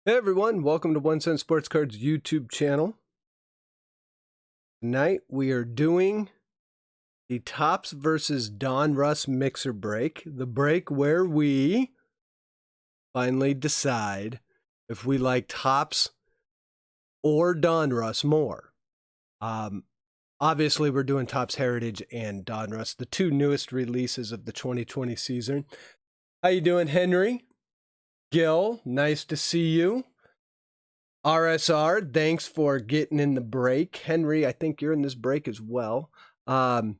Hey everyone, welcome to 1 Cent Sports Cards YouTube channel. Tonight we are doing the Topps versus Donruss mixer break. The break where we finally decide if we like Topps or Donruss more. Obviously we're doing Topps Heritage and Donruss, the two newest releases of the 2020 season. How you doing, Henry? Gil, nice to see you. RSR, thanks for getting in the break. Henry, I think you're in this break as well. KC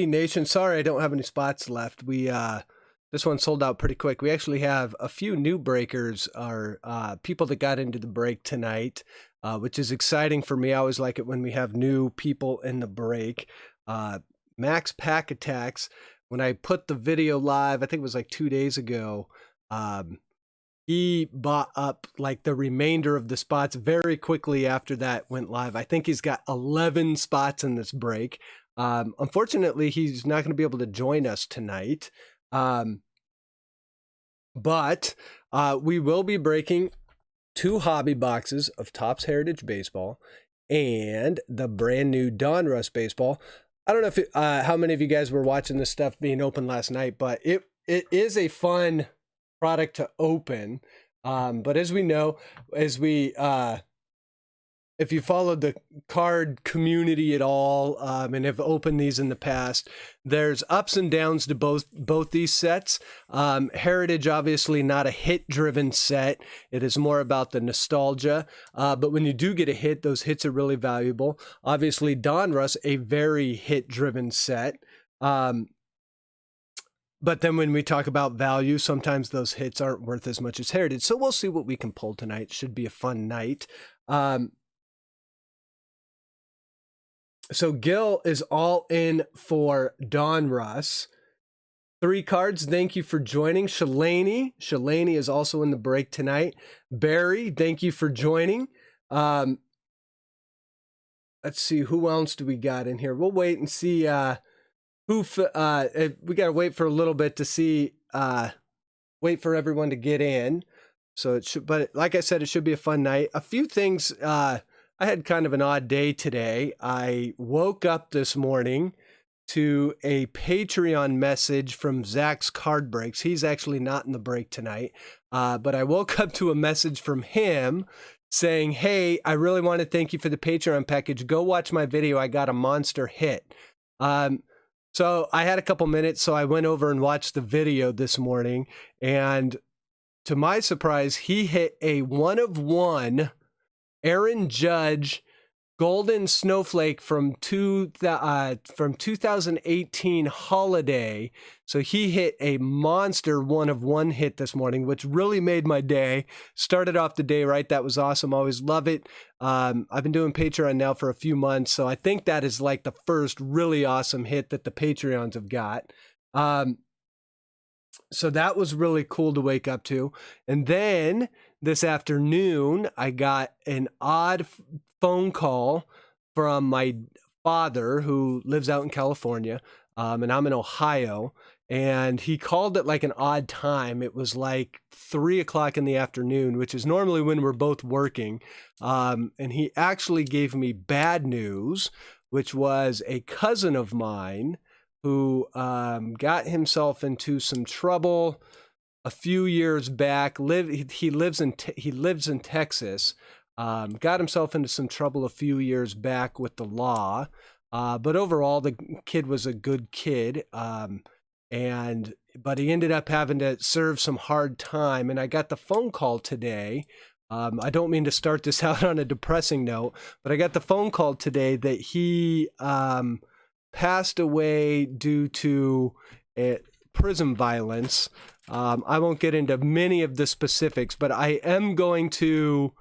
Nation, sorry I don't have any spots left. This one sold out pretty quick. We actually have a few new breakers, or people that got into the break tonight, which is exciting for me. I always like it when we have new people in the break. Max Pack Attacks, when I put the video live, I think it was like 2 days ago, he bought up like the remainder of the spots very quickly after that went live. I think he's got 11 spots in this break. Unfortunately, he's not going to be able to join us tonight. But we will be breaking 2 hobby boxes of Topps Heritage Baseball and the brand new Donruss Baseball. I don't know if how many of you guys were watching this stuff being open last night, but it is a fun product to open. But as we know, if you followed the card community at all, and have opened these in the past, there's ups and downs to both these sets. Heritage, obviously not a hit-driven set. It is more about the nostalgia. But when you do get a hit, those hits are really valuable. Obviously, Donruss, a very hit-driven set. But then when we talk about value, sometimes those hits aren't worth as much as Heritage. So we'll see what we can pull tonight. Should be a fun night. So Gil is all in for Donruss. 3 cards. Thank you for joining. Shalani is also in the break tonight. Barry, thank you for joining. Let's see, who else do we got in here? We'll wait and see we got to wait for a little bit to see, wait for everyone to get in. So it should, but like I said, it should be a fun night. A few things, I had kind of an odd day today. I woke up this morning to a Patreon message from Zach's Card Breaks. He's actually not in the break tonight, but I woke up to a message from him saying, hey, I really want to thank you for the Patreon package. Go watch my video. I got a monster hit. So I had a couple minutes, so I went over and watched the video this morning, and to my surprise, he hit a 1-of-1 Aaron Judge Golden Snowflake from 2018 holiday. So he hit a monster 1-of-1 hit this morning, which really made my day. Started off the day right. That was awesome. Always love it. I've been doing Patreon now for a few months, so I think that is like the first really awesome hit that the Patreons have got. So that was really cool to wake up to. And then this afternoon, I got an odd phone call from my father, who lives out in California, and I'm in Ohio. And he called at like an odd time. It was like 3 o'clock in the afternoon, which is normally when we're both working. And he actually gave me bad news, which was a cousin of mine who got himself into some trouble a few years back. He lives in Texas. Got himself into some trouble a few years back with the law. But overall, the kid was a good kid. But he ended up having to serve some hard time. And I got the phone call today. I don't mean to start this out on a depressing note, but I got the phone call today that he passed away due to prison violence. I won't get into many of the specifics, but I am gonna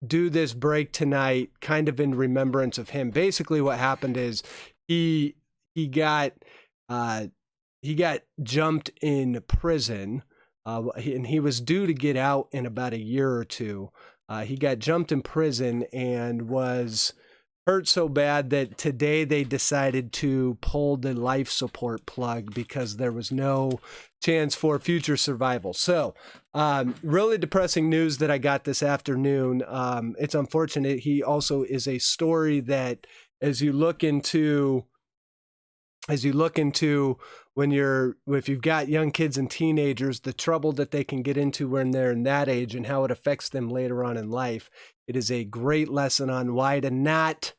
do this break tonight kind of in remembrance of him. Basically what happened is he got jumped in prison, and he was due to get out in about a year or two. He got jumped in prison and was hurt so bad that today they decided to pull the life support plug because there was no chance for future survival. So really depressing news that I got this afternoon. It's unfortunate. He also is a story that as you look into if you've got young kids and teenagers, the trouble that they can get into when they're in that age and how it affects them later on in life. It is a great lesson on why to not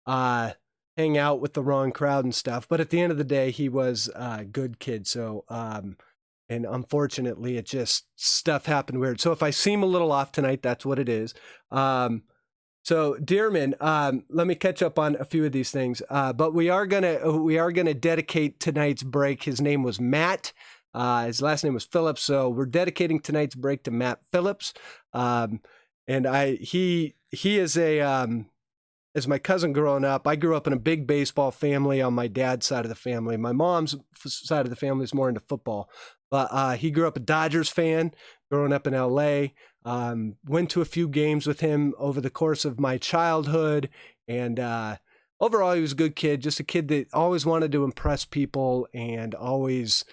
hang out with the wrong crowd and stuff. But at the end of the day, he was a good kid. So, and unfortunately, it just stuff happened weird. So if I seem a little off tonight, that's what it is. So Dearman, let me catch up on a few of these things. But we are gonna dedicate tonight's break. His name was Matt. His last name was Phillips. So we're dedicating tonight's break to Matt Phillips. And he is as my cousin growing up. I grew up in a big baseball family on my dad's side of the family. My mom's side of the family is more into football. But he grew up a Dodgers fan growing up in LA. Went to a few games with him over the course of my childhood. And overall, he was a good kid, just a kid that always wanted to impress people and always,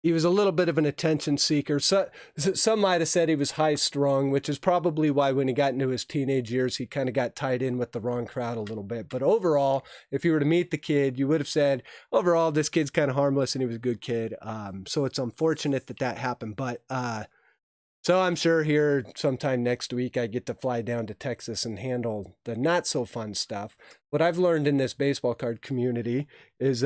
he was a little bit of an attention seeker. So, some might have said he was high-strung, which is probably why when he got into his teenage years, he kind of got tied in with the wrong crowd a little bit. But overall, if you were to meet the kid, you would have said, overall, this kid's kind of harmless and he was a good kid. So it's unfortunate that happened. But so I'm sure here sometime next week, I get to fly down to Texas and handle the not so fun stuff. What I've learned in this baseball card community is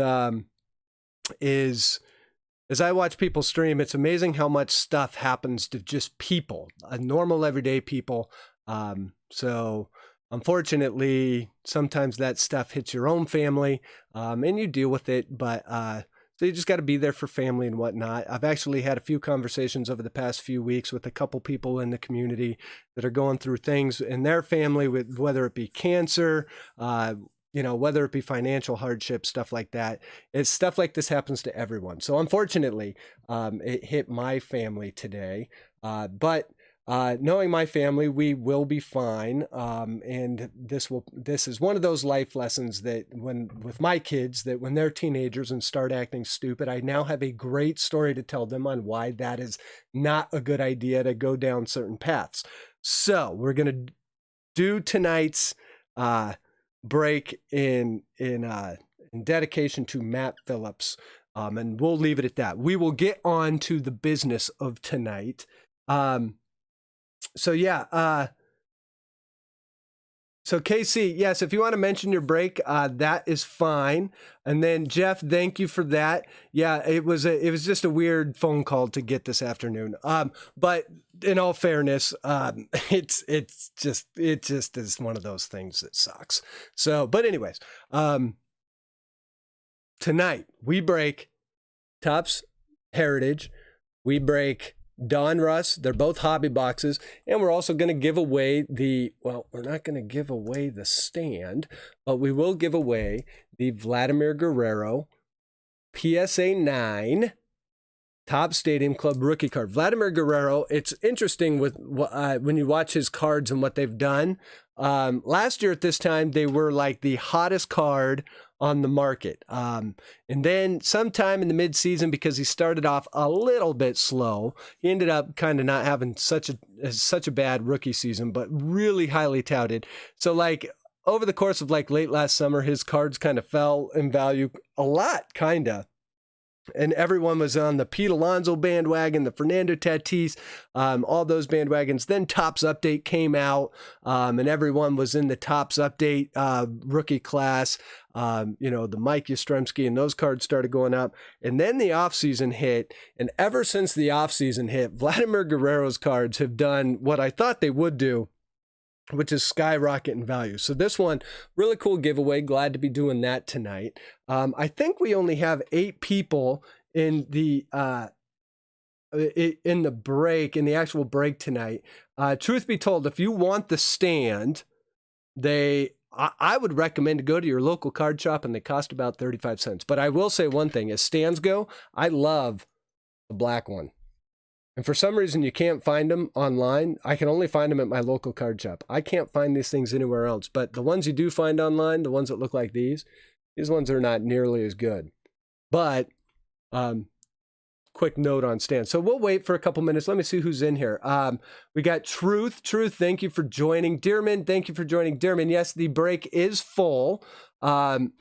as I watch people stream, it's amazing how much stuff happens to just people, normal everyday people. So unfortunately, sometimes that stuff hits your own family, and you deal with it. But so you just got to be there for family and whatnot. I've actually had a few conversations over the past few weeks with a couple people in the community that are going through things in their family, with whether it be cancer, whether it be financial hardship, stuff like that. It's stuff like this happens to everyone. So unfortunately, it hit my family today. But knowing my family, we will be fine. And this is one of those life lessons that with my kids, that when they're teenagers and start acting stupid, I now have a great story to tell them on why that is not a good idea to go down certain paths. So we're going to do tonight's, break in dedication to Matt Phillips, and we'll leave it at that. We will get on to the business of tonight. So KC, yes, if you want to mention your break, that is fine. And then Jeff, thank you for that. Yeah, it was just a weird phone call to get this afternoon. But in all fairness, it just is one of those things that sucks. So, but anyways, tonight we break Topps Heritage. We break Donruss. They're both hobby boxes. And we're also going to give away we're not going to give away the stand, but we will give away the Vladimir Guerrero PSA 9 Topps Stadium Club rookie card. Vladimir Guerrero, it's interesting with when you watch his cards and what they've done. Last year at this time, they were like the hottest card on the market. And then sometime in the midseason, because he started off a little bit slow, he ended up kind of not having such a bad rookie season, but really highly touted. So like over the course of like late last summer, his cards kind of fell in value a lot, kind of. And everyone was on the Pete Alonso bandwagon, the Fernando Tatis, all those bandwagons. Then Topps Update came out, and everyone was in the Topps Update rookie class. The Mike Yastrzemski and those cards started going up. And then the offseason hit. And ever since the offseason hit, Vladimir Guerrero's cards have done what I thought they would do, which is skyrocket in value. So this one, really cool giveaway. Glad to be doing that tonight. I think we only have 8 people in the actual break tonight. Truth be told, if you want the stand, I would recommend to go to your local card shop, and they cost about 35 cents. But I will say one thing, as stands go, I love the black one. And for some reason, you can't find them online. I can only find them at my local card shop. I can't find these things anywhere else. But the ones you do find online, the ones that look like these ones are not nearly as good. But quick note on Stan. So we'll wait for a couple minutes. Let me see who's in here. We got Truth. Truth, thank you for joining. Dearman, thank you for joining. Dearman, yes, the break is full. And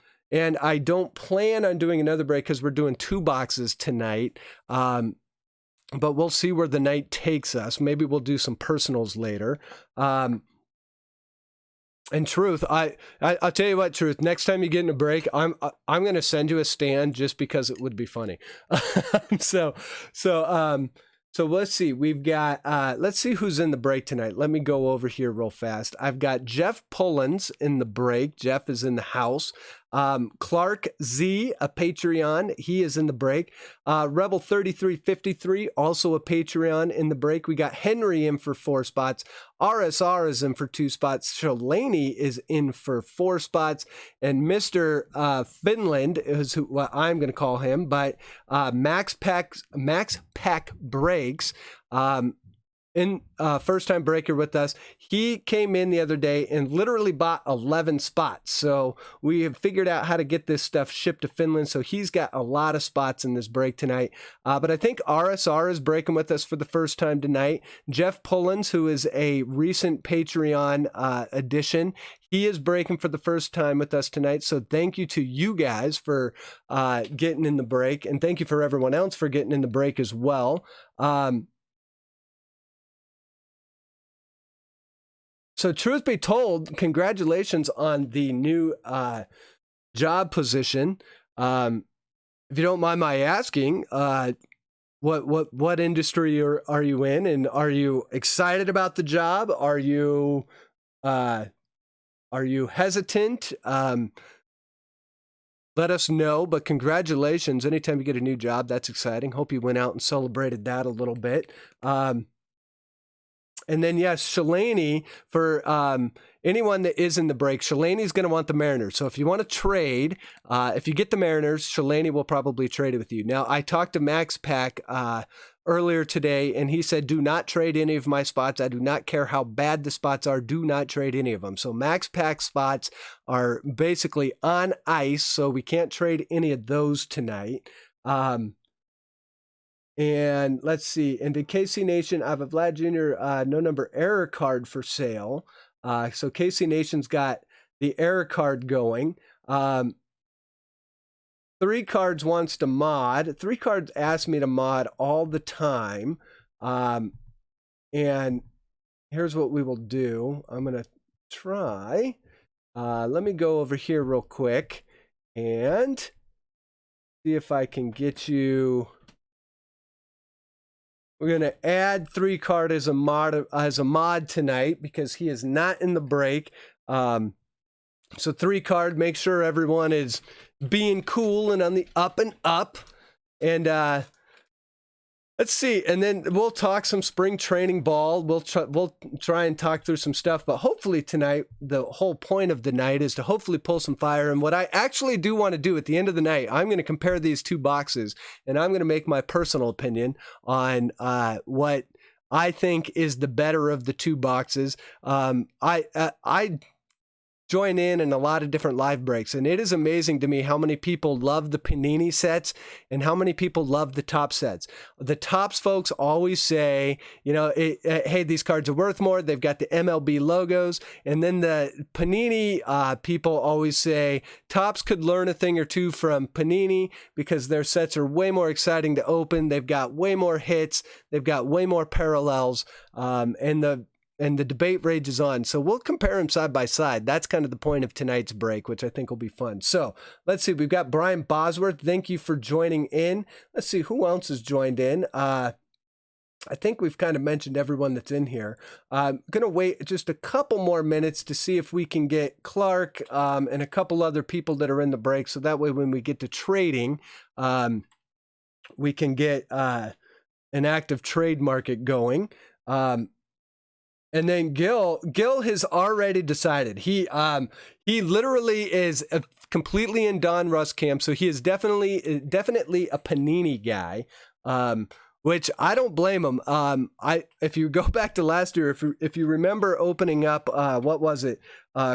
I don't plan on doing another break because we're doing 2 boxes tonight. But we'll see where the night takes us. Maybe we'll do some personals later. And Truth, I'll tell you what, Truth, next time you get in a break, I'm going to send you a stand just because it would be funny. So let's see. We've got, let's see who's in the break tonight. Let me go over here real fast. I've got Jeff Pullins in the break. Jeff is in the house. Clark Z, a Patreon, he is in the break. Rebel 3353, also a Patreon in the break. We got Henry in for 4 spots. RSR is in for 2 spots. Shalani is in for 4 spots. And Mr. Finland is what I'm going to call him, but Max Pack Breaks, first time breaker with us. He came in the other day and literally bought 11 spots. So we have figured out how to get this stuff shipped to Finland. So he's got a lot of spots in this break tonight. But I think RSR is breaking with us for the first time tonight. Jeff Pullins, who is a recent Patreon addition, he is breaking for the first time with us tonight. So thank you to you guys for getting in the break. And thank you for everyone else for getting in the break as well. So truth be told, congratulations on the new job position. If you don't mind my asking, what industry are you in, and are you excited about the job? Are you hesitant? Let us know, but congratulations. Anytime you get a new job, that's exciting. Hope you went out and celebrated that a little bit. And then, yes, Shalani, for anyone that is in the break, Shalani's going to want the Mariners. So if you want to trade, if you get the Mariners, Shalani will probably trade it with you. Now, I talked to Max Pack earlier today, and he said, do not trade any of my spots. I do not care how bad the spots are. Do not trade any of them. So Max Pack spots are basically on ice, so we can't trade any of those tonight. And let's see. And in KC Nation, I have a Vlad Jr. No number error card for sale. So KC Nation's got the error card going. 3 cards wants to mod. 3 cards ask me to mod all the time. And here's what we will do. I'm going to try. Let me go over here real quick and see if I can get you. We're going to add 3 card as a mod tonight because he is not in the break. So 3 card, make sure everyone is being cool and on the up and up. And let's see. And then we'll talk some spring training ball. We'll try and talk through some stuff. But hopefully tonight, the whole point of the night is to hopefully pull some fire. And what I actually do want to do at the end of the night, I'm going to compare these 2 boxes. And I'm going to make my personal opinion on what I think is the better of the 2 boxes. I join in a lot of different live breaks, and it is amazing to me how many people love the Panini sets and how many people love the top sets. The tops folks always say, you know, hey, these cards are worth more. They've got the MLB logos. And then the Panini people always say tops could learn a thing or two from Panini because their sets are way more exciting to open. They've got way more hits. They've got way more parallels. And the debate rages on. So we'll compare them side by side. That's kind of the point of tonight's break, which I think will be fun. So let's see. We've got Brian Bosworth. Thank you for joining in. Let's see who else has joined in. I think we've kind of mentioned everyone that's in here. I'm going to wait just a couple more minutes to see if we can get Clark and a couple other people that are in the break. So that way when we get to trading, we can get an active trade market going. And then Gil has already decided. He literally is completely in Donruss camp, so he is definitely a Panini guy. which I don't blame them. If you go back to last year, if you remember opening up, what was it?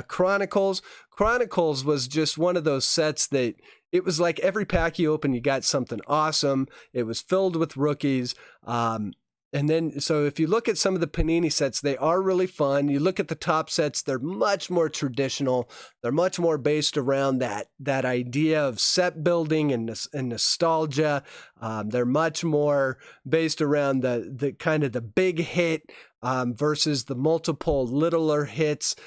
Chronicles. Chronicles was just one of those sets that it was like every pack you open, you got something awesome. It was filled with rookies. And then, so if you look at some of the Panini sets, they are really fun. You look at the top sets, they're much more traditional. They're much more based around that idea of set building and nostalgia. They're much more based around the kind of the big hit versus the multiple littler hits.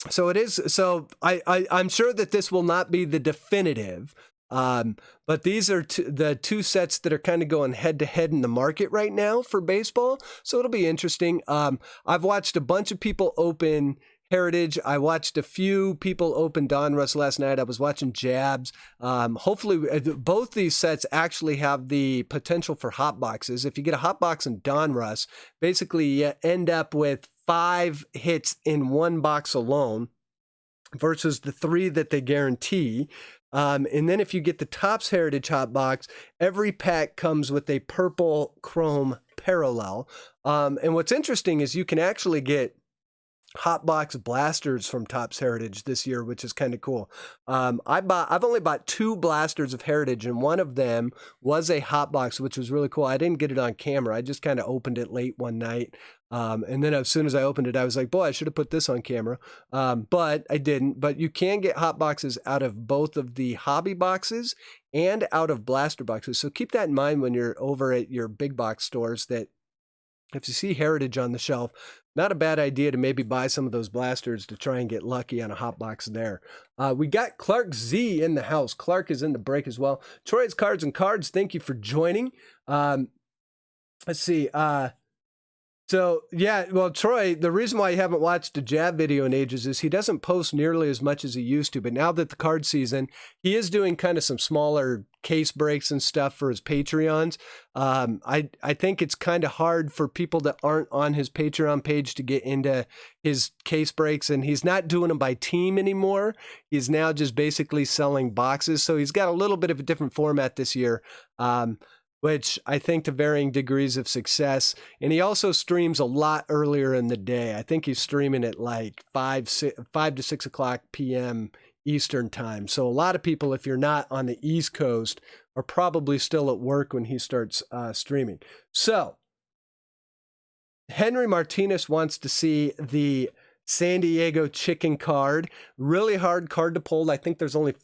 So it is. So I'm sure that this will not be the definitive. But these are the two sets that are kind of going head to head in the market right now for baseball. So it'll be interesting. I've watched a bunch of people open Heritage. I watched a few people open Donruss last night. I was watching Jabs. Hopefully both these sets actually have the potential for hot boxes. If you get a hot box in Donruss, basically you end up with 5 hits in one box alone versus the 3 that they guarantee. And then if you get the Topps Heritage Hot Box, every pack comes with a purple chrome parallel. And what's interesting is you can actually get hot box blasters from Topps Heritage this year, which is kind of cool. I've only bought 2 blasters of Heritage, and one of them was a hot box, which was really cool. I didn't get it on camera. I just kind of opened it late one night. And then as soon as I opened it, I was like, boy, I should have put this on camera. But I didn't. But you can get hot boxes out of both of the hobby boxes and out of blaster boxes. So keep that in mind when you're over at your big box stores, that if you see Heritage on the shelf, not a bad idea to maybe buy some of those blasters to try and get lucky on a hot box there. We got Clark Z in the house. Clark is in the break as well. Troy's Cards and Cards, thank you for joining. Let's see. So, yeah, well, Troy, the reason why you haven't watched a Jab video in ages is he doesn't post nearly as much as he used to. But now that the card season, he is doing kind of some smaller case breaks and stuff for his Patreons. I think it's kind of hard for people that aren't on his Patreon page to get into his case breaks. And he's not doing them by team anymore. He's now just basically selling boxes. So he's got a little bit of a different format this year. Which I think to varying degrees of success. And he also streams a lot earlier in the day. I think he's streaming at like 5 to 6 o'clock p.m. Eastern time. So a lot of people, if you're not on the East Coast, are probably still at work when he starts streaming. So Henry Martinez wants to see the San Diego chicken card. Really hard card to pull. I think there's only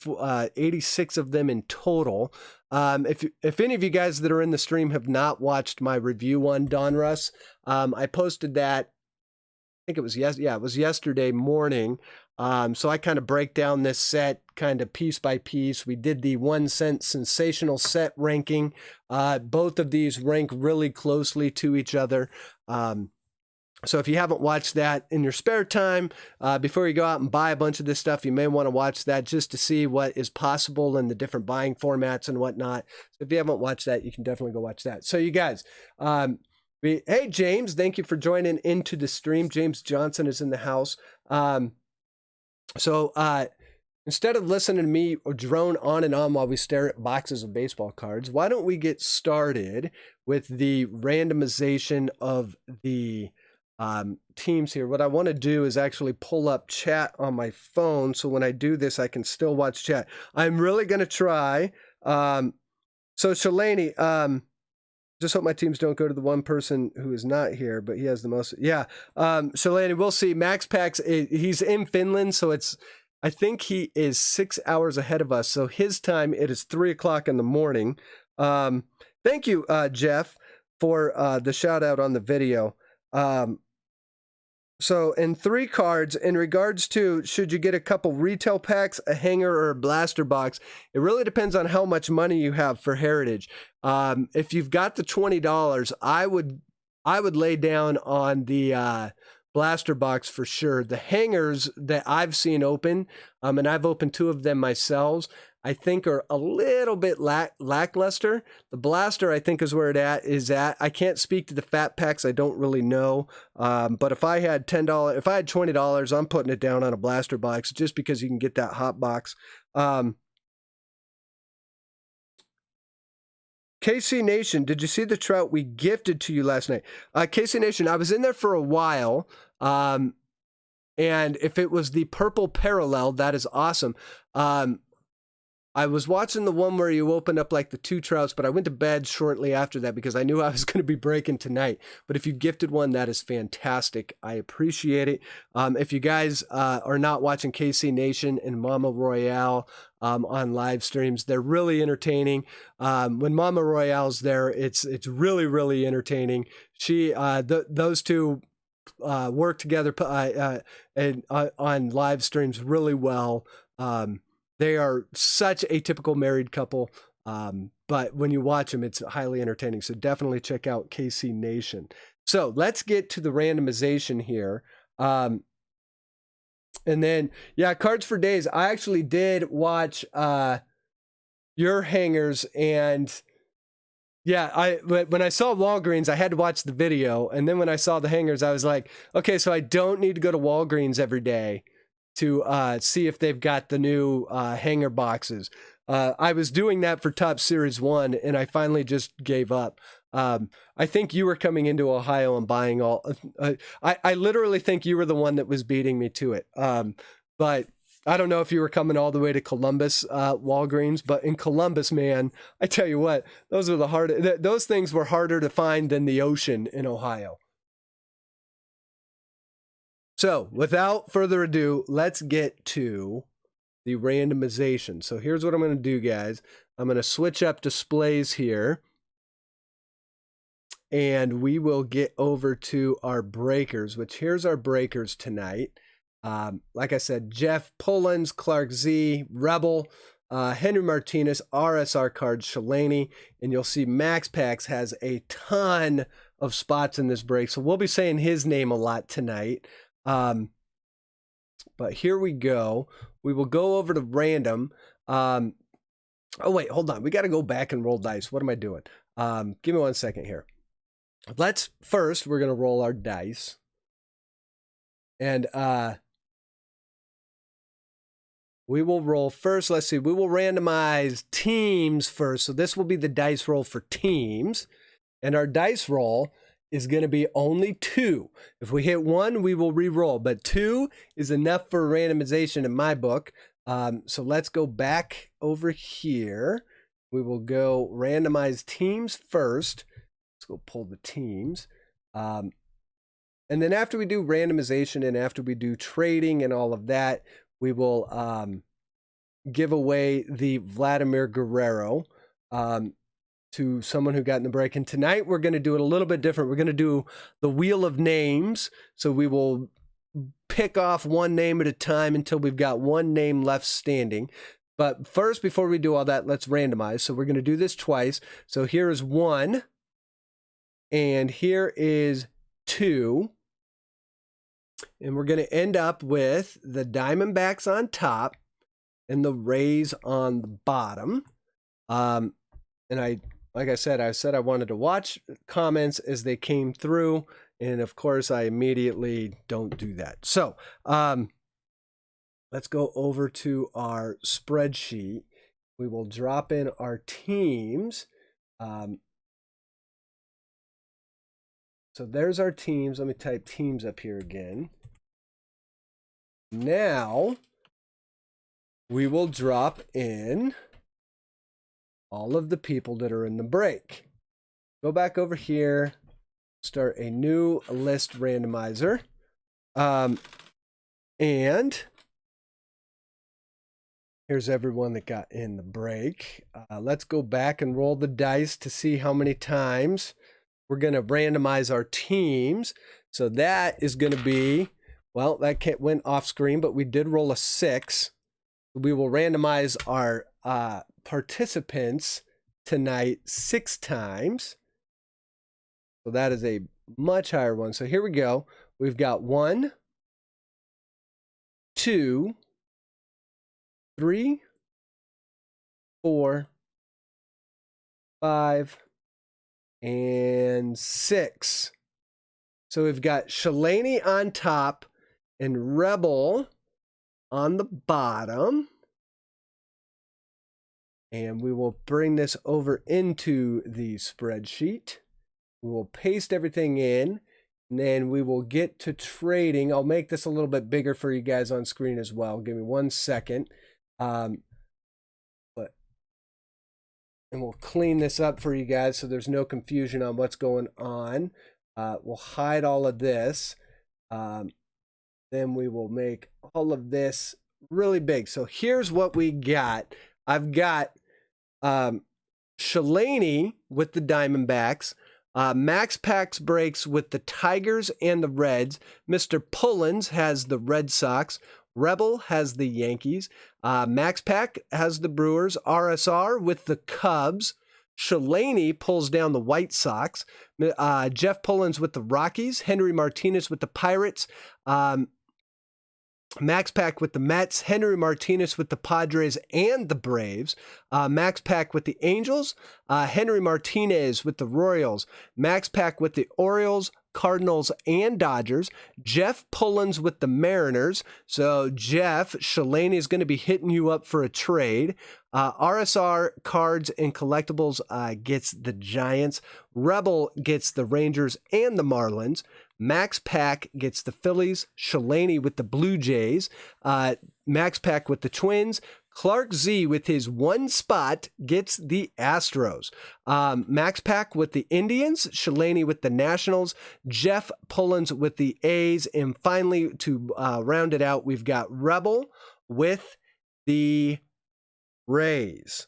86 of them in total. If any of you guys that are in the stream have not watched my review on Donruss, I posted that, I think it was it was yesterday morning. So I kind of break down this set kind of piece by piece. We did the 1 cent sensational set ranking. Both of these rank really closely to each other. So if you haven't watched that in your spare time, before you go out and buy a bunch of this stuff, you may want to watch that just to see what is possible in the different buying formats and whatnot. So if you haven't watched that, you can definitely go watch that. So you guys, hey, James, thank you for joining into the stream. James Johnson is in the house. Instead of listening to me drone on and on while we stare at boxes of baseball cards, why don't we get started with the randomization of the teams here. What I want to do is actually pull up chat on my phone, so when I do this I can still watch chat. I'm really going to try. So Shalani, just hope my teams don't go to the one person who is not here, but he has the most. Yeah. Shalani, we'll see. Max Pax, he's in Finland, so I think he is 6 hours ahead of us. So his time, it is 3 o'clock in the morning. Thank you, Jeff, for the shout out on the video. So in 3 cards, in regards to should you get a couple retail packs, a hanger, or a blaster box, it really depends on how much money you have for Heritage. If you've got the $20, I would lay down on the blaster box for sure. The hangers that I've seen open, and I've opened 2 of them myself, I think are a little bit lackluster. The blaster, I think, is where it is at. I can't speak to the fat packs. I don't really know. But if I had $10, if I had $20, I'm putting it down on a blaster box just because you can get that hot box. KC Nation, did you see the trout we gifted to you last night? KC Nation, I was in there for a while. And if it was the purple parallel, that is awesome. I was watching the one where you opened up like the 2 trouts, but I went to bed shortly after that because I knew I was going to be breaking tonight. But if you gifted one, that is fantastic. I appreciate it. If you guys are not watching KC Nation and Mama Royale on live streams, they're really entertaining. When Mama Royale's there, it's really, really entertaining. Those two work together and on live streams really well. They are such a typical married couple, but when you watch them, it's highly entertaining. So definitely check out KC Nation. So let's get to the randomization here. And then, yeah, Cards for Daze. I actually did watch your hangers, and yeah, when I saw Walgreens, I had to watch the video. And then when I saw the hangers, I was like, okay, so I don't need to go to Walgreens every day to see if they've got the new hanger boxes. I was doing that for Top Series 1, and I finally just gave up. I think you were coming into Ohio and buying all... I literally think you were the one that was beating me to it. But I don't know if you were coming all the way to Columbus, Walgreens, but in Columbus, man, I tell you what, those things were harder to find than the ocean in Ohio. So without further ado, let's get to the randomization. So here's what I'm going to do, guys. I'm going to switch up displays here, and we will get over to our breakers, which here's our breakers tonight. Like I said, Jeff, Pullins, Clark Z, Rebel, Henry Martinez, RSR cards, Shalani, and you'll see Max Packs has a ton of spots in this break. So we'll be saying his name a lot tonight. But here we go. We will go over to random. Oh wait, hold on. We got to go back and roll dice. What am I doing? Give me 1 second here. First, we're going to roll our dice. And, we will roll first. Let's see. We will randomize teams first. So this will be the dice roll for teams. And our dice roll is going to be only 2. If we hit 1, we will re-roll, but 2 is enough for randomization in my book. So let's go back over here. We will go randomize teams first. Let's go pull the teams. And then after we do randomization and after we do trading and all of that, we will give away the Vladimir Guerrero to someone who got in the break. And tonight we're going to do it a little bit different. We're going to do the wheel of names. So we will pick off one name at a time until we've got one name left standing. But first, before we do all that, let's randomize. So we're going to do this twice. So here is 1, and here is 2. And we're going to end up with the Diamondbacks on top and the Rays on the bottom. And like I said I wanted to watch comments as they came through. And of course, I immediately don't do that. So let's go over to our spreadsheet. We will drop in our teams. So there's our teams. Let me type teams up here again. Now we will drop in all of the people that are in the break. Go back over here, start a new list randomizer. And here's everyone that got in the break. Let's go back and roll the dice to see how many times we're going to randomize our teams. So that is going to be, well, that went off screen, but we did roll a 6. We will randomize our participants tonight 6 times. So that is a much higher one. So here we go. We've got 1, 2, 3, 4, 5, and 6. So we've got Shalani on top and Rebel on the bottom. And we will bring this over into the spreadsheet. We will paste everything in, and then we will get to trading. I'll make this a little bit bigger for you guys on screen as well. Give me 1 second. And we'll clean this up for you guys so there's no confusion on what's going on. We'll hide all of this. Then we will make all of this really big. So here's what we got. I've got Shalani with the Diamondbacks, Max Pax breaks with the Tigers and the Reds. Mr. Pullins has the Red Sox. Rebel has the Yankees. Max Pack has the Brewers. RSR with the Cubs. Shalani pulls down the White Sox. Jeff Pullins with the Rockies. Henry Martinez with the Pirates. Max Pack with the Mets, Henry Martinez with the Padres and the Braves, Max Pack with the Angels, Henry Martinez with the Royals, Max Pack with the Orioles, Cardinals, and Dodgers, Jeff Pullins with the Mariners. So Jeff, Shalani is going to be hitting you up for a trade. RSR Cards and Collectibles gets the Giants. Rebel gets the Rangers and the Marlins. Max Pack gets the Phillies. Shalani with the Blue Jays. Max Pack with the Twins. Clark Z with his one spot gets the Astros. Max Pack with the Indians. Shalani with the Nationals. Jeff Pullins with the A's. And finally, to round it out, we've got Rebel with the Rays.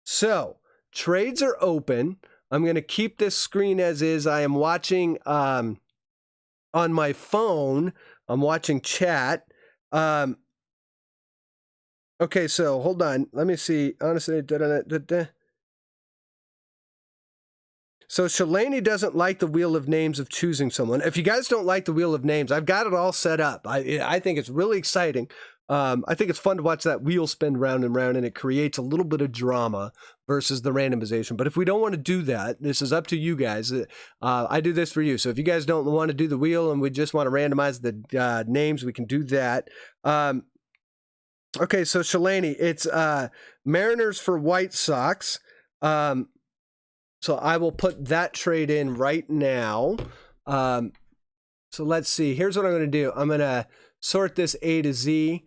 So, trades are open. I'm going to keep this screen as is. I am watching on my phone. I'm watching chat. Okay, so hold on. Let me see. Honestly, so Shalani doesn't like the wheel of names of choosing someone. If you guys don't like the wheel of names, I've got it all set up. I think it's really exciting. I think it's fun to watch that wheel spin round and round, and it creates a little bit of drama versus the randomization. But if we don't want to do that, this is up to you guys. I do this for you. So if you guys don't want to do the wheel and we just want to randomize the names, we can do that. Okay, so Shalani, it's Mariners for White Sox. So I will put that trade in right now. So let's see. Here's what I'm going to do. I'm going to sort this A to Z.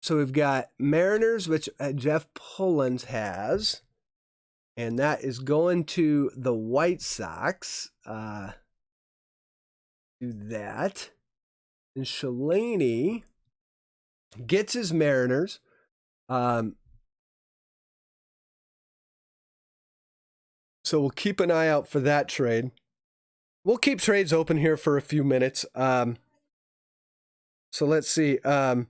So we've got Mariners, which Jeff Pullins has, and that is going to the White Sox. Do that. And Shalani gets his Mariners. So we'll keep an eye out for that trade. We'll keep trades open here for a few minutes. So let's see. So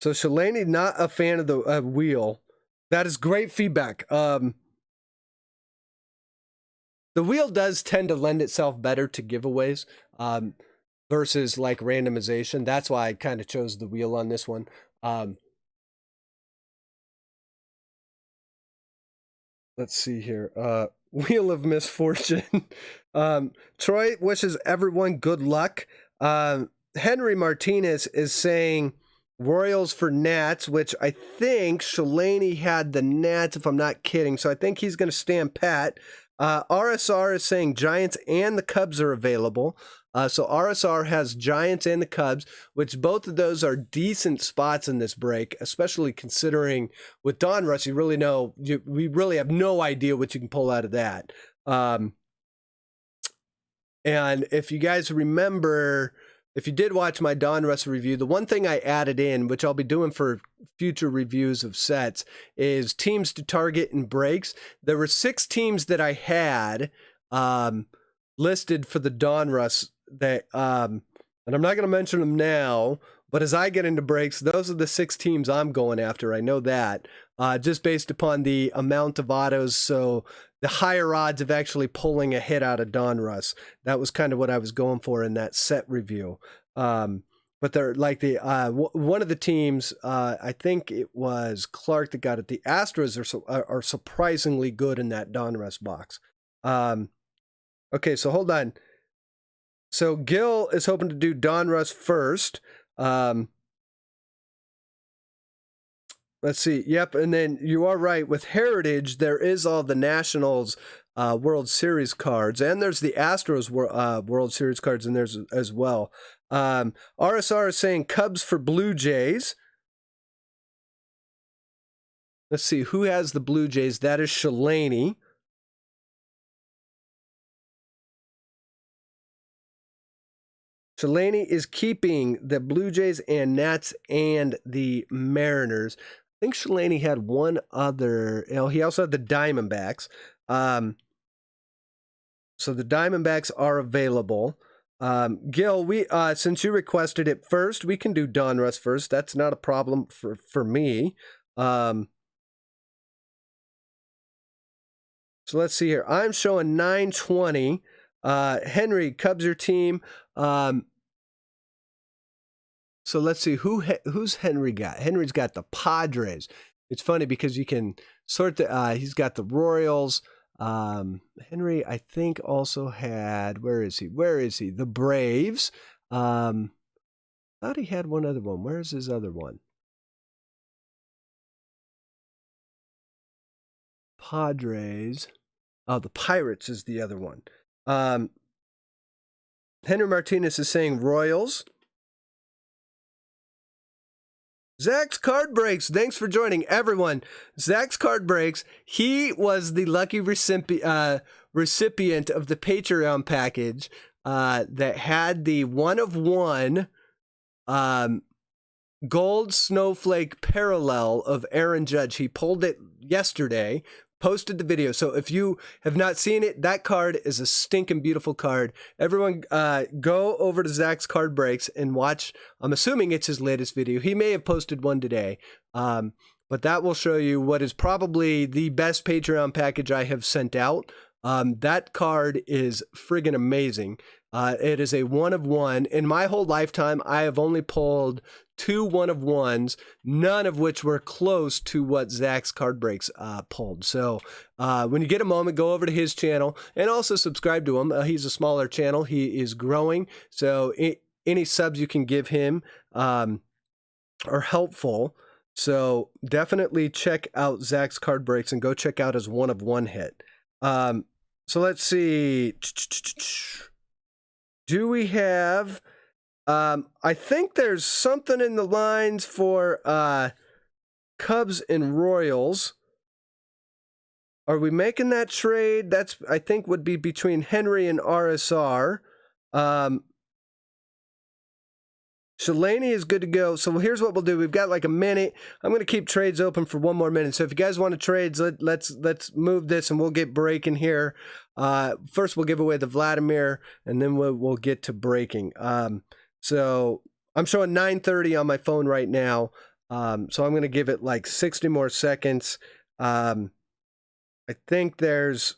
Shalani, not a fan of the wheel. That is great feedback. The wheel does tend to lend itself better to giveaways versus like randomization. That's why I kind of chose the wheel on this one. Let's see here. Wheel of Misfortune. Troy wishes everyone good luck. Henry Martinez is saying Royals for Nats, which I think Shalani had the Nats, if I'm not kidding. So I think he's going to stand pat. RSR is saying Giants and the Cubs are available. So RSR has Giants and the Cubs, which both of those are decent spots in this break, especially considering with Donruss, we really have no idea what you can pull out of that. And if you guys remember, if you did watch my Donruss review, the one thing I added in, which I'll be doing for future reviews of sets, is teams to target and breaks. There were 6 teams that I had listed for the Donruss that, and I'm not going to mention them now, but as I get into breaks, those are the 6 teams I'm going after. I know that, just based upon the amount of autos. So the higher odds of actually pulling a hit out of Donruss. That was kind of what I was going for in that set review. But they're like the one of the teams, I think it was Clark that got it. The Astros are surprisingly good in that Donruss box. Okay, so hold on. So Gil is hoping to do Donruss first. Let's see. Yep, and then you are right. With Heritage, there is all the Nationals World Series cards, and there's the Astros World Series cards in there as well. RSR is saying Cubs for Blue Jays. Let's see, who has the Blue Jays? That is Shalani. Shalani is keeping the Blue Jays and Nats and the Mariners. I think Shalani had one other. You know, he also had the Diamondbacks. So the Diamondbacks are available. Gil, we since you requested it first, we can do Donruss first. That's not a problem for me. So let's see here. I'm showing 920. Henry, Cubs your team. So let's see who's Henry got. Henry's got the Padres. It's funny because you can sort the. He's got the Royals. Henry, I think, also had. Where is he? The Braves. Thought he had one other one. Where's his other one? Padres. Oh, the Pirates is the other one. Henry Martinez is saying Royals. Zach's Card Breaks. Thanks for joining, everyone. Zach's Card Breaks. He was the lucky recipient of the Patreon package that had the 1-of-1 gold snowflake parallel of Aaron Judge. He pulled it yesterday. Posted the video. So if you have not seen it, that card is a stinking beautiful card. Everyone go over to Zach's Card Breaks and watch. I'm assuming it's his latest video. He may have posted one today. But that will show you what is probably the best Patreon package I have sent out. That card is friggin' amazing. It is a 1-of-1. In my whole lifetime, I have only pulled 2 1-of-1s, none of which were close to what Zach's Card Breaks pulled. So when you get a moment, go over to his channel and also subscribe to him. He's a smaller channel. He is growing. So any subs you can give him are helpful. So definitely check out Zach's Card Breaks and go check out his 1-of-1 hit. So let's see. Do we have... I think there's something in the lines for Cubs and Royals. Are we making that trade? That's, I think, would be between Henry and RSR. Shalani is good to go. So here's what we'll do. We've got like a minute. I'm going to keep trades open for 1 more minute. So if you guys want to trade, let's move this and we'll get breaking here. First, we'll give away the Vladimir, and then we'll get to breaking. So I'm showing 9:30 on my phone right now. So I'm going to give it like 60 more seconds. I think there's...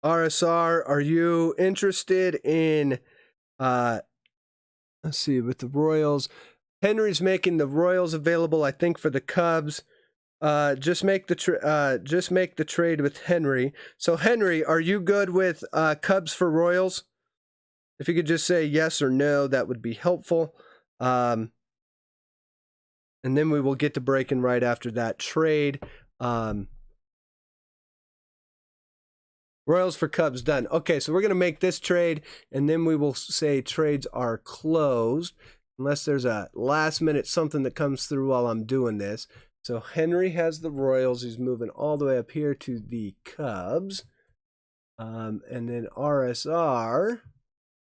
RSR, are you interested in... let's see, with the Royals. Henry's making the Royals available, I think, for the Cubs. Just make the trade with Henry. So Henry, are you good with Cubs for Royals? If you could just say yes or no, that would be helpful. And then we will get to breaking right after that trade. Royals for Cubs done. Okay, so we're going to make this trade, and then we will say trades are closed, unless there's a last minute something that comes through while I'm doing this. So Henry has the Royals. He's moving all the way up here to the Cubs. And then RSR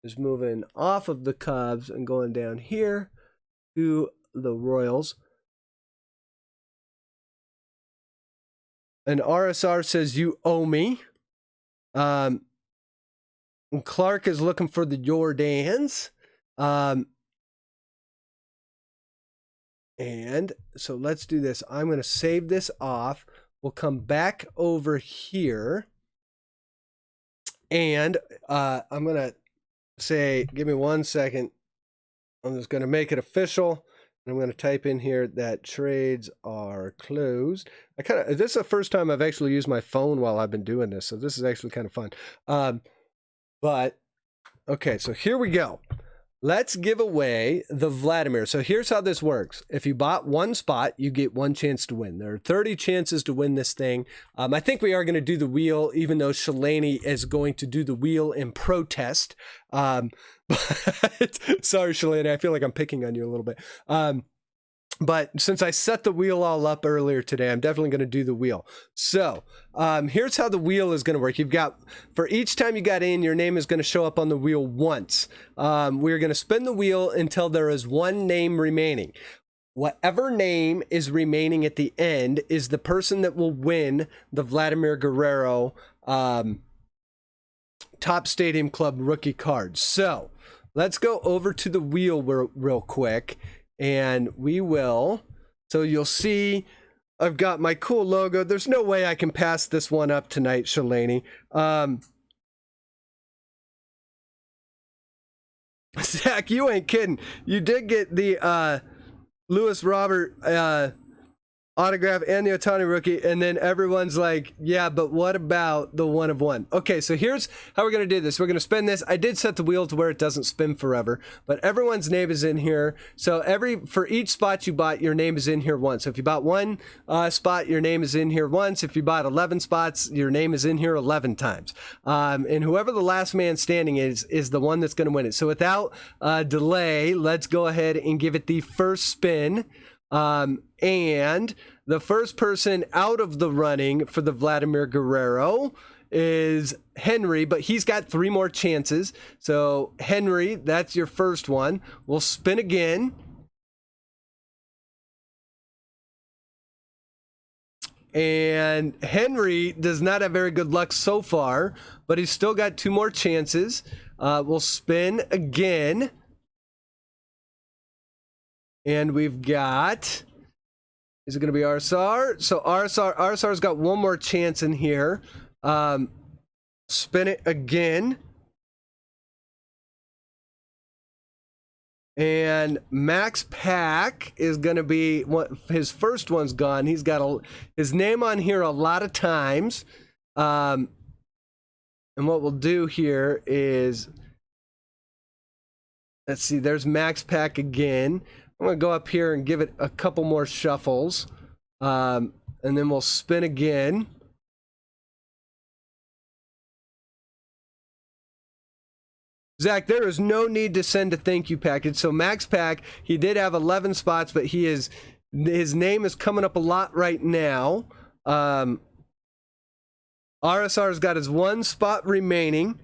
is moving off of the Cubs and going down here to the Royals. And RSR says, you owe me. And Clark is looking for the Jordans. And so let's do this. I'm going to save this off. We'll come back over here. And I'm going to say, give me 1 second. I'm just going to make it official. And I'm going to type in here that trades are closed. This is the first time I've actually used my phone while I've been doing this. So this is actually kind of fun. But, okay, so here we go. let's give away the Vladimir. So here's how this works. If you bought one spot, you get one chance to win. There are 30 chances to win this thing. I think we are going to do the wheel, even though Shalani is going to do the wheel in protest. But sorry, Shalani, I feel like I'm picking on you a little bit. But since I set the wheel all up earlier today, I'm definitely going to do the wheel. So here's how the wheel is going to work. You've got, for each time you got in, your name is going to show up on the wheel once. We're going to spin the wheel until there is one name remaining. Whatever name is remaining at the end is the person that will win the Vladimir Guerrero Top Stadium Club rookie card. So let's go over to the wheel real quick. And we will, so you'll see I've got my cool logo. There's no way I can pass this one up tonight, Shalani. Zach, you ain't kidding. You did get the Lewis Robert autograph and the Otani rookie, and then everyone's like, yeah, but what about the 1 of 1? Okay, so here's how we're going to do this. We're going to spin this. I did set the wheel to where it doesn't spin forever, but everyone's name is in here. So for each spot you bought, your name is in here once. So if you bought one spot, your name is in here once. If you bought 11 spots, your name is in here 11 times. And whoever the last man standing is the one that's going to win it. So without delay, let's go ahead and give it the first spin. And the first person out of the running for the Vladimir Guerrero is Henry, but he's got 3 more chances. So Henry, that's your first one. We'll spin again. And Henry does not have very good luck so far, but he's still got 2 more chances. We'll spin again. And we've got, is it going to be RSR? So RSR's got 1 more chance in here. Spin it again. And Max Pack is going to be, his first one's gone. He's got his name on here a lot of times. And what we'll do here is, let's see, there's Max Pack again. I'm going to go up here and give it a couple more shuffles. And then we'll spin again. Zach, there is no need to send a thank you package. So Max Pack, he did have 11 spots, but his name is coming up a lot right now. RSR's got his 1 spot remaining.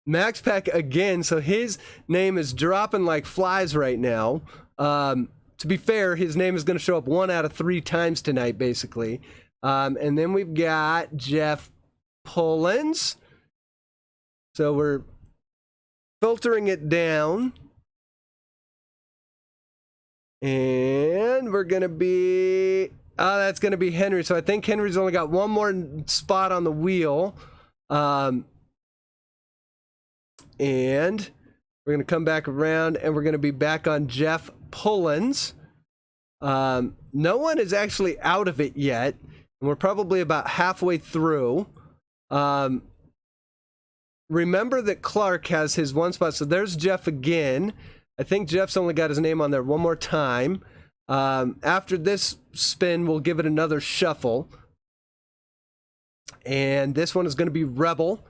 Max Pack again, so his name is dropping like flies right now. To be fair, his name is going to show up 1 out of 3 times tonight, basically. And then we've got Jeff Pullins. So we're filtering it down. And we're going to be, that's going to be Henry. So I think Henry's only got 1 more spot on the wheel. And we're going to come back around and we're going to be back on Jeff Pullins. No one is actually out of it yet. And we're probably about halfway through. Remember that Clark has his 1 spot. So there's Jeff again. I think Jeff's only got his name on there 1 more time. After this spin, we'll give it another shuffle. And this one is going to be Rebel.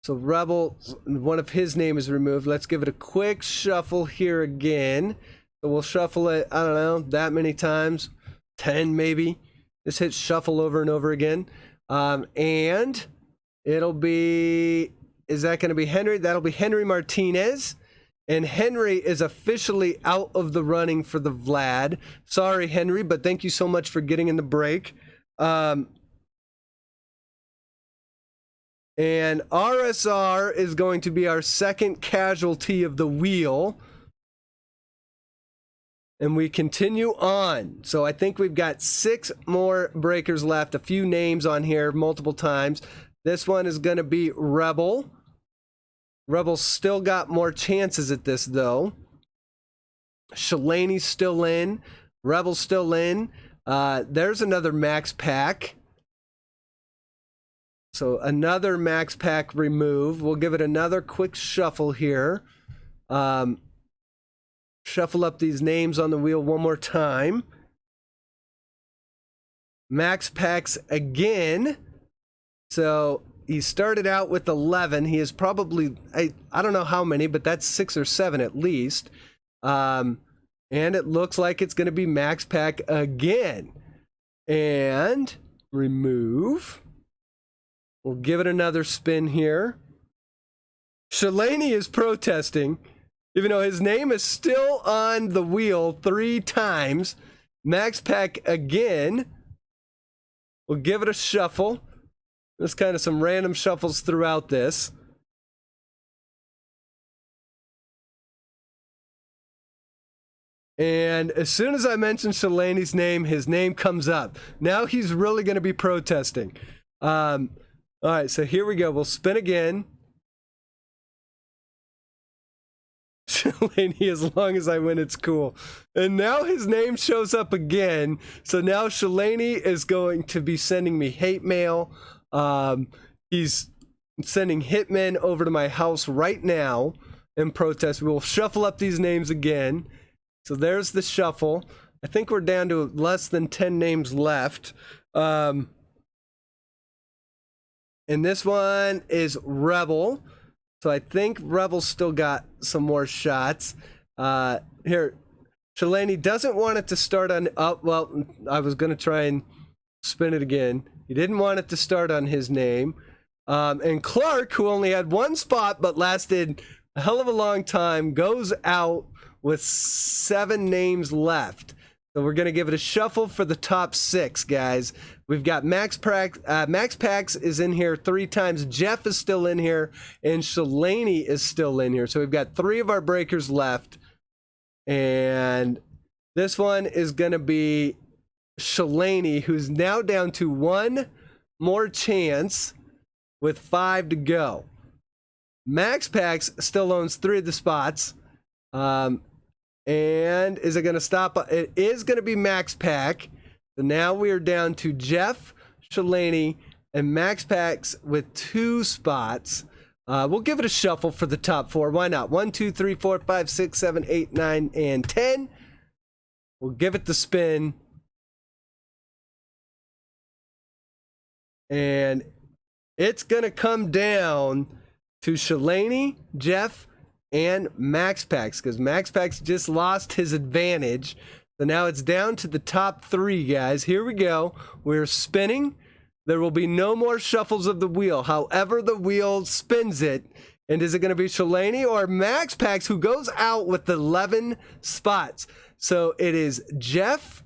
So Rebel, 1 of his name is removed. Let's give it a quick shuffle here again. So we'll shuffle it, I don't know, that many times. 10 maybe. Just hit shuffle over and over again. And it'll be, is that going to be Henry? That'll be Henry Martinez. And Henry is officially out of the running for the Vlad. Sorry, Henry, but thank you so much for getting in the break. And RSR is going to be our second casualty of the wheel. And we continue on. So I think we've got 6 more breakers left. A few names on here multiple times. This one is going to be Rebel. Rebel's still got more chances at this, though. Shalani's still in. Rebel's still in. There's another Max Pack. So another Max Pack remove. We'll give it another quick shuffle here. Shuffle up these names on the wheel one more time. Max packs again. So he started out with 11. He is probably, I don't know how many, but that's 6 or 7 at least. And it looks like it's going to be max pack again. And remove. We'll give it another spin here. Shalani is protesting, even though his name is still on the wheel 3 times. Max pack again. We'll give it a shuffle. There's kind of some random shuffles throughout this. And as soon as I mention Shalani's name, his name comes up. Now he's really going to be protesting. All right, so here we go. We'll spin again. Shalani, as long as I win, it's cool. And now his name shows up again. So now Shalani is going to be sending me hate mail. He's sending hitmen over to my house right now in protest. We will shuffle up these names again. So there's the shuffle. I think we're down to less than 10 names left. And this one is Rebel. So I think Rebel's still got some more shots. Here, Shalani doesn't want it to start on... Oh, well, I was going to try and spin it again. He didn't want it to start on his name. And Clark, who only had 1 spot but lasted a hell of a long time, goes out with 7 names left. So we're going to give it a shuffle for the top 6, guys. We've got Max Packs is in here 3 times. Jeff is still in here. And Shalani is still in here. So we've got 3 of our breakers left. And this one is going to be Shalani, who's now down to 1 more chance with 5 to go. Max Packs still owns 3 of the spots. And is it going to stop? It is going to be Max Pack. So now we are down to Jeff, Shalani, and Max Packs with 2 spots. We'll give it a shuffle for the top 4. Why not? 1, 2, 3, 4, 5, 6, 7, 8, 9, and 10. We'll give it the spin. And it's going to come down to Shalani, Jeff, and Max Packs, because Max Packs just lost his advantage. So now it's down to the top 3, guys. Here we go. We're spinning. There will be no more shuffles of the wheel. However the wheel spins it. And is it going to be Shalani or Max Packs, who goes out with 11 spots? So it is Jeff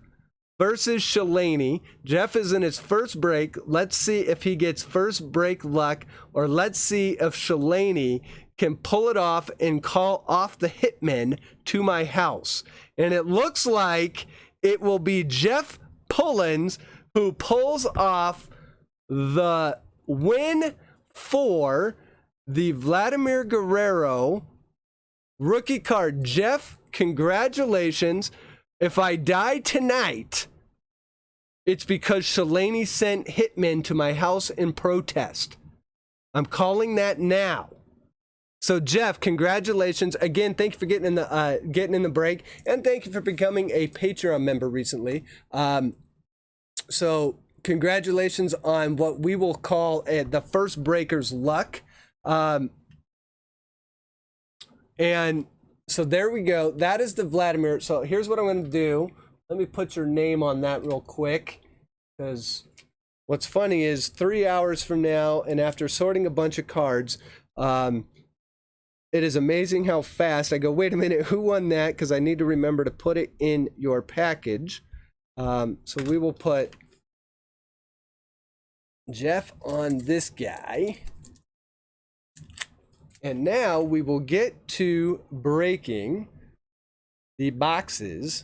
versus Shalani. Jeff is in his first break. Let's see if he gets first break luck, or let's see if Shalani can pull it off and call off the hitmen to my house. And it looks like it will be Jeff Pullins who pulls off the win for the Vladimir Guerrero rookie card. Jeff, congratulations. If I die tonight, it's because Shalani sent hitmen to my house in protest. I'm calling that now. So Jeff, congratulations again. Thank you for getting in the break, and thank you for becoming a Patreon member recently. So congratulations on what we will call the first breaker's luck. And so there we go. That is the Vladimir. So here's what I'm going to do. Let me put your name on that real quick, because what's funny is 3 hours from now, and after sorting a bunch of cards, it is amazing how fast I go, wait a minute, who won that? Because I need to remember to put it in your package. So we will put Jeff on this guy. And now we will get to breaking the boxes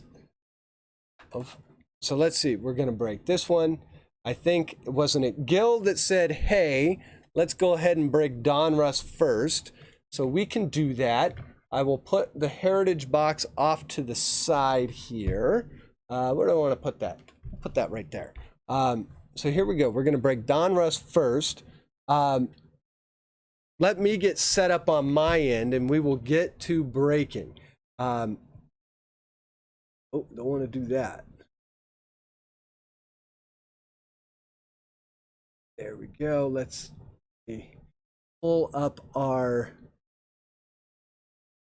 of... So let's see, we're going to break this one. I think, wasn't it Gil that said, hey, let's go ahead and break Donruss first. So we can do that. I will put the heritage box off to the side here. Where do I want to put that? Put that right there. So here we go. We're going to break Donruss first. let me get set up on my end, and we will get to braking. Oh, don't want to do that. There we go. Let's pull up our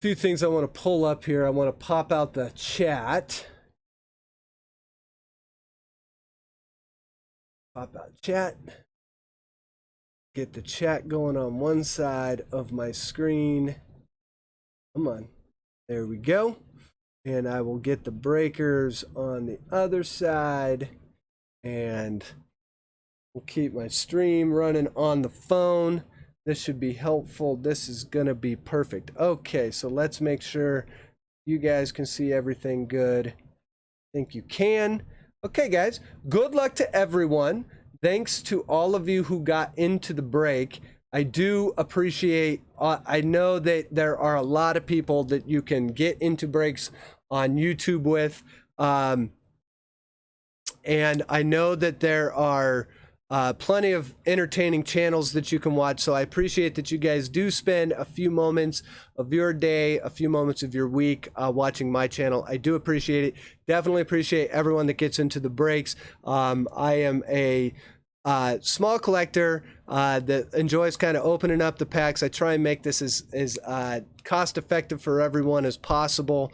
few things I want to pull up here. I want to pop out the chat. Pop out chat. Get the chat going on one side of my screen. Come on. There we go. And I will get the breakers on the other side. And we'll keep my stream running on the phone. This should be helpful. This is going to be perfect. Okay, so let's make sure you guys can see everything good. I think you can. Okay, guys, good luck to everyone. Thanks to all of you who got into the break. I do appreciate, I know that there are a lot of people that you can get into breaks on YouTube with. And I know that there are plenty of entertaining channels that you can watch. So I appreciate that you guys do spend a few moments of your day, a few moments of your week watching my channel. I do appreciate it. Definitely appreciate everyone that gets into the breaks. I am a small collector that enjoys kind of opening up the packs. I try and make this as cost effective for everyone as possible.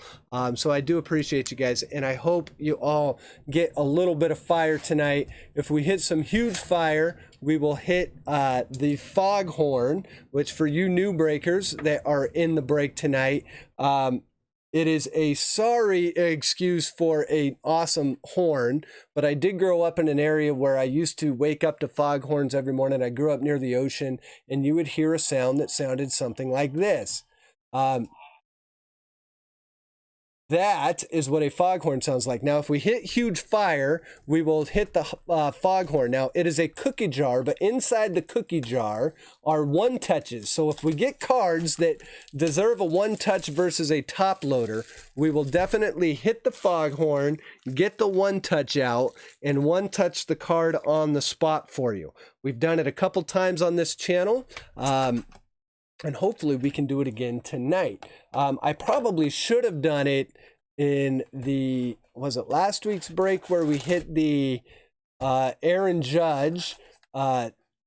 So I do appreciate you guys, and I hope you all get a little bit of fire tonight. If we hit some huge fire, we will hit the foghorn, which for you new breakers that are in the break tonight, it is a sorry excuse for an awesome horn, but I did grow up in an area where I used to wake up to foghorns every morning. I grew up near the ocean, and you would hear a sound that sounded something like this. That is what a foghorn sounds like. Now, if we hit huge fire, we will hit the foghorn. Now, it is a cookie jar, but inside the cookie jar are one touches. So if we get cards that deserve a one touch versus a top loader, we will definitely hit the foghorn, get the one touch out, and one touch the card on the spot for you. We've done it a couple times on this channel. And hopefully we can do it again tonight. I probably should have done it in the, was it last week's break where we hit the Aaron Judge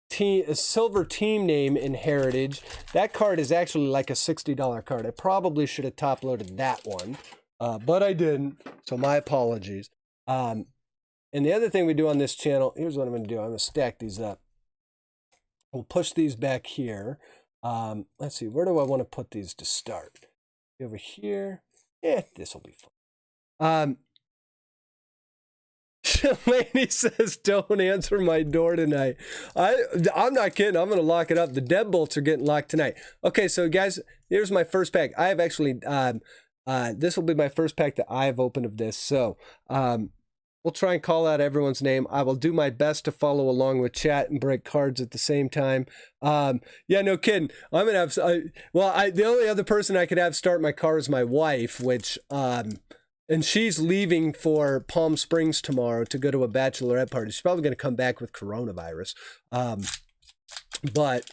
silver team name in Heritage. That card is actually like a $60 card. I probably should have top loaded that one, but I didn't. So my apologies. And the other thing we do on this channel, here's what I'm going to do. I'm going to stack these up. We'll push these back here. Let's see, where do I want to put these to start? Over here. Yeah, this will be fun. Lady says, don't answer my door tonight. I'm not kidding. I'm going to lock it up. The deadbolts are getting locked tonight. Okay, so guys, here's my first pack. I have actually, this will be my first pack that I've opened of this. So, we'll try and call out everyone's name. I will do my best to follow along with chat and break cards at the same time. Yeah, no kidding. I'm going to have, the only other person I could have start my car is my wife, which, and she's leaving for Palm Springs tomorrow to go to a bachelorette party. She's probably going to come back with coronavirus. But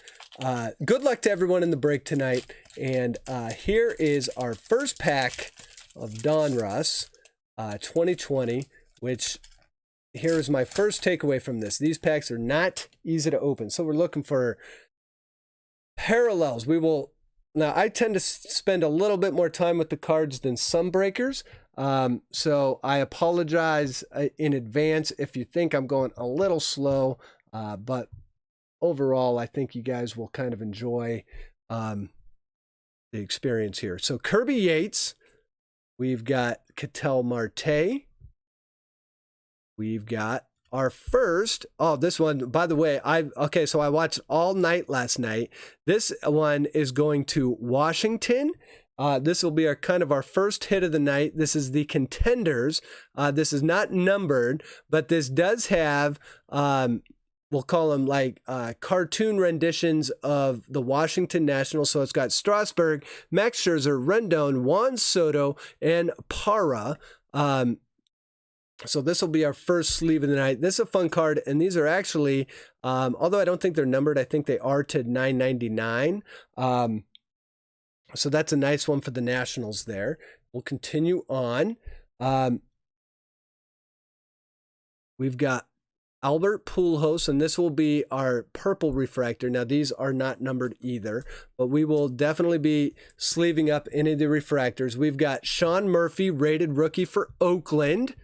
good luck to everyone in the break tonight. And here is our first pack of Donruss 2020. Which here is my first takeaway from this. These packs are not easy to open. So we're looking for parallels. Now I tend to spend a little bit more time with the cards than some breakers. So I apologize in advance if you think I'm going a little slow. But overall, I think you guys will kind of enjoy the experience here. So Kirby Yates, we've got Ketel Marte. We've got our first, this one, by the way, so I watched all night last night. This one is going to Washington. This will be our kind of our first hit of the night. This is the Contenders. This is not numbered, but this does have, we'll call them like cartoon renditions of the Washington Nationals. So it's got Strasburg, Max Scherzer, Rendon, Juan Soto, and Parra. So this will be our first sleeve of the night. This is a fun card, and these are actually, although I don't think they're numbered, I think they are to 999. So that's a nice one for the Nationals there. We'll continue on. We've got Albert Pullins, and this will be our purple refractor. Now, these are not numbered either, but we will definitely be sleeving up any of the refractors. We've got Sean Murphy, rated rookie for Oakland.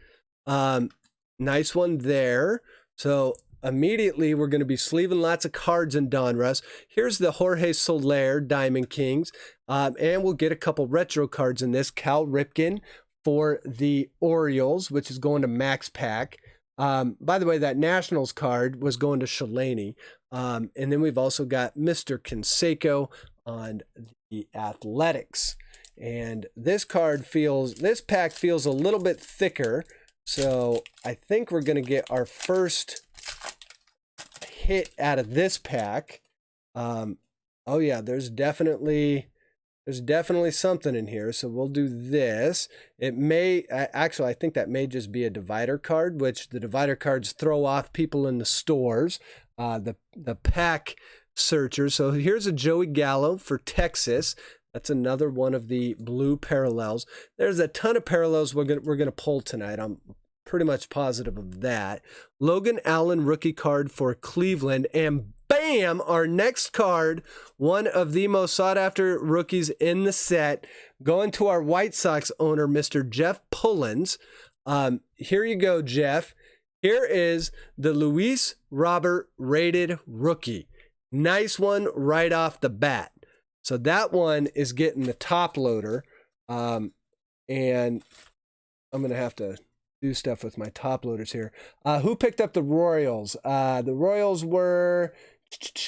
Nice one there. So immediately we're going to be sleeving lots of cards in Donruss. Here's the Jorge Soler Diamond Kings. And we'll get a couple retro cards in this. Cal Ripken for the Orioles, which is going to Max Pack. By the way, that Nationals card was going to Shalani. And then we've also got Mr. Canseco on the Athletics. And this pack feels a little bit thicker. So I think we're going to get our first hit out of this pack. Oh yeah, there's definitely something in here. So we'll do this. It may, actually, I think that may just be a divider card, which the divider cards throw off people in the stores. The pack searchers. So here's a Joey Gallo for Texas. That's another one of the blue parallels. There's a ton of parallels we're gonna pull tonight. I'm pretty much positive of that. Logan Allen rookie card for Cleveland, and bam, our next card, one of the most sought after rookies in the set, going to our White Sox owner, Mr. Jeff Pullins. Here you go, Jeff. Here is the Luis Robert rated rookie. Nice one right off the bat. So that one is getting the top loader. And I'm going to have to do stuff with my top loaders here. Who picked up the Royals? The Royals were...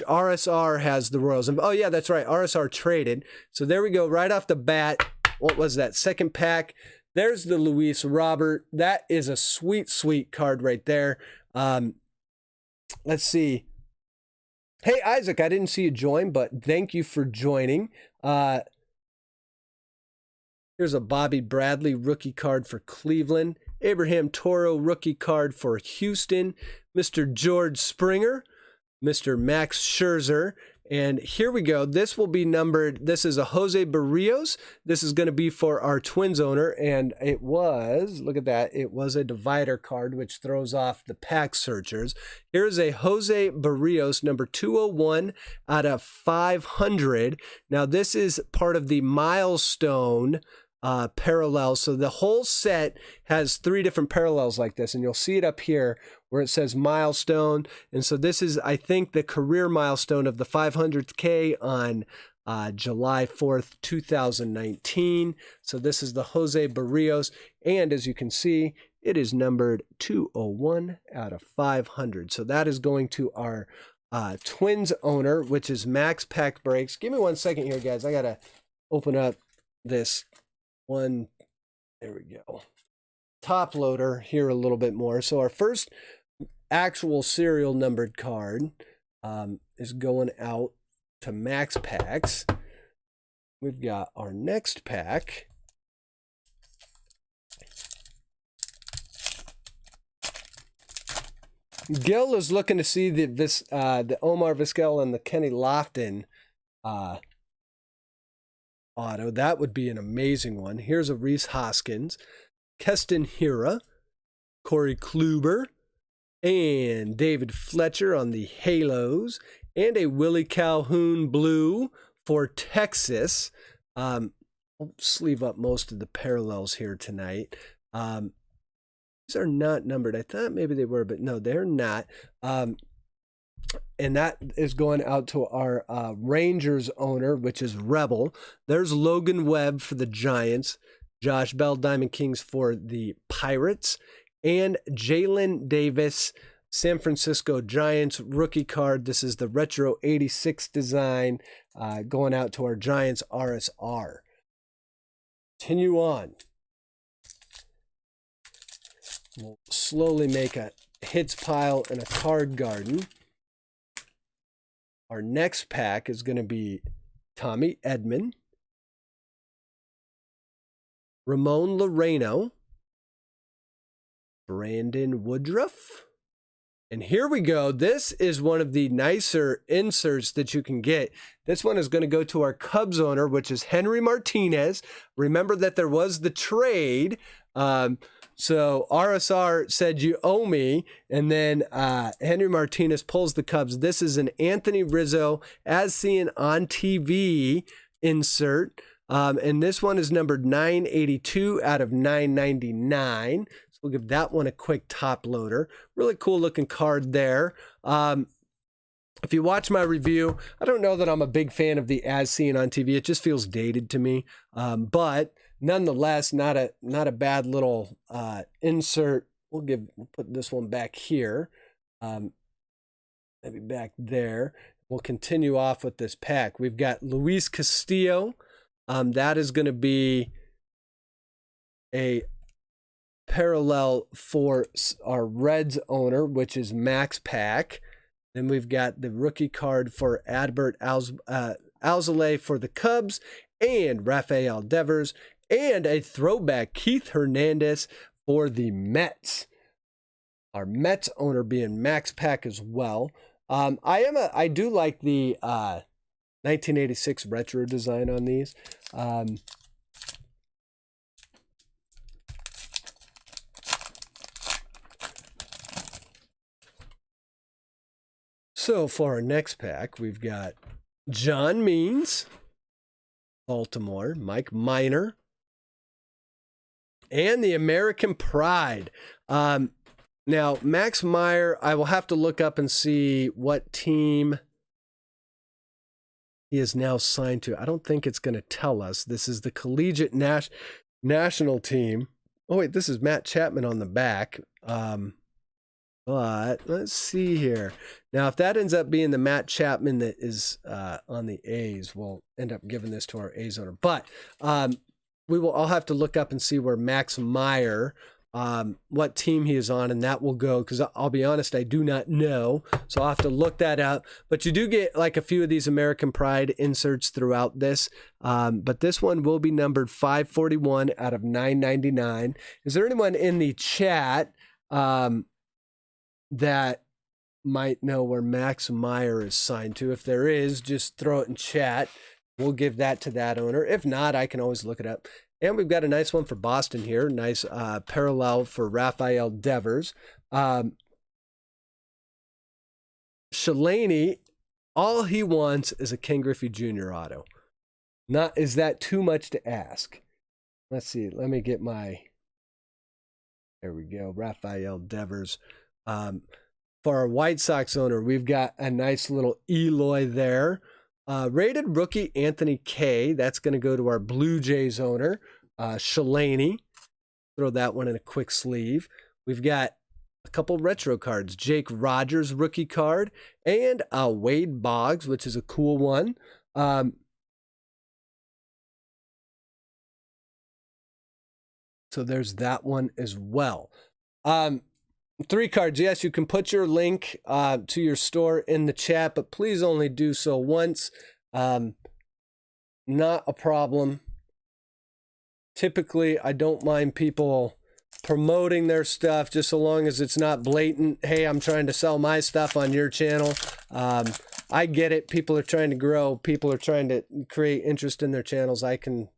RSR has the Royals. Oh, yeah, that's right. RSR traded. So there we go. Right off the bat. What was that? Second pack. There's the Luis Robert. That is a sweet, sweet card right there. Let's see. Hey, Isaac, I didn't see you join, but thank you for joining. Here's a Bobby Bradley rookie card for Cleveland. Abraham Toro rookie card for Houston. Mr. George Springer. Mr. Max Scherzer. And here we go. This will be numbered. This is a Jose Barrios. This is going to be for our Twins owner. And it was, look at that, it was a divider card, which throws off the pack searchers. Here's a Jose Barrios, number 201 out of 500. Now, this is part of the milestone parallel. So the whole set has 3 different parallels like this, and you'll see it up here where it says milestone. And so this is, I think, the career milestone of the 500th K on July 4th, 2019. So this is the Jose Barrios, and as you can see, it is numbered 201 out of 500. So that is going to our Twins owner, which is Max Pack Breaks. Give me 1 second here, guys. I gotta open up this one. There we go. Top loader here a little bit more. So our first actual serial numbered card is going out to Max Packs. We've got our next pack. Gil is looking to see the Omar Vizquel and the Kenny Lofton auto. That would be an amazing one. Here's a Rhys Hoskins, Keston Hiura, Corey Kluber, and David Fletcher on the Halos, and a Willie Calhoun blue for Texas. I'll sleeve up most of the parallels here tonight. These are not numbered. I thought maybe they were, but no, they're not. And that is going out to our Rangers owner, which is Rebel. There's Logan Webb for the Giants, Josh Bell Diamond Kings for the Pirates, and Jalen Davis, San Francisco Giants rookie card. This is the Retro 86 design going out to our Giants RSR. Continue on. We'll slowly make a hits pile and a card garden. Our next pack is going to be Tommy Edman, Ramon Loreno, Brandon Woodruff. And here we go. This is one of the nicer inserts that you can get. This one is going to go to our Cubs owner, which is Henry Martinez. Remember that there was the trade. So RSR said, you owe me. And then Henry Martinez pulls the Cubs. This is an Anthony Rizzo, as seen on TV insert. And this one is numbered 982 out of 999. So we'll give that one a quick top loader. Really cool looking card there. If you watch my review, I don't know that I'm a big fan of the as seen on TV. It just feels dated to me. But nonetheless, not a bad little insert. We'll put this one back here. Maybe back there. We'll continue off with this pack. We've got Luis Castillo. That is going to be a parallel for our Reds owner, which is Max Pack. Then we've got the rookie card for Adbert Alzolay for the Cubs, and Rafael Devers, and a throwback Keith Hernandez for the Mets. Our Mets owner being Max Pack as well. I do like the 1986 retro design on these. So for our next pack, we've got John Means, Baltimore, Mike Minor, and the American Pride. Now, Max Meyer, I will have to look up and see what team he is now signed to. I don't think it's going to tell us. This is the Collegiate National Team. Oh, wait, this is Matt Chapman on the back. But let's see here. Now, if that ends up being the Matt Chapman that is on the A's, we'll end up giving this to our A's owner. But I'll have to look up and see where Max Meyer, what team he is on, and that will go, because I'll be honest, I do not know. So I'll have to look that up. But you do get like a few of these American Pride inserts throughout this. But this one will be numbered 541 out of 999. Is there anyone in the chat that might know where Max Meyer is signed to? If there is, just throw it in chat. We'll give that to that owner. If not, I can always look it up. And we've got a nice one for Boston here. Nice parallel for Rafael Devers. Shalani, all he wants is a Ken Griffey Jr. auto. Is that too much to ask? Let's see. Let me get my... There we go. Rafael Devers. For our White Sox owner, we've got a nice little Eloy there. Rated rookie Anthony K. That's going to go to our Blue Jays owner, Shalani. Throw that one in a quick sleeve. We've got a couple retro cards. Jake Rogers rookie card, and Wade Boggs, which is a cool one. So there's that one as well. 3 cards. Yes, you can put your link to your store in the chat, but please only do so once. Not a problem. Typically, I don't mind people promoting their stuff, just so long as it's not blatant. Hey, I'm trying to sell my stuff on your channel. I get it. People are trying to grow. People are trying to create interest in their channels. I can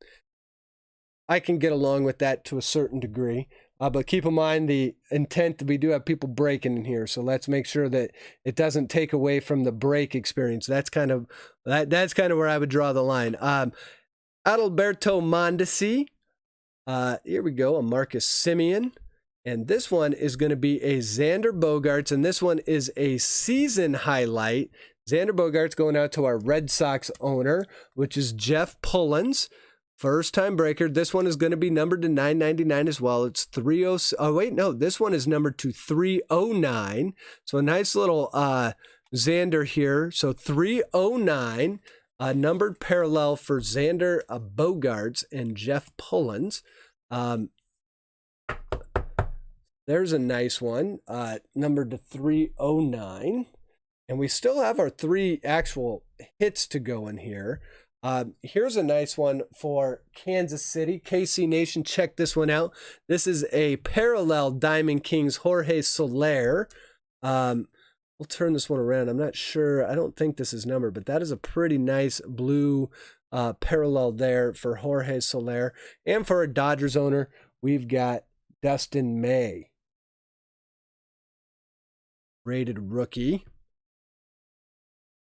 get along with that to a certain degree. But keep in mind the intent that we do have people breaking in here. So let's make sure that it doesn't take away from the break experience. That's kind of where I would draw the line. Adalberto Mondesi. Here we go. A Marcus Semien. And this one is going to be a Xander Bogaerts. And this one is a season highlight. Xander Bogaerts going out to our Red Sox owner, which is Jeff Pullins. First time breaker. This one is going to be numbered to 999 as well. It's 30. Oh wait, no, this one is numbered to 309. So a nice little Xander here. So 309, numbered parallel for Xander Bogaerts and Jeff Pullins. There's a nice one, numbered to 309. And we still have our 3 actual hits to go in here. Here's a nice one for Kansas City. KC Nation, check this one out. This is a parallel Diamond Kings Jorge Soler. We'll turn this one around. I'm not sure. I don't think this is numbered, but that is a pretty nice blue parallel there for Jorge Soler. And for a Dodgers owner, we've got Dustin May. Rated rookie.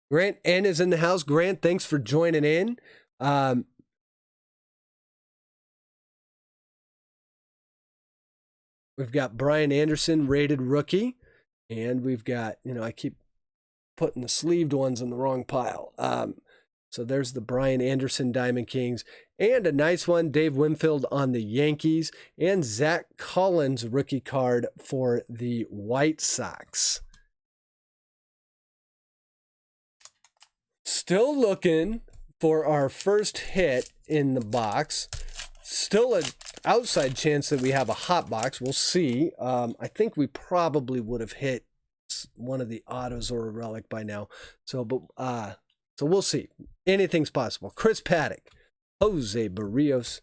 Grant N is in the house. Grant, thanks for joining in. We've got Brian Anderson, rated rookie. And we've got, I keep putting the sleeved ones in the wrong pile. So there's the Brian Anderson Diamond Kings. And a nice one, Dave Winfield on the Yankees. And Zach Collins rookie card for the White Sox. Still looking for our first hit in the box. Still an outside chance that we have a hot box. We'll see. I think we probably would have hit one of the autos or a relic by now. So we'll see. Anything's possible. Chris Paddock, Jose Barrios,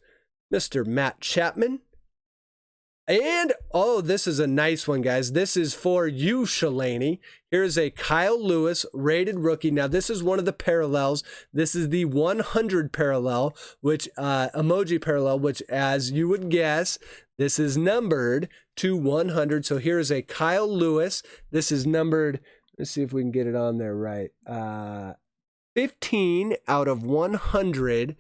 Mr. Matt Chapman. And, this is a nice one, guys. This is for you, Shalani. Here's a Kyle Lewis rated rookie. Now, this is one of the parallels. This is the 100 parallel, which emoji parallel, which, as you would guess, this is numbered to 100. So here's a Kyle Lewis. This is numbered. Let's see if we can get it on there right. 15 out of 100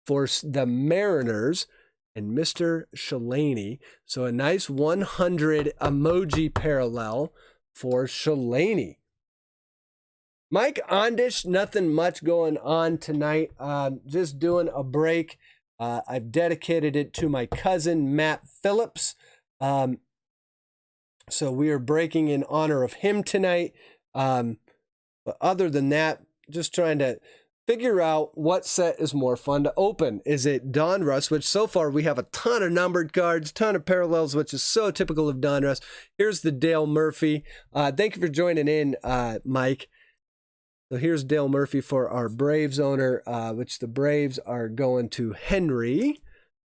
for the Mariners. And Mr. Shalani. So a nice 100 emoji parallel for Shalani. Mike Ondish, nothing much going on tonight. Just doing a break. I've dedicated it to my cousin, Matt Phillips. So we are breaking in honor of him tonight. But other than that, just trying to figure out what set is more fun to open. Is it Donruss, which so far we have a ton of numbered cards, ton of parallels, which is so typical of Donruss. Here's the Dale Murphy. Thank you for joining in, Mike. So here's Dale Murphy for our Braves owner, which the Braves are going to Henry.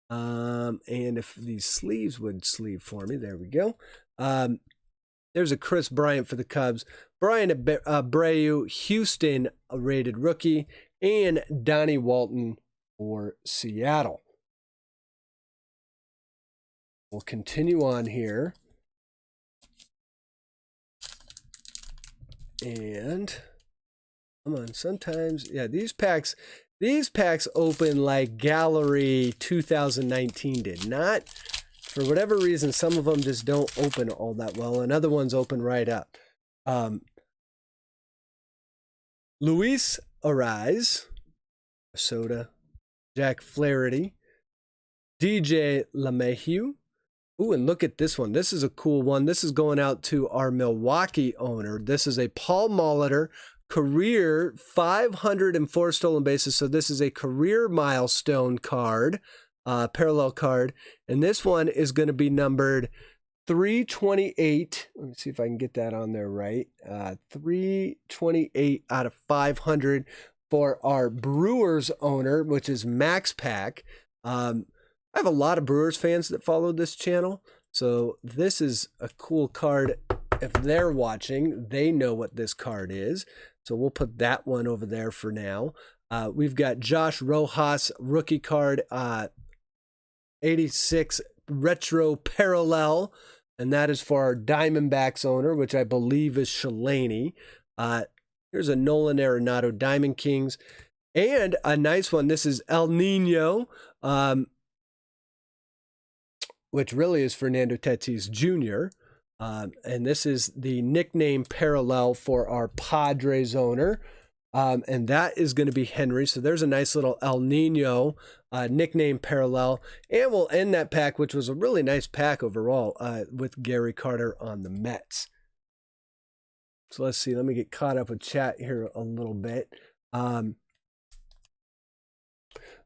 And if these sleeves would sleeve for me, there we go. There's a Chris Bryant for the Cubs. Brian Abreu, Houston, a rated rookie. And Donnie Walton for Seattle. We'll continue on here. And come on, sometimes, yeah, these packs open like Gallery 2019 did. Not, for whatever reason, some of them just don't open all that well, and other ones open right up. Luis Ariz, Soda, Jack Flaherty, DJ LeMahieu. Ooh, and look at this one. This is a cool one. This is going out to our Milwaukee owner. This is a Paul Molitor career 504 stolen bases. So this is a career milestone card, parallel card. And this one is going to be numbered 328. Let me see if I can get that on there right. 328 out of 500 for our Brewers owner, which is Max Pack. I have a lot of Brewers fans that follow this channel, so this is a cool card. If they're watching, they know what this card is. So we'll put that one over there for now. We've got Josh Rojas rookie card, 86 retro parallel. And that is for our Diamondbacks owner, which I believe is Shalani. Here's a Nolan Arenado Diamond Kings. And a nice one. This is El Nino, which really is Fernando Tatis Jr. And this is the nickname parallel for our Padres owner. And that is going to be Henry. So there's a nice little El Nino nickname parallel. And we'll end that pack, which was a really nice pack overall, with Gary Carter on the Mets. So let's see. Let me get caught up with chat here a little bit.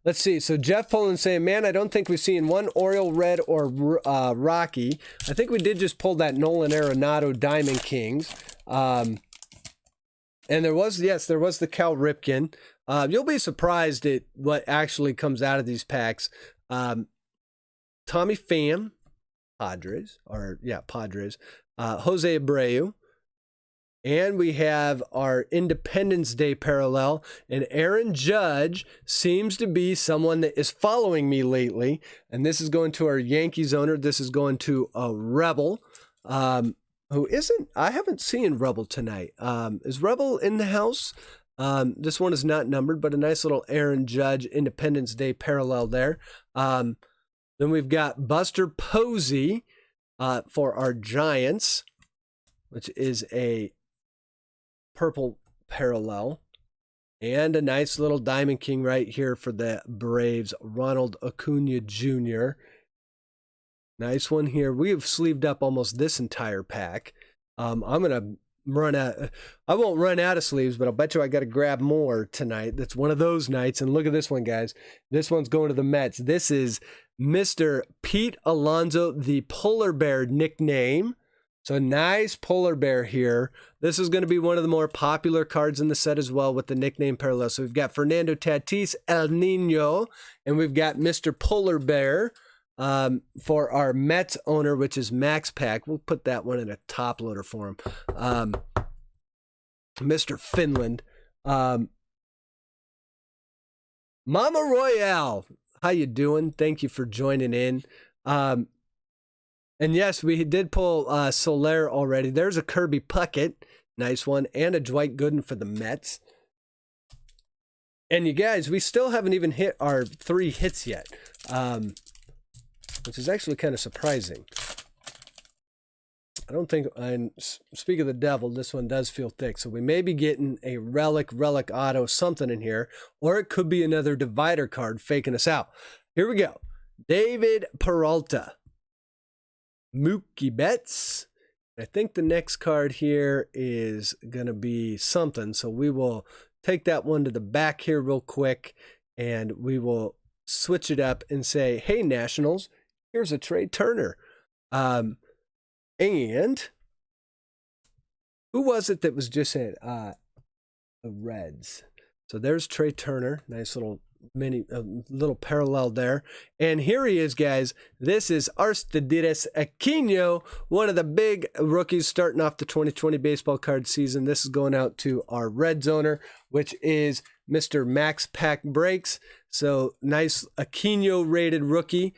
Let's see. So Jeff Pullins saying, man, I don't think we've seen one Oriole Red or Rocky. I think we did just pull that Nolan Arenado Diamond Kings. And there was, yes, there was the Cal Ripken. You'll be surprised at what actually comes out of these packs. Tommy Pham, Padres. Jose Abreu. And we have our Independence Day parallel. And Aaron Judge seems to be someone that is following me lately. And this is going to our Yankees owner. This is going to a Rebel. Who isn't, I haven't seen Rebel tonight. Is Rebel in the house? This one is not numbered, but a nice little Aaron Judge Independence Day parallel there. Then we've got Buster Posey for our Giants, which is a purple parallel, and a nice little Diamond King right here for the Braves, Ronald Acuna Jr. Nice one here. We have sleeved up almost this entire pack. I'm going to run out. I won't run out of sleeves, but I'll bet you I got to grab more tonight. That's one of those nights. And look at this one, guys. This one's going to the Mets. This is Mr. Pete Alonso, the Polar Bear nickname. So nice polar bear here. This is going to be one of the more popular cards in the set as well with the nickname parallel. So we've got Fernando Tatis, El Nino, and we've got Mr. Polar Bear for our Mets owner, which is Max Pack. We'll put that one in a top loader for him. Mr. Finland. Mama Royale, how you doing? Thank you for joining in. And yes, we did pull Soler already. There's a Kirby Puckett, nice one, and a Dwight Gooden for the Mets. And you guys, we still haven't even hit our 3 hits yet, which is actually kind of surprising. I don't think, and speak of the devil, this one does feel thick. So we may be getting a relic auto, something in here, or it could be another divider card faking us out. Here we go. David Peralta. Mookie Betts. I think the next card here is going to be something. So we will take that one to the back here real quick, and we will switch it up and say, hey, Nationals, here's a Trey Turner. And who was it that was just in the Reds? So there's Trey Turner. Nice little little parallel there. And here he is, guys. This is Aristides Aquino, one of the big rookies starting off the 2020 baseball card season. This is going out to our Reds owner, which is Mr. Max Pack Breaks. So nice Aquino rated rookie.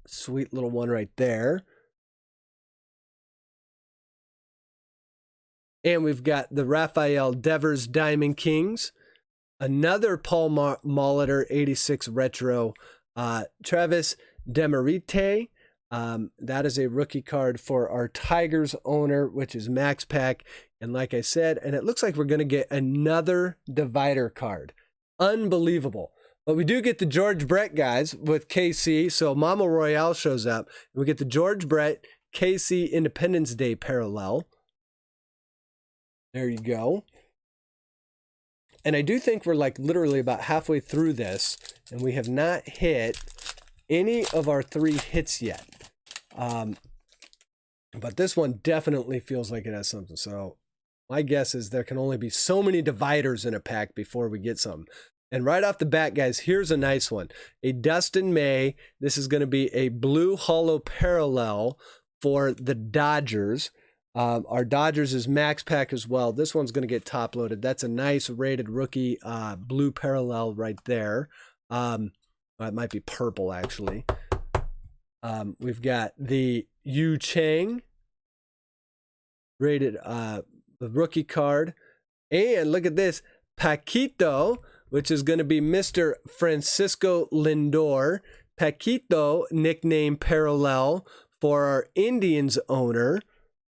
Sweet little one right there. And we've got the Rafael Devers Diamond Kings, another Paul Molitor 86 Retro, Travis Demerite. That is a rookie card for our Tigers owner, which is Max Pack. And like I said, and it looks like we're going to get another divider card. Unbelievable. But we do get the George Brett, guys, with KC. So Mama Royale shows up. We get the George Brett KC Independence Day parallel. There you go. And I do think we're like literally about halfway through this, and we have not hit any of our 3 hits yet. But this one definitely feels like it has something. So my guess is there can only be so many dividers in a pack before we get some. And right off the bat, guys, here's a nice one. A Dustin May. This is going to be a blue hollow parallel for the Dodgers. Our Dodgers is Max Pack as well. This one's going to get top loaded. That's a nice rated rookie blue parallel right there. It might be purple, actually. We've got the Yu Chang rated the rookie card. And look at this, Paquito, which is going to be Mr. Francisco Lindor. Paquito nickname parallel for our Indians owner,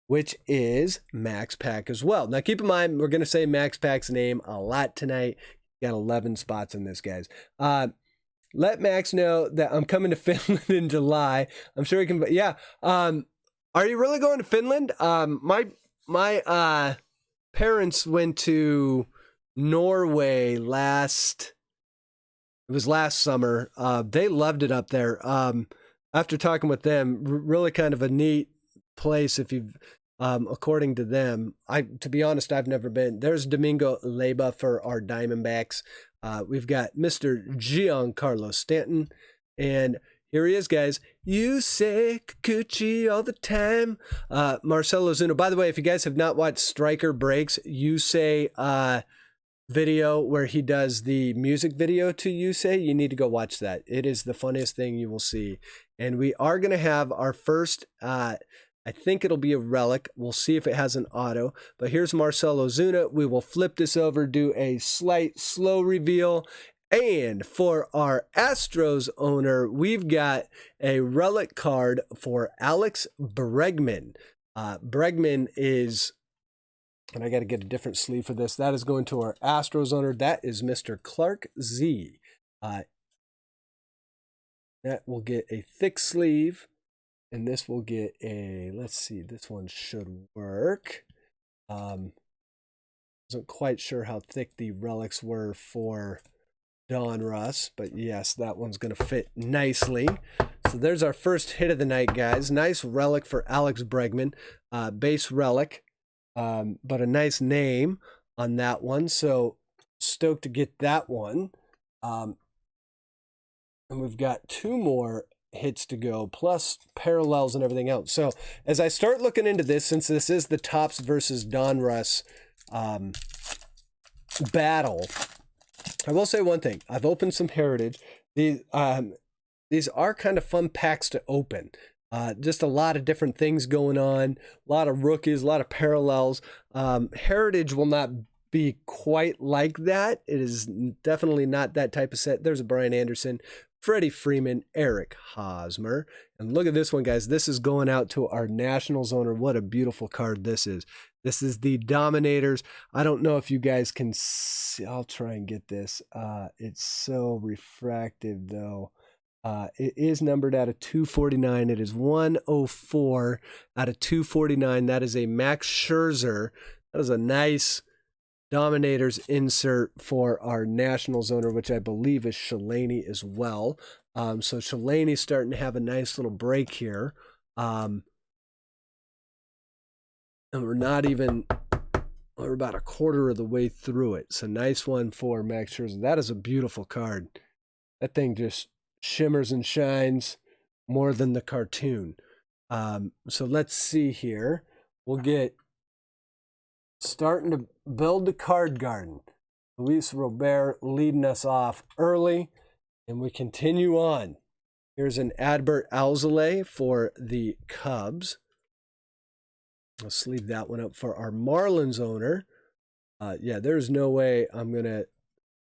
which is Max Pack as well. Now, keep in mind, we're going to say Max Pack's name a lot tonight. Got 11 spots in this, guys. Let Max know that I'm coming to Finland in July. I'm sure he can. Yeah. Are you really going to Finland? My parents went to Norway last summer. They loved it up there. After talking with them, really kind of a neat place if you've according to them. To be honest, I've never been. There's Domingo Leyba for our Diamondbacks. We've got Mr. Giancarlo Stanton, and here he is, guys. You say Kikuchi all the time. Marcell Ozuna. By the way, if you guys have not watched Striker Breaks, you say video where he does the music video to You Say, you need to go watch that. It is the funniest thing you will see. And we are going to have our first, I think it'll be a relic. We'll see if it has an auto. But here's Marcell Ozuna. We will flip this over, do a slight slow reveal. And for our Astros owner, we've got a relic card for Alex Bregman. Bregman is... And I got to get a different sleeve for this. That is going to our Astros owner. That is Mr. Clark Z. That will get a thick sleeve. And this will get a, let's see, this one should work. Wasn't quite sure how thick the relics were for Donruss. But yes, that one's going to fit nicely. So there's our first hit of the night, guys. Nice relic for Alex Bregman. Base relic. But a nice name on that one. So stoked to get that one. And we've got 2 more hits to go, plus parallels and everything else. So as I start looking into this, since this is the Topps versus Donruss battle, I will say one thing. I've opened some Heritage. These are kind of fun packs to open. Just a lot of different things going on, a lot of rookies, a lot of parallels. Heritage will not be quite like that. It is definitely not that type of set. There's a Brian Anderson, Freddie Freeman, Eric Hosmer. And look at this one, guys. This is going out to our Nationals owner. What a beautiful card this is. This is the Dominators. I don't know if you guys can see. I'll try and get this. It's so refractive, though. It is numbered out of 249. It is 104 out of 249. That is a Max Scherzer. That is a nice Dominators insert for our Nationals owner, which I believe is Shalani as well. So Shalani's starting to have a nice little break here. And we're about a quarter of the way through it. So nice one for Max Scherzer. That is a beautiful card. That thing just shimmers and shines more than the cartoon. So let's see here. We'll get starting to build the card garden. Luis Robert leading us off early, and we continue on. Here's an Adbert Alzolay for the Cubs. I'll sleeve that one up for our Marlins owner. Yeah, there's no way I'm going to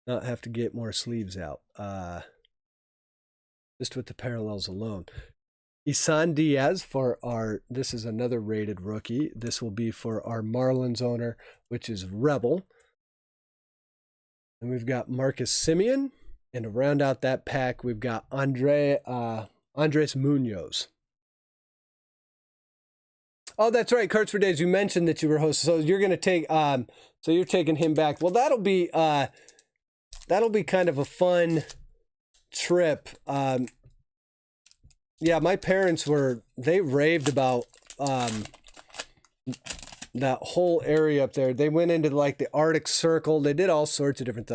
not have to get more sleeves out. Just with the parallels alone. Isan Diaz for our, this is another rated rookie. This will be for our Marlins owner, which is Rebel. And we've got Marcus Semien. And to round out that pack, we've got Andres Munoz. Oh, that's right. Cards for Days. You mentioned that you were hosting. So you're going to take, so you're taking him back. Well, that'll be kind of a fun trip. Yeah, my parents they raved about that whole area up there. They went into like the Arctic Circle. They did all sorts of different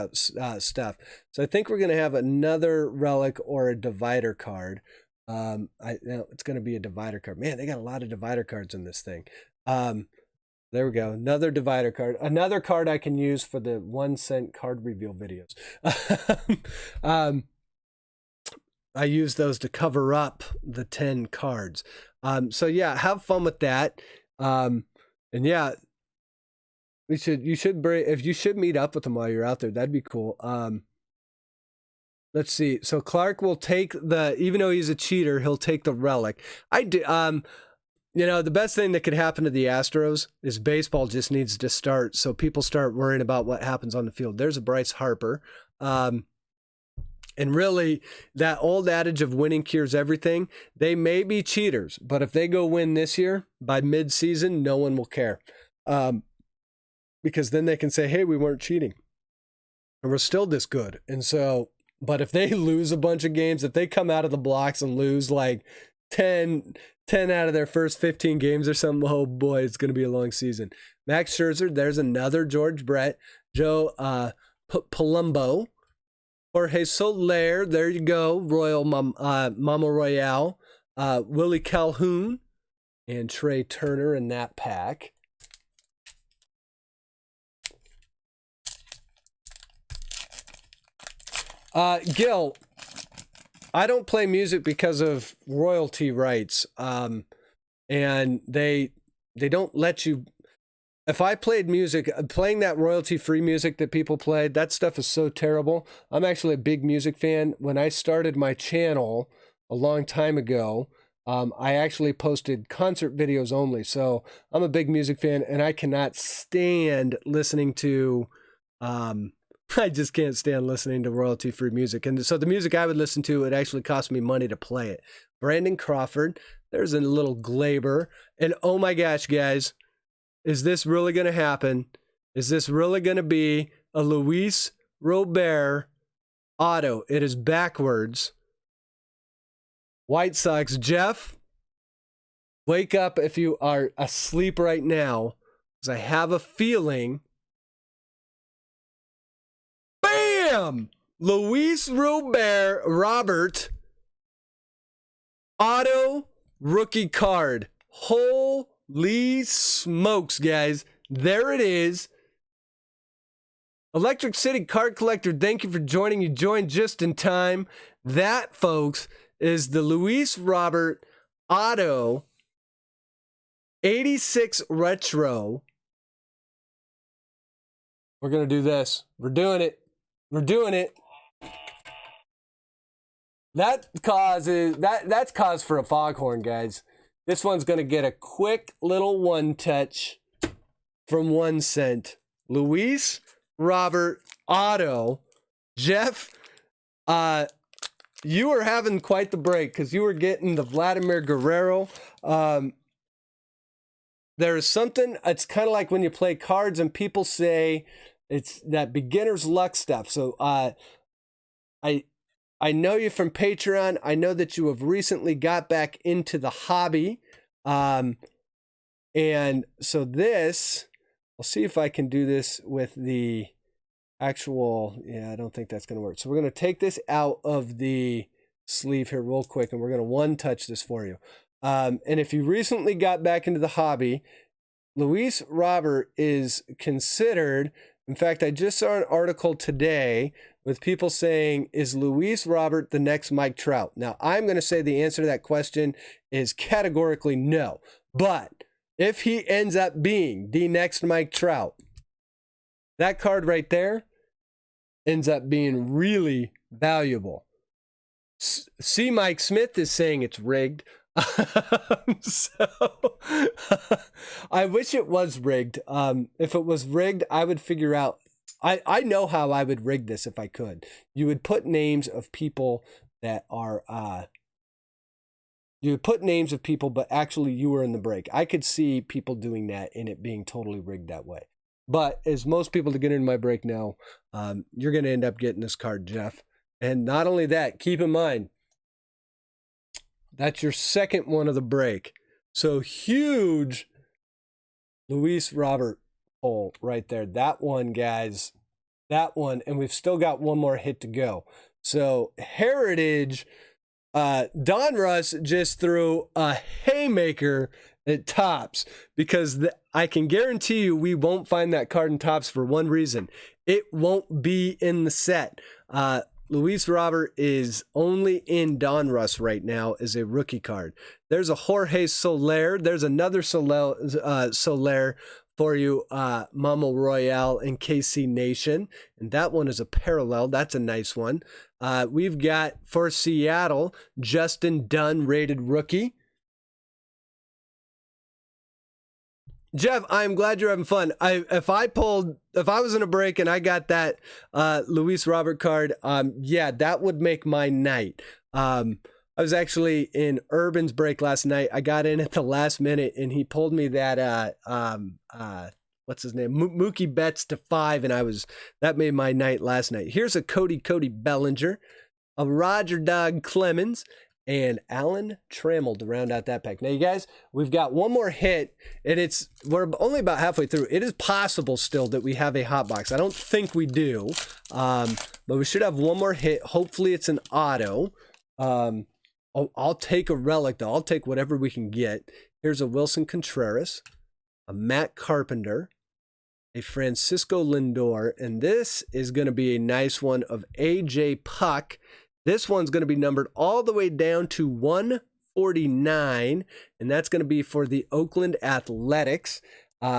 stuff. So I think we're going to have another relic or a divider card. It's going to be a divider card. Man, they got a lot of divider cards in this thing. There we go. Another divider card. Another card I can use for the 1 cent card reveal videos. I use those to cover up the 10 cards. So yeah, have fun with that. And yeah, you should meet up with them while you're out there. That'd be cool. Let's see. So Clark will take even though he's a cheater, he'll take the relic. The best thing that could happen to the Astros is baseball just needs to start. So people start worrying about what happens on the field. There's a Bryce Harper. And really, that old adage of winning cures everything, they may be cheaters, but if they go win this year, by mid-season, no one will care. Because then they can say, hey, we weren't cheating. And we're still this good. And so, but if they lose a bunch of games, if they come out of the blocks and lose like 10 out of their first 15 games or something. Oh boy, it's going to be a long season. Max Scherzer, there's another George Brett. Joe Palumbo. Jorge Soler, there you go. Mama Royale. Willie Calhoun and Trey Turner in that pack. Gil, I don't play music because of royalty rights. And they don't let you. If I played music, playing that royalty-free music that people played, that stuff is so terrible. I'm actually a big music fan. When I started my channel a long time ago, I actually posted concert videos only. So I'm a big music fan, and I cannot stand listening to, I just can't stand listening to royalty-free music. And so the music I would listen to, it actually cost me money to play it. Brandon Crawford, there's a little Glaber. And oh my gosh, guys, is this really going to happen? Is this really going to be a Luis Robert auto? It is backwards. White Sox. Jeff, wake up if you are asleep right now, because I have a feeling. Bam! Luis Robert auto rookie card. Holy smokes, guys. There it is. Electric City Card Collector, thank you for joining. You joined just in time. That, folks, is the Luis Robert Auto 86 Retro. We're going to do this. We're doing it. We're doing it. That's cause for a foghorn, guys. This one's going to get a quick little one touch from 1 cent. Luis Robert Auto. Jeff, you were having quite the break because you were getting the Vladimir Guerrero. There is something, it's kind of like when you play cards and people say it's that beginner's luck stuff. So I know you from Patreon. I know that you have recently got back into the hobby. And so this, I'll see if I can do this with the actual, yeah, I don't think that's going to work. So we're going to take this out of the sleeve here real quick, and we're going to one touch this for you. And if you recently got back into the hobby, Luis Robert is considered, in fact, I just saw an article today with people saying, is Luis Robert the next Mike Trout? Now, I'm going to say the answer to that question is categorically no. But if he ends up being the next Mike Trout, that card right there ends up being really valuable. See, Mike Smith is saying it's rigged. So I wish it was rigged. If it was rigged, I would figure out. I know how I would rig this if I could. You would put names of people that are you would put names of people, but actually you were in the break. I could see people doing that and it being totally rigged that way. But as most people to get in my break now, you're going to end up getting this card, Jeff. And not only that, keep in mind, that's your second one of the break. So huge Luis Robert hole right there. That one, guys. That one. And we've still got one more hit to go. So Heritage, Donruss just threw a haymaker at Topps, because I can guarantee you we won't find that card in Topps for one reason. It won't be in the set. Luis Robert is only in Donruss right now as a rookie card. There's a Jorge Soler. There's another Soler for you, Mama Royale and KC Nation. And that one is a parallel. That's a nice one. We've got for Seattle, Justin Dunn rated rookie. Jeff, I'm glad you're having fun. If I was in a break and I got that Luis Robert card, yeah, that would make my night. I was actually in Urban's break last night. I got in at the last minute and he pulled me that what's his name? Mookie Betts to 5, and that made my night last night. Here's a Cody Bellinger, a Roger Dog Clemens, and Alan Trammell to round out that pack. Now, you guys, we've got one more hit, and we're only about halfway through. It is possible still that we have a hot box. I don't think we do, but we should have one more hit. Hopefully, it's an auto. I'll take a relic, though. I'll take whatever we can get. Here's a Wilson Contreras, a Matt Carpenter, a Francisco Lindor, and this is going to be a nice one of AJ Puck. This one's going to be numbered all the way down to 149, and that's going to be for the Oakland Athletics,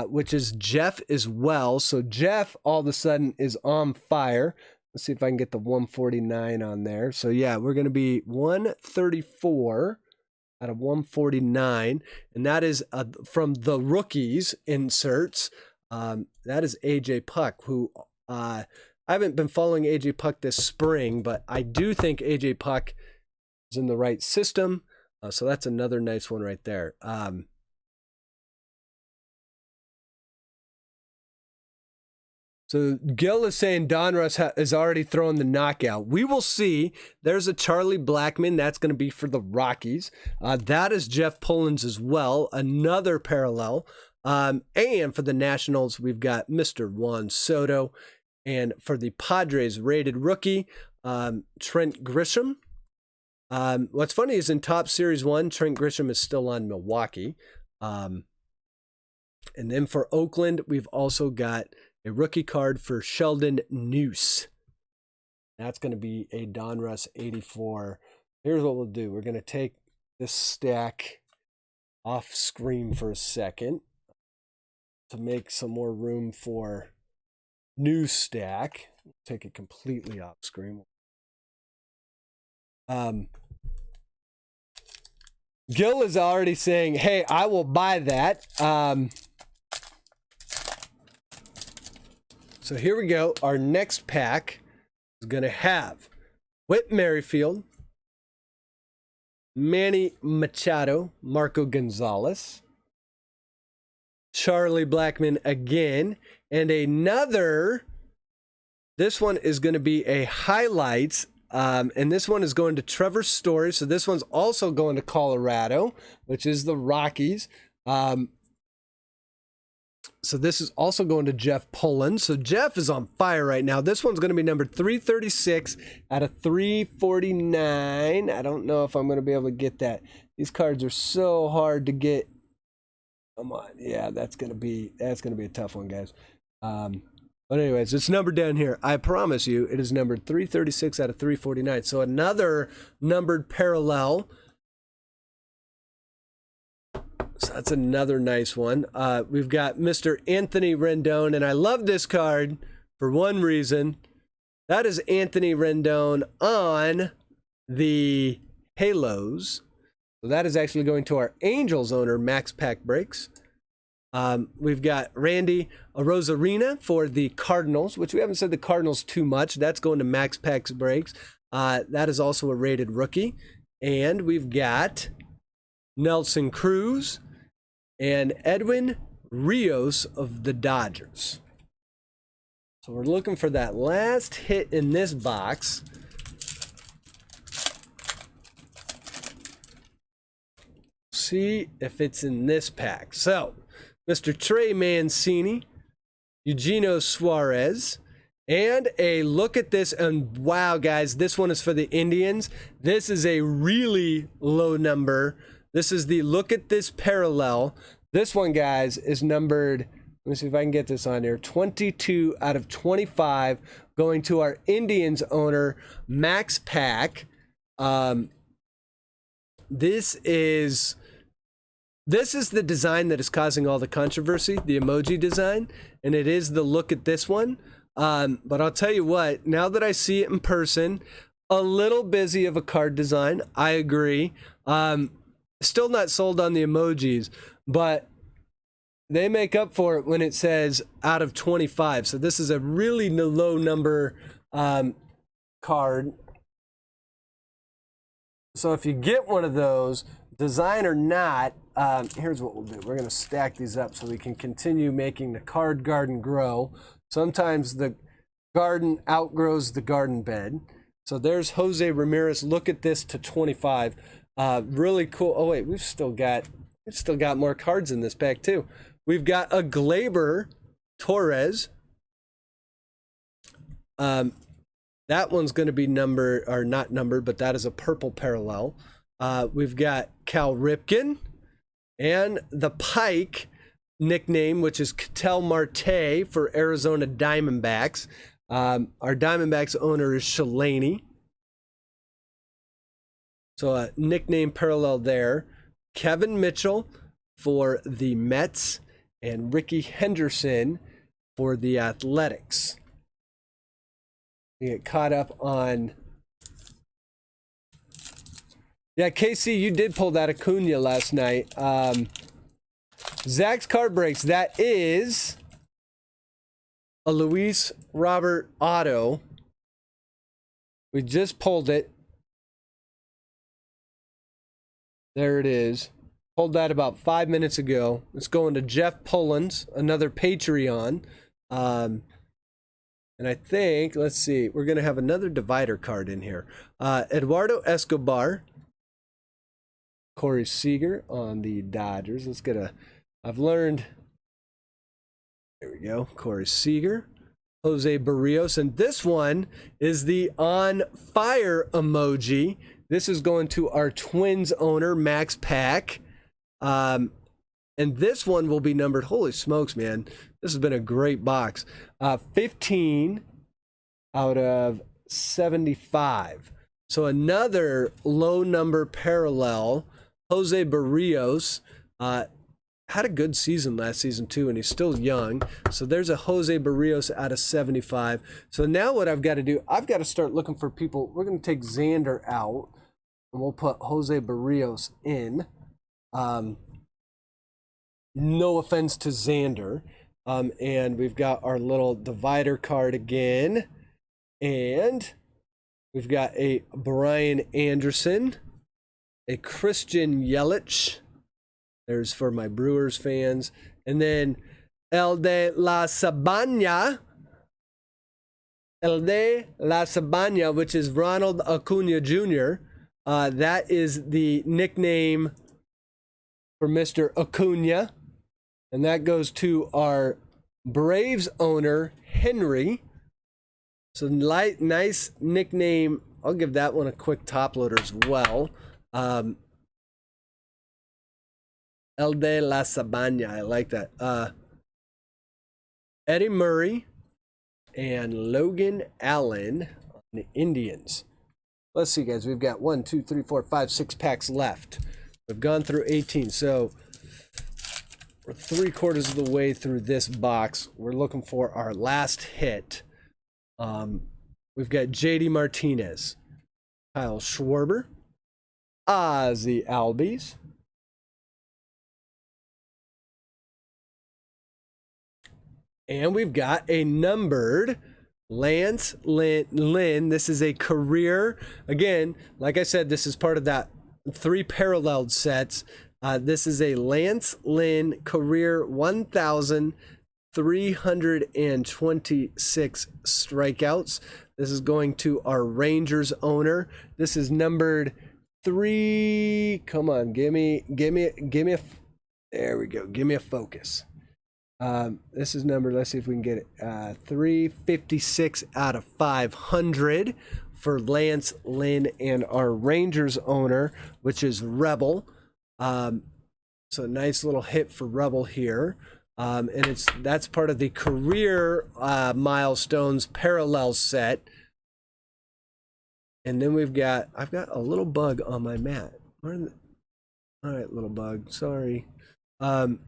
which is Jeff as well. So Jeff all of a sudden is on fire. Let's see if I can get the 149 on there. So yeah, we're going to be 134 out of 149, and that is from the rookies inserts. That is AJ Puck, who I haven't been following AJ Puck this spring, but I do think AJ Puck is in the right system. So that's another nice one right there. So Gil is saying Donruss has already thrown the knockout. We will see. There's a Charlie Blackmon. That's going to be for the Rockies. That is Jeff Pullins as well. Another parallel. And for the Nationals, we've got Mr. Juan Soto. And for the Padres, rated rookie, Trent Grisham. What's funny is in Top Series 1, Trent Grisham is still on Milwaukee. And then for Oakland, we've also got a rookie card for Sheldon Noose. That's going to be a Donruss 84. Here's what we'll do. We're going to take this stack off screen for a second to make some more room for new stack. Take it completely off screen. Gil is already saying, hey, I will buy that. So here we go. Our next pack is going to have Whit Merrifield, Manny Machado, Marco Gonzalez, Charlie Blackmon again, and another. This one is going to be a highlights, and this one is going to Trevor Story. So this one's also going to Colorado, which is the Rockies. So this is also going to Jeff Pullins. So Jeff is on fire right now. This one's going to be numbered 336 out of 349. I don't know if I'm going to be able to get that. These cards are so hard to get. Come on. Yeah, that's going to be a tough one, guys. But anyways, it's numbered down here. I promise you it is numbered 336 out of 349. So another numbered parallel. So that's another nice one. We've got Mr. Anthony Rendon, and I love this card for one reason. That is Anthony Rendon on the Halos. So that is actually going to our Angels owner, Max Pack Breaks. We've got Randy Arozarena for the Cardinals, which we haven't said the Cardinals too much. That's going to Max Pack Breaks. That is also a rated rookie. And we've got Nelson Cruz and Edwin Rios of the Dodgers. So we're looking for that last hit in this box. See if it's in this pack. So, Mr. Trey Mancini, Eugenio Suarez, and a look at this. And wow, guys, this one is for the Indians. This is a really low number. This is the look at this parallel. This one, guys, is numbered, let me see if I can get this on here, 22 out of 25, going to our Indians owner, Max Pack. This is the design that is causing all the controversy, the emoji design, and it is the look at this one. But I'll tell you what, now that I see it in person, a little busy of a card design. I agree. Still not sold on the emojis, but they make up for it when it says out of 25. So this is a really low number card. So if you get one of those, design or not, here's what we'll do. We're going to stack these up so we can continue making the card garden grow. Sometimes the garden outgrows the garden bed. So there's Jose Ramirez. Look at this to 25. Really cool. Oh wait, we've still got more cards in this pack too. We've got a Gleyber Torres. That one's going to be numbered, or not numbered, but that is a purple parallel. We've got Cal Ripken and the Pike nickname, which is Ketel Marte for Arizona Diamondbacks. Our Diamondbacks owner is Shalaney. So a nickname parallel there. Kevin Mitchell for the Mets and Ricky Henderson for the Athletics. You get caught up on... Yeah, KC, you did pull that Acuna last night. Zach's card breaks. That is a Luis Robert auto. We just pulled it. There it is. Pulled that about 5 minutes ago. It's going to Jeff Pullins, another Patreon. And I think, let's see, we're going to have another divider card in here. Eduardo Escobar. Corey Seager on the Dodgers. Let's get a... I've learned... There we go. Corey Seager. Jose Barrios. And this one is the on fire emoji. This is going to our Twins owner, Max Pack. And this one will be numbered. Holy smokes, man. This has been a great box. 15 out of 75. So another low number parallel. Jose Barrios had a good season last season too, and he's still young. So there's a Jose Barrios out of 75. So now what I've got to do, I've got to start looking for people. We're going to take Xander out, and we'll put Jose Barrios in. No offense to Xander. And we've got our little divider card again. And we've got a Brian Anderson, a Christian Yelich. There's for my Brewers fans. And then El de la Sabana. El de la Sabana, which is Ronald Acuna Jr. That is the nickname for Mr. Acuna. And that goes to our Braves owner, Henry. So nice nickname. I'll give that one a quick top loader as well. El de la Sabana. I like that. Eddie Murray and Logan Allen on the Indians. Let's see, guys. We've got 1, 2, 3, 4, 5, 6 packs left. We've gone through 18. So we're 3/4 of the way through this box. We're looking for our last hit. We've got JD Martinez, Kyle Schwarber, Ozzy Albies, and we've got a numbered Lance Lynn. This is a career. Again, like I said, this is part of that 3 paralleled sets. This is a Lance Lynn career 1,326 strikeouts. This is going to our Rangers owner. This is numbered 3. Come on, give me a. There we go. Give me a focus. This is numbered. Let's see if we can get it. 356 out of 500 for Lance Lynn and our Rangers owner, which is Rebel. So nice little hit for Rebel here. And that's part of the career milestones parallel set. And then I've got a little bug on my mat. All right, little bug. Sorry. Can't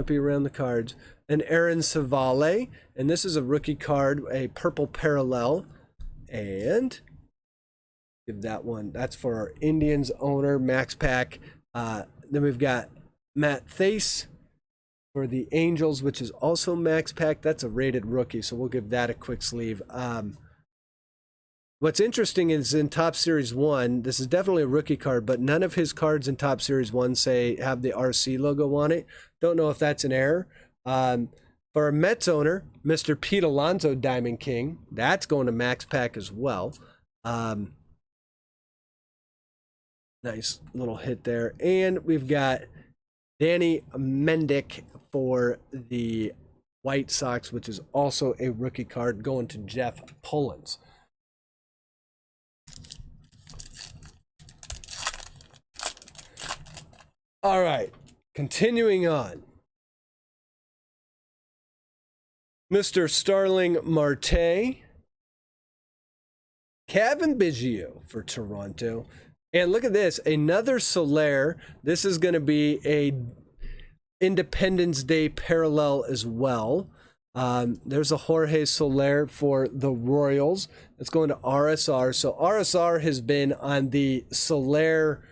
be around the cards. And Aaron Savale. And this is a rookie card, a purple parallel. And give that one. That's for our Indians owner, Max Pack. Then we've got Matt Thace for the Angels, which is also Max Pack. That's a rated rookie, so we'll give that a quick sleeve. What's interesting is in Top Series 1, this is definitely a rookie card, but none of his cards in Top Series 1 have the RC logo on it. Don't know if that's an error. For our Mets owner, Mr. Pete Alonso Diamond King, that's going to Max Pack as well. Nice little hit there. And we've got Danny Mendick for the White Sox, which is also a rookie card going to Jeff Pullins. All right, continuing on. Mr. Starling Marte, Kevin Biggio for Toronto. And look at this, another Soler. This is going to be a Independence Day parallel as well. There's a Jorge Soler for the Royals. It's going to RSR. So RSR has been on the Soler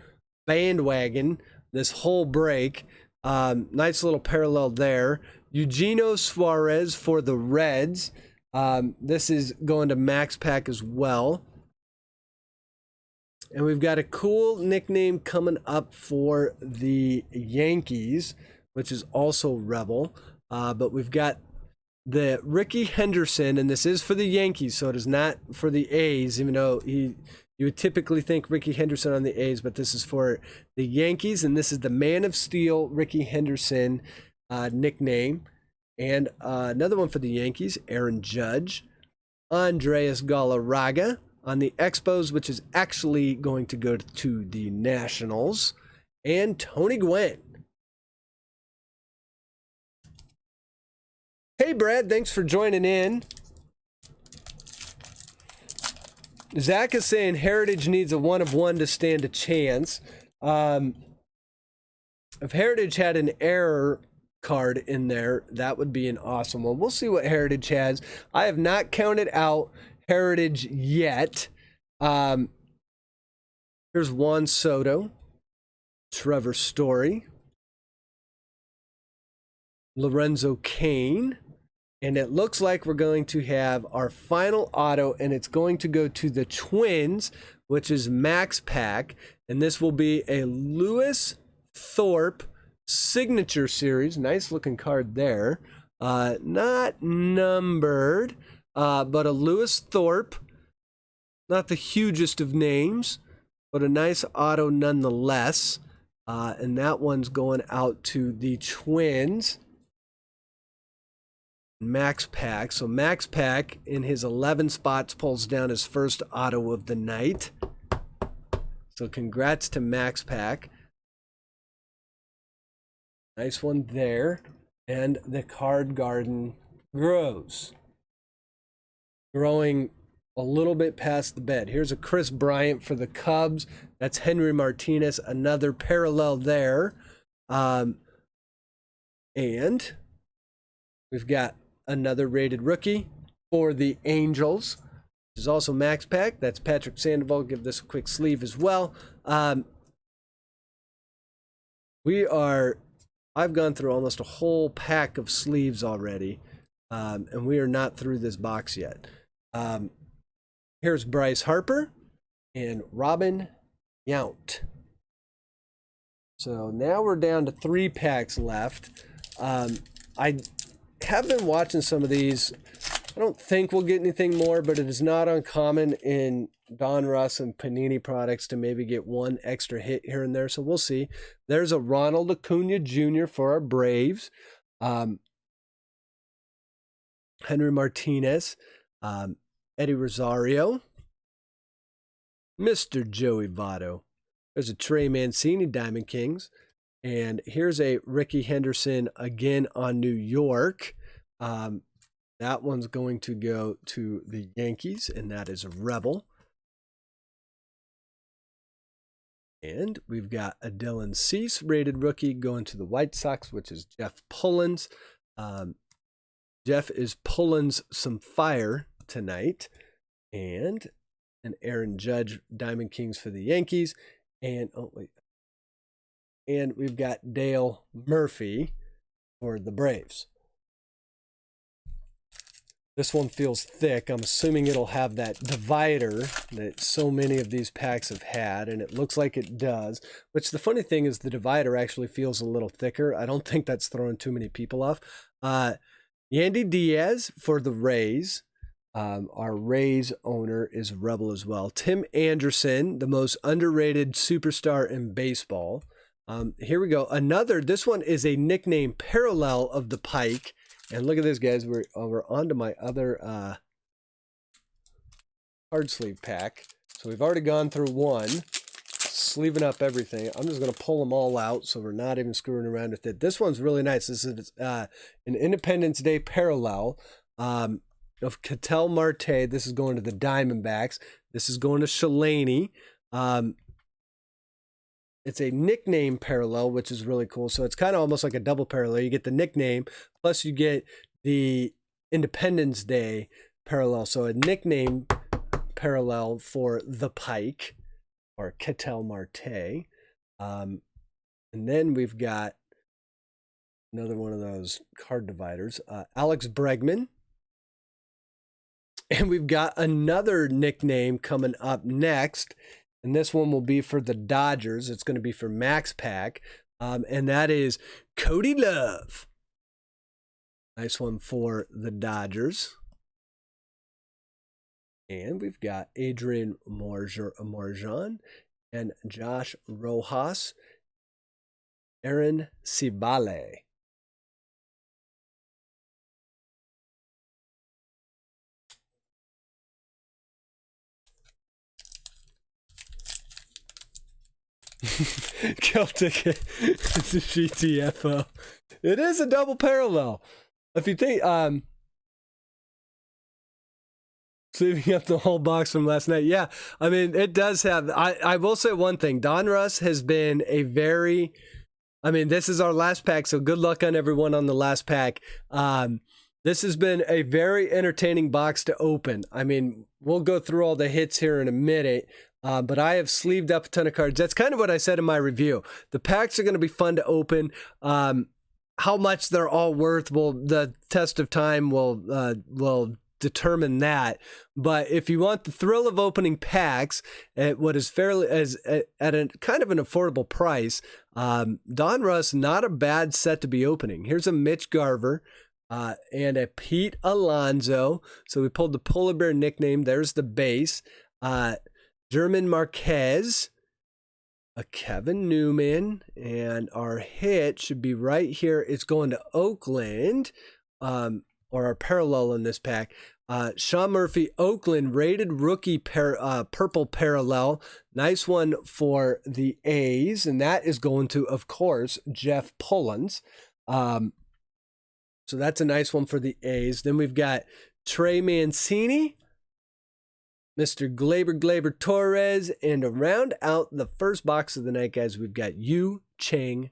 bandwagon this whole break. Nice little parallel there. Eugenio Suarez for the Reds. This is going to Max Pack as well. And we've got a cool nickname coming up for the Yankees, which is also Rebel. But we've got the Ricky Henderson, and this is for the Yankees, so it is not for the A's, even though you would typically think Ricky Henderson on the A's, but this is for the Yankees, and this is the Man of Steel Ricky Henderson nickname. And another one for the Yankees, Aaron Judge, Andreas Galarraga on the Expos, which is actually going to go to the Nationals, and Tony Gwynn. Hey, Brad, thanks for joining in. Zach is saying Heritage needs a 1 of 1 to stand a chance. If Heritage had an error card in there, that would be an awesome one. We'll see what Heritage has. I have not counted out Heritage yet. Here's Juan Soto, Trevor Story, Lorenzo Cain, and it looks like we're going to have our final auto, and it's going to go to the Twins, which is Max Pack, and this will be a Lewis Thorpe Signature Series. Nice looking card there. Not numbered, but a Lewis Thorpe. Not the hugest of names, but a nice auto nonetheless. And that one's going out to the Twins. Max Pack. So Max Pack in his 11 spots pulls down his first auto of the night. So congrats to Max Pack. Nice one there. And the card garden grows. Growing a little bit past the bed. Here's a Chris Bryant for the Cubs. That's Henry Martinez. Another parallel there. And we've got another rated rookie for the Angels, which is also Max Pack. That's Patrick Sandoval. Give this a quick sleeve as well. I've gone through almost a whole pack of sleeves already, and we are not through this box yet. Here's Bryce Harper and Robin Yount. So now we're down to 3 packs left. I have been watching some of these. I don't think we'll get anything more, but it is not uncommon in Donruss and Panini products to maybe get one extra hit here and there. So we'll see. There's a Ronald Acuna Jr. for our Braves. Henry Martinez. Eddie Rosario. Mr. Joey Votto. There's a Trey Mancini Diamond Kings. And here's a Ricky Henderson again on New York. That one's going to go to the Yankees, and that is a Rebel. And we've got a Dylan Cease rated rookie going to the White Sox, which is Jeff Pullins. Jeff is Pullins some fire tonight. And an Aaron Judge Diamond Kings for the Yankees. And, oh, wait. And we've got Dale Murphy for the Braves. This one feels thick. I'm assuming it'll have that divider that so many of these packs have had, and it looks like it does. Which the funny thing is the divider actually feels a little thicker. I don't think that's throwing too many people off. Yandy Diaz for the Rays. Our Rays owner is Rebel as well. Tim Anderson, the most underrated superstar in baseball. Here we go. This one is a nickname parallel of the Pike. And look at this, guys. We're on to my other card sleeve pack. So we've already gone through one, sleeving up everything. I'm just going to pull them all out so we're not even screwing around with it. This one's really nice. This is an Independence Day parallel of Ketel Marte. This is going to the Diamondbacks. This is going to Shalani. It's a nickname parallel, which is really cool. So it's kind of almost like a double parallel. You get the nickname, plus you get the Independence Day parallel. So a nickname parallel for the Pike, or Ketel Marte. And then we've got another one of those card dividers, Alex Bregman. And we've got another nickname coming up next. And this one will be for the Dodgers. It's going to be for Max Pack. And that is Cody Love. Nice one for the Dodgers. And we've got Adrian Morjan and Josh Rojas. Aaron Civale. Celtic GTFO. It is a double parallel. If you think, saving up the whole box from last night. Yeah, I mean, it does have, I will say one thing. Donruss has been a very, I mean, this is our last pack, so good luck on everyone on the last pack. This has been a very entertaining box to open. I mean, we'll go through all the hits here in a minute. But I have sleeved up a ton of cards. That's kind of what I said in my review. The packs are going to be fun to open. How much they're all worth, the test of time will determine that. But if you want the thrill of opening packs at what is fairly at a kind of an affordable price, Donruss, not a bad set to be opening. Here's a Mitch Garver. And a Pete Alonso. So we pulled the Polar Bear nickname. There's the base. German Marquez, a Kevin Newman, and our hit should be right here. It's going to Oakland, or our parallel in this pack. Sean Murphy, Oakland, rated rookie purple parallel. Nice one for the A's, and that is going to, of course, Jeff Pullins. So that's a nice one for the A's. Then we've got Trey Mancini, Mr. Glaber Torres, and to round out the first box of the night, guys, we've got Yu Chang,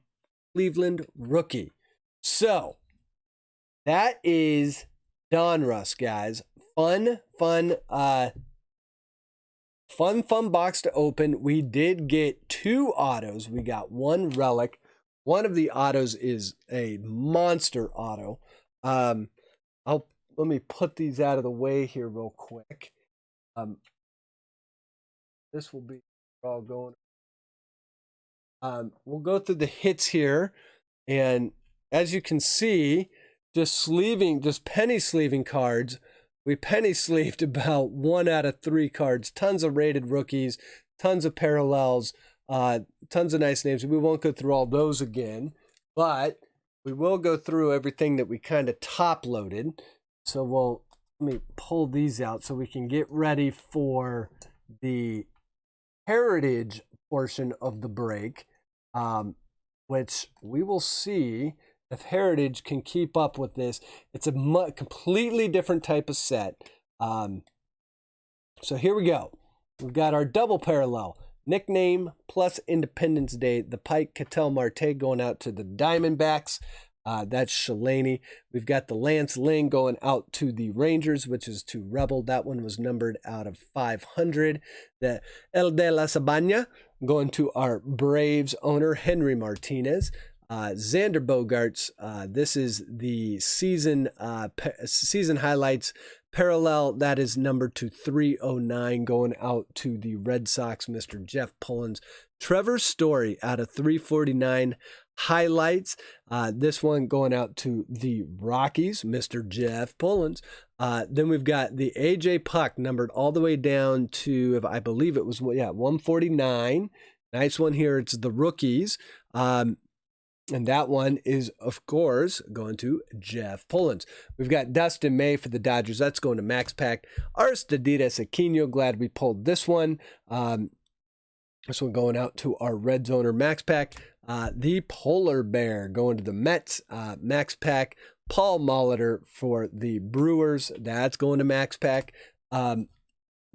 Cleveland rookie. So that is Donruss, guys. Fun box to open. We did get 2 autos. We got 1 relic. One of the autos is a monster auto. Let me put these out of the way here real quick. This will be all going. We'll go through the hits here, and as you can see, just penny sleeving cards. We penny sleeved about 1 out of 3 cards. Tons of rated rookies, tons of parallels, tons of nice names. We won't go through all those again, but we will go through everything that we kind of top loaded. So let me pull these out so we can get ready for the heritage portion of the break, which we will see if Heritage can keep up with this. It's a completely different type of set. So here we go. We've got our double parallel. Nickname plus Independence Day. The Pike Ketel Marte going out to the Diamondbacks. That's Shalani. We've got the Lance Lynn going out to the Rangers, which is to Rebel. That one was numbered out of 500. The El de la Sabana going to our Braves owner, Henry Martinez. Xander Bogaerts. This is the season highlights parallel. That is numbered to 309 going out to the Red Sox, Mr. Jeff Pullins. Trevor Story out of 349 highlights. This one going out to the Rockies, Mr. Jeff Pullins. Then we've got the AJ Puck numbered all the way down to, I believe it was, 149. Nice one here. It's the rookies. And that one is, of course, going to Jeff Pullins. We've got Dustin May for the Dodgers. That's going to Max Pack. Aristides Aquino, glad we pulled this one. This one going out to our Red Zoner Max Pack. The Polar Bear going to the Mets Max Pack. Paul Molitor for the Brewers. That's going to Max Pack.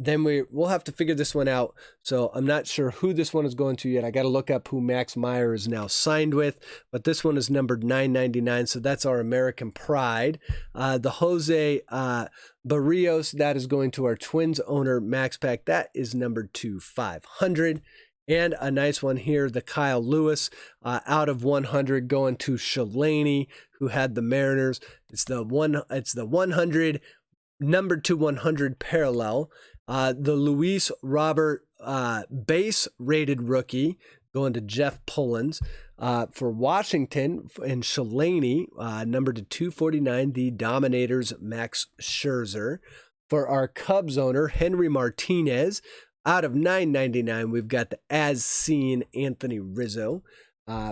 Then we'll have to figure this one out. So I'm not sure who this one is going to yet. I got to look up who Max Meyer is now signed with. But this one is numbered 999. So that's our American Pride. The Jose Barrios, that is going to our Twins owner Max Pack. That is numbered to 500. And a nice one here, the Kyle Lewis out of 100 going to Shalaney, who had the Mariners. It's the 100 numbered to 100 parallel. The Luis Robert base rated rookie going to Jeff Pullins. For Washington and Shalaney, numbered to 249, the Dominators Max Scherzer. For our Cubs owner, Henry Martinez, out of 999, we've got the as seen Anthony Rizzo.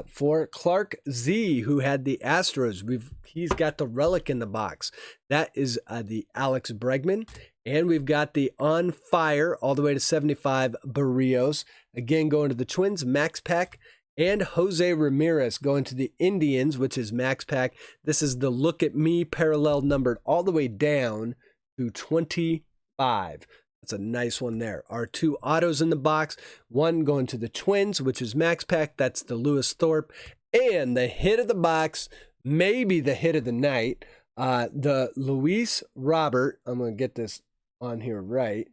For Clark Z, who had the Astros, he's got the relic in the box. That is the Alex Bregman. And we've got the On Fire all the way to 75 Barrios. Again, going to the Twins, Max Pack. And Jose Ramirez going to the Indians, which is Max Pack. This is the Look at Me parallel numbered all the way down to 25. That's a nice one there. Our two autos in the box. One going to the Twins, which is Max Pack. That's the Lewis Thorpe. And the hit of the box, maybe the hit of the night, the Luis Robert. I'm going to get this on here right.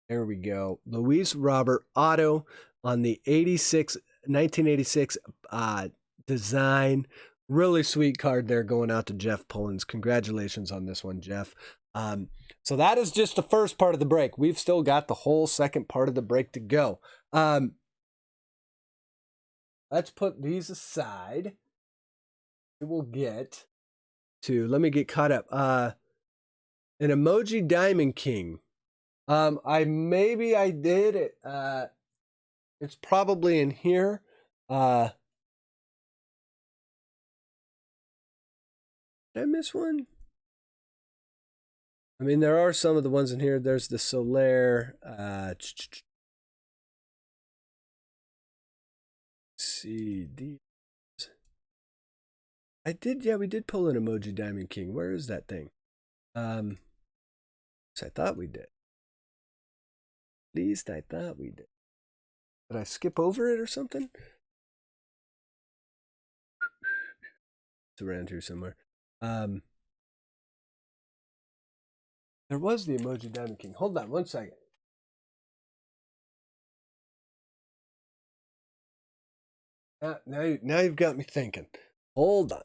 There we go. Luis Robert auto on the 1986 design. Really sweet card there going out to Jeff Pullins. Congratulations on this one, Jeff. So that is just the first part of the break. We've still got the whole second part of the break to go. Let's put these aside. We'll get to, let me get caught up. An Emoji Diamond King. I did it. It's probably in here. Did I miss one? I mean, there are some of the ones in here. There's the Solaire. CD. We did pull an Emoji Diamond King. Where is that thing? I thought we did. At least I thought we did. Did I skip over it or something? It's around here somewhere. There was the Emoji Diamond King. Hold on one second. Now you've got me thinking. Hold on.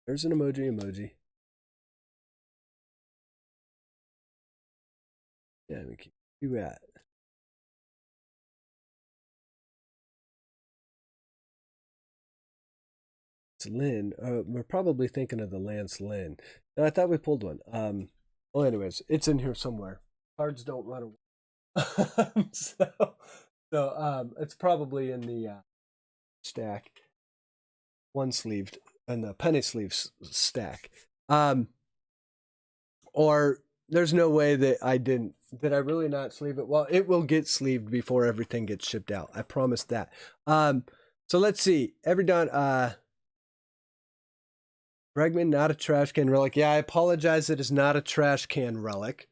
There's an emoji. Yeah, we can do that. It's Lynn. We're probably thinking of the Lance Lynn. No, I thought we pulled one. Well, anyways, it's in here somewhere. Cards don't run away. So it's probably in the stack. One sleeved and the penny sleeve stack. Or there's no way that I didn't. Did I really not sleeve it? Well, it will get sleeved before everything gets shipped out. I promise that. So let's see. Bregman, not a trash can relic. Yeah, I apologize. It is not a trash can relic.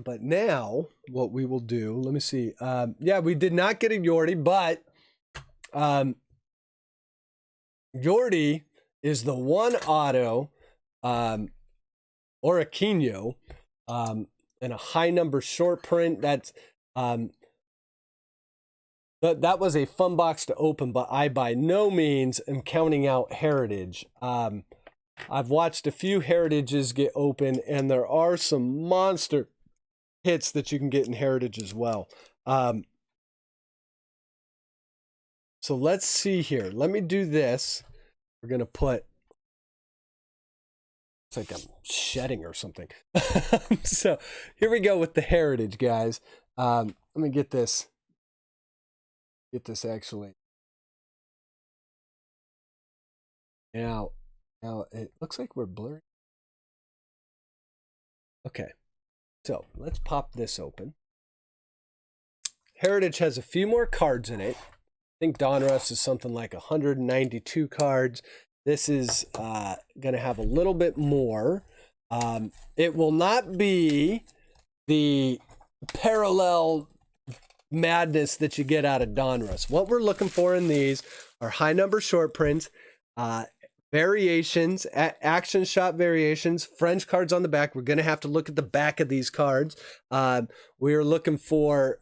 But now, what we will do, let me see. Yeah, we did not get a Yordi, but Yordi is the one auto, or Aquino, and a high number short print. That's that was a fun box to open, but I by no means am counting out Heritage. I've watched a few Heritages get open, and there are some monster hits that you can get in Heritage as well. So let's see here. Let me do this. We're going to put It's like I'm shedding or something. So here we go with the Heritage, guys. Let me get this. Get this actually. Now it looks like we're blurry. Okay, so let's pop this open. Heritage has a few more cards in it. I think Donruss is something like 192 cards. This is going to have a little bit more. It will not be the parallel madness that you get out of Donruss. What we're looking for in these are high number short prints, variations, action shot variations, French cards on the back. We're going to have to look at the back of these cards. We are looking for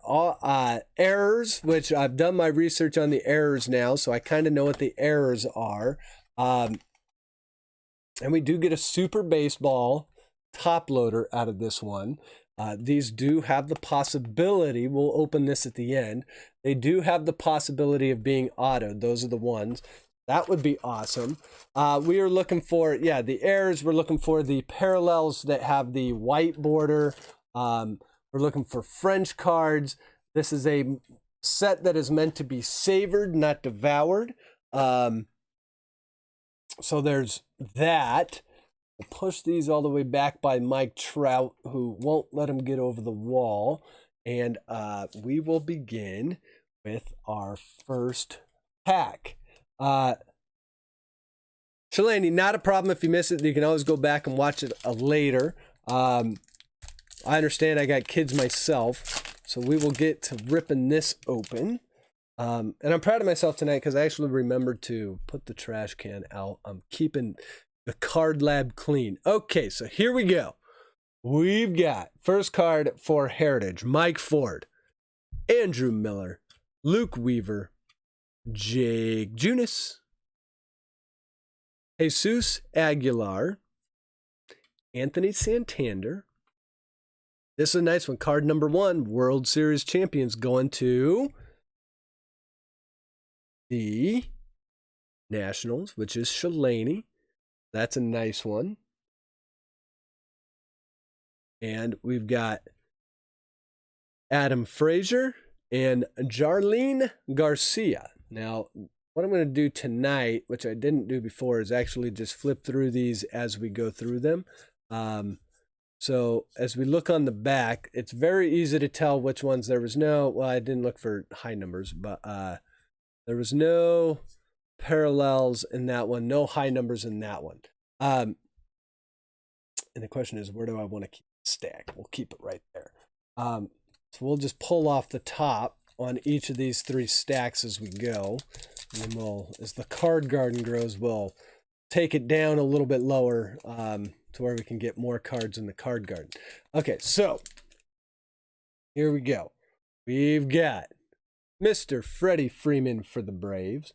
errors, which I've done my research on the errors now, so I kind of know what the errors are. And we do get a Super Baseball top loader out of this one. These do have the possibility, we'll open this at the end, they do have the possibility of being autoed. Those are the ones. That would be awesome. We are looking for, the errors. We're looking for the parallels that have the white border. We're looking for French cards. This is a set that is meant to be savored, not devoured. So there's that. We'll push these all the way back by Mike Trout, who won't let him get over the wall. And we will begin with our first pack. Shalani, not a problem if you miss it. You can always go back and watch it later. I understand I got kids myself, so we will get to ripping this open. And I'm proud of myself tonight because I actually remembered to put the trash can out. I'm keeping the card lab clean. Okay, so here we go. We've got first card for Heritage: Mike Ford, Andrew Miller, Luke Weaver, Jake Junis, Jesus Aguilar, Anthony Santander. This is a nice one. Card number 1, World Series champions, going to the Nationals, which is Shalani. That's a nice one. And we've got Adam Frazier and Jarlene Garcia. Now, what I'm going to do tonight, which I didn't do before, is actually just flip through these as we go through them. So as we look on the back, it's very easy to tell which ones there was no, well, I didn't look for high numbers, but there was no parallels in that one, no high numbers in that one. And the question is, where do I want to keep the stack? We'll keep it right there. So we'll just pull off the top on each of these 3 stacks as we go. And then we'll, as the card garden grows, we'll take it down a little bit lower to where we can get more cards in the card garden. Okay, so here we go. We've got Mr. Freddie Freeman for the Braves,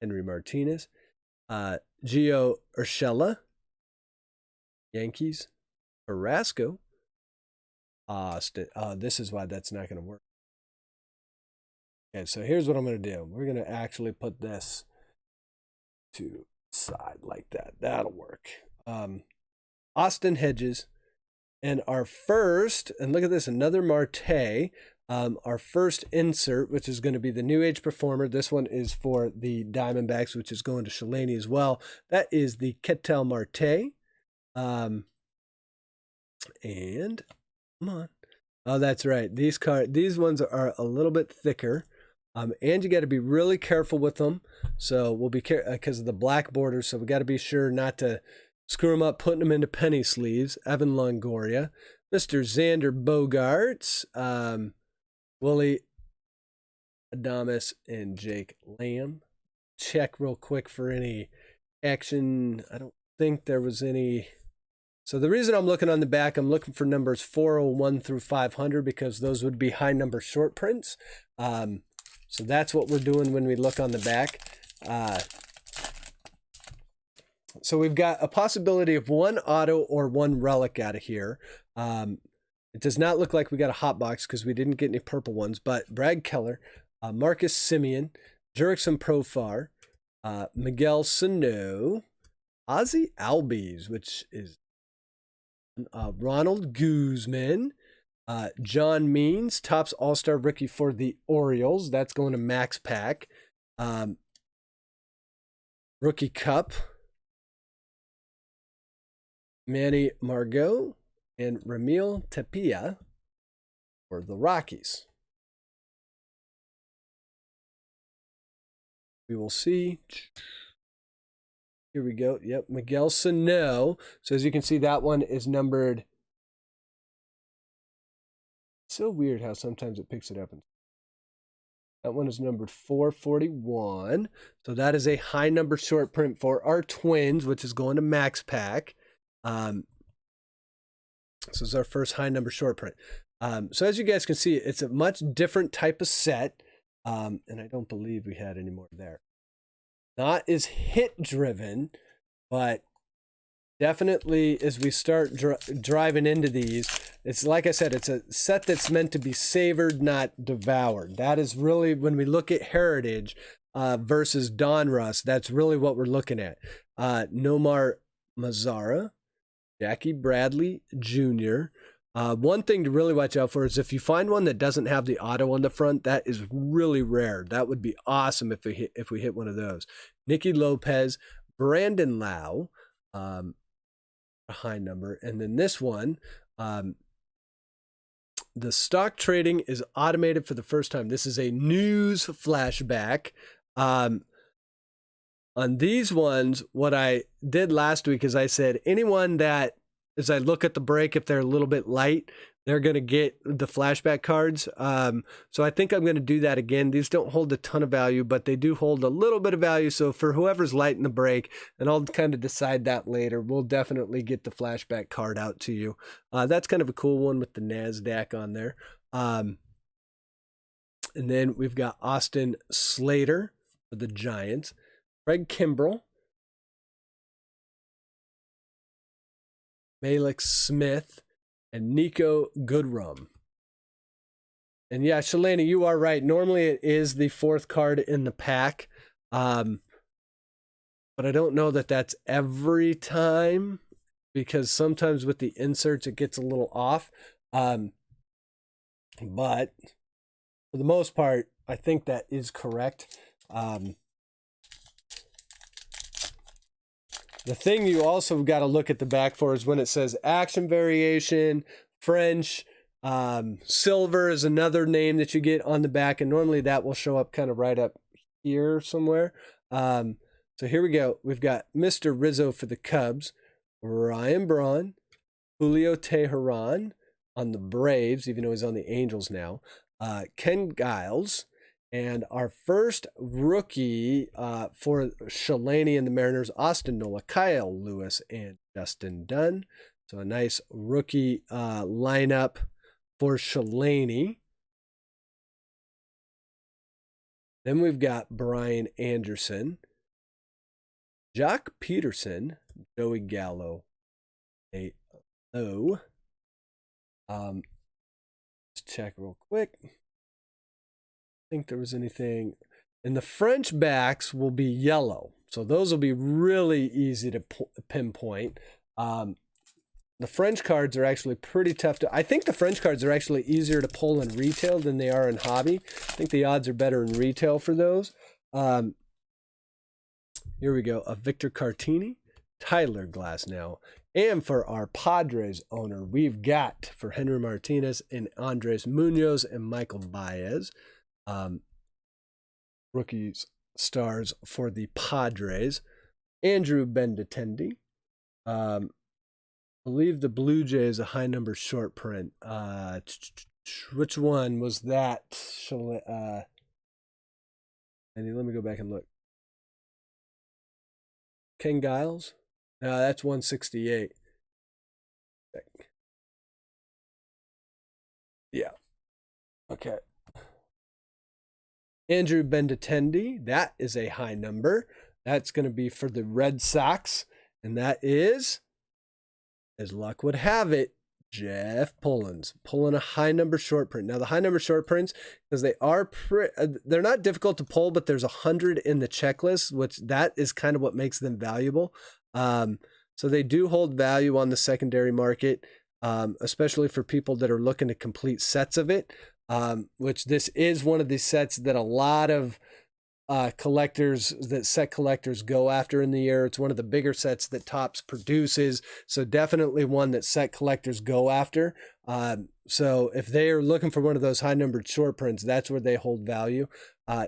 Henry Martinez, Gio Urshela, Yankees, Carrasco, Austin. This is why that's not going to work. Okay, so here's what I'm going to do. We're going to actually put this to the side like that. That'll work. Austin Hedges. And our first, and look at this, another Marte. Our first insert, which is going to be the New Age Performer. This one is for the Diamondbacks, which is going to Shalani as well. That is the Ketel Marte. And come on. Oh, that's right. These ones are a little bit thicker. And you got to be really careful with them. So we'll be careful because of the black borders. So we got to be sure not to screw them up, putting them into penny sleeves. Evan Longoria, Mr. Xander Bogaerts, Willie Adames, and Jake Lamb. Check real quick for any action. I don't think there was any. So the reason I'm looking on the back, I'm looking for numbers 401 through 500 because those would be high number short prints. So that's what we're doing when we look on the back. So we've got a possibility of 1 auto or 1 relic out of here. It does not look like we got a hot box because we didn't get any purple ones, but Brad Keller, Marcus Simeon, Jurickson Profar, Miguel Sano, Ozzy Albies, which is Ronald Guzman. John Means, Topps All-Star Rookie for the Orioles. That's going to Max Pack. Rookie Cup. Manny Margot and Ramil Tapia for the Rockies. We will see. Here we go. Yep, Miguel Sano. So as you can see, that one is numbered. It's so weird how sometimes it picks it up. That one is numbered 441. So that is a high number short print for our Twins, which is going to Max Pack. So it's our first high number short print. So as you guys can see, it's a much different type of set. And I don't believe we had any more there. Not as hit driven, but definitely as we start driving into these, it's like I said, it's a set that's meant to be savored, not devoured. That is really, when we look at Heritage versus Donruss, that's really what we're looking at. Nomar Mazara, Jackie Bradley Jr. One thing to really watch out for is if you find one that doesn't have the auto on the front, that is really rare. That would be awesome if we hit one of those. Nicky Lopez, Brandon Lau, a high number. And then this one, the stock trading is automated for the first time. This is a news flashback. On these ones, what I did last week is I said anyone that, as I look at the break, if they're a little bit light, they're going to get the flashback cards. So I think I'm going to do that again. These don't hold a ton of value, but they do hold a little bit of value. So for whoever's light in the break, and I'll kind of decide that later, we'll definitely get the flashback card out to you. That's kind of a cool one with the NASDAQ on there. And then we've got Austin Slater for the Giants, Craig Kimbrell, Malik Smith, and Nico Goodrum. And yeah, Shalani, you are right. Normally it is the fourth card in the pack. But I don't know that that's every time, because sometimes with the inserts it gets a little off. But for the most part, I think that is correct. The thing you also got to look at the back for is when it says action variation, French, silver is another name that you get on the back, and normally that will show up kind of right up here somewhere. So here we go. We've got Mr. Rizzo for the Cubs, Ryan Braun, Julio Teheran on the Braves, even though he's on the Angels now, Ken Giles. And our first rookie for Shalani and the Mariners, Austin Nola, Kyle Lewis, and Justin Dunn. So a nice rookie lineup for Shalani. Then we've got Brian Anderson, Jock Peterson, Joey Gallo, let's check real quick. Think there was anything, and the French backs will be yellow, so those will be really easy to pinpoint. The French cards are actually pretty tough to, I think the French cards are actually easier to pull in retail than they are in hobby. I think the odds are better in retail for those. Here we go, a Victor Cartini, Tyler Glasnow, and for our Padres owner, we've got for Henry Martinez and Andres Munoz and Michael Baez. Rookies stars for the Padres, Andrew Benintendi. Believe the Blue Jays a high number short print. Which one was that? And let me go back and look. Ken Giles? No, that's 168. Yeah. Okay. Andrew Benintendi, that is a high number. That's going to be for the Red Sox. And that is, as luck would have it, Jeff Pullins, pulling a high number short print. Now the high number short prints, because they are they're not difficult to pull, but there's 100 in the checklist, which that is kind of what makes them valuable. So they do hold value on the secondary market, especially for people that are looking to complete sets of it, which this is one of the sets that a lot of set collectors go after in the year. It's one of the bigger sets that Topps produces, so definitely one that set collectors go after. So if they are looking for one of those high numbered short prints, that's where they hold value.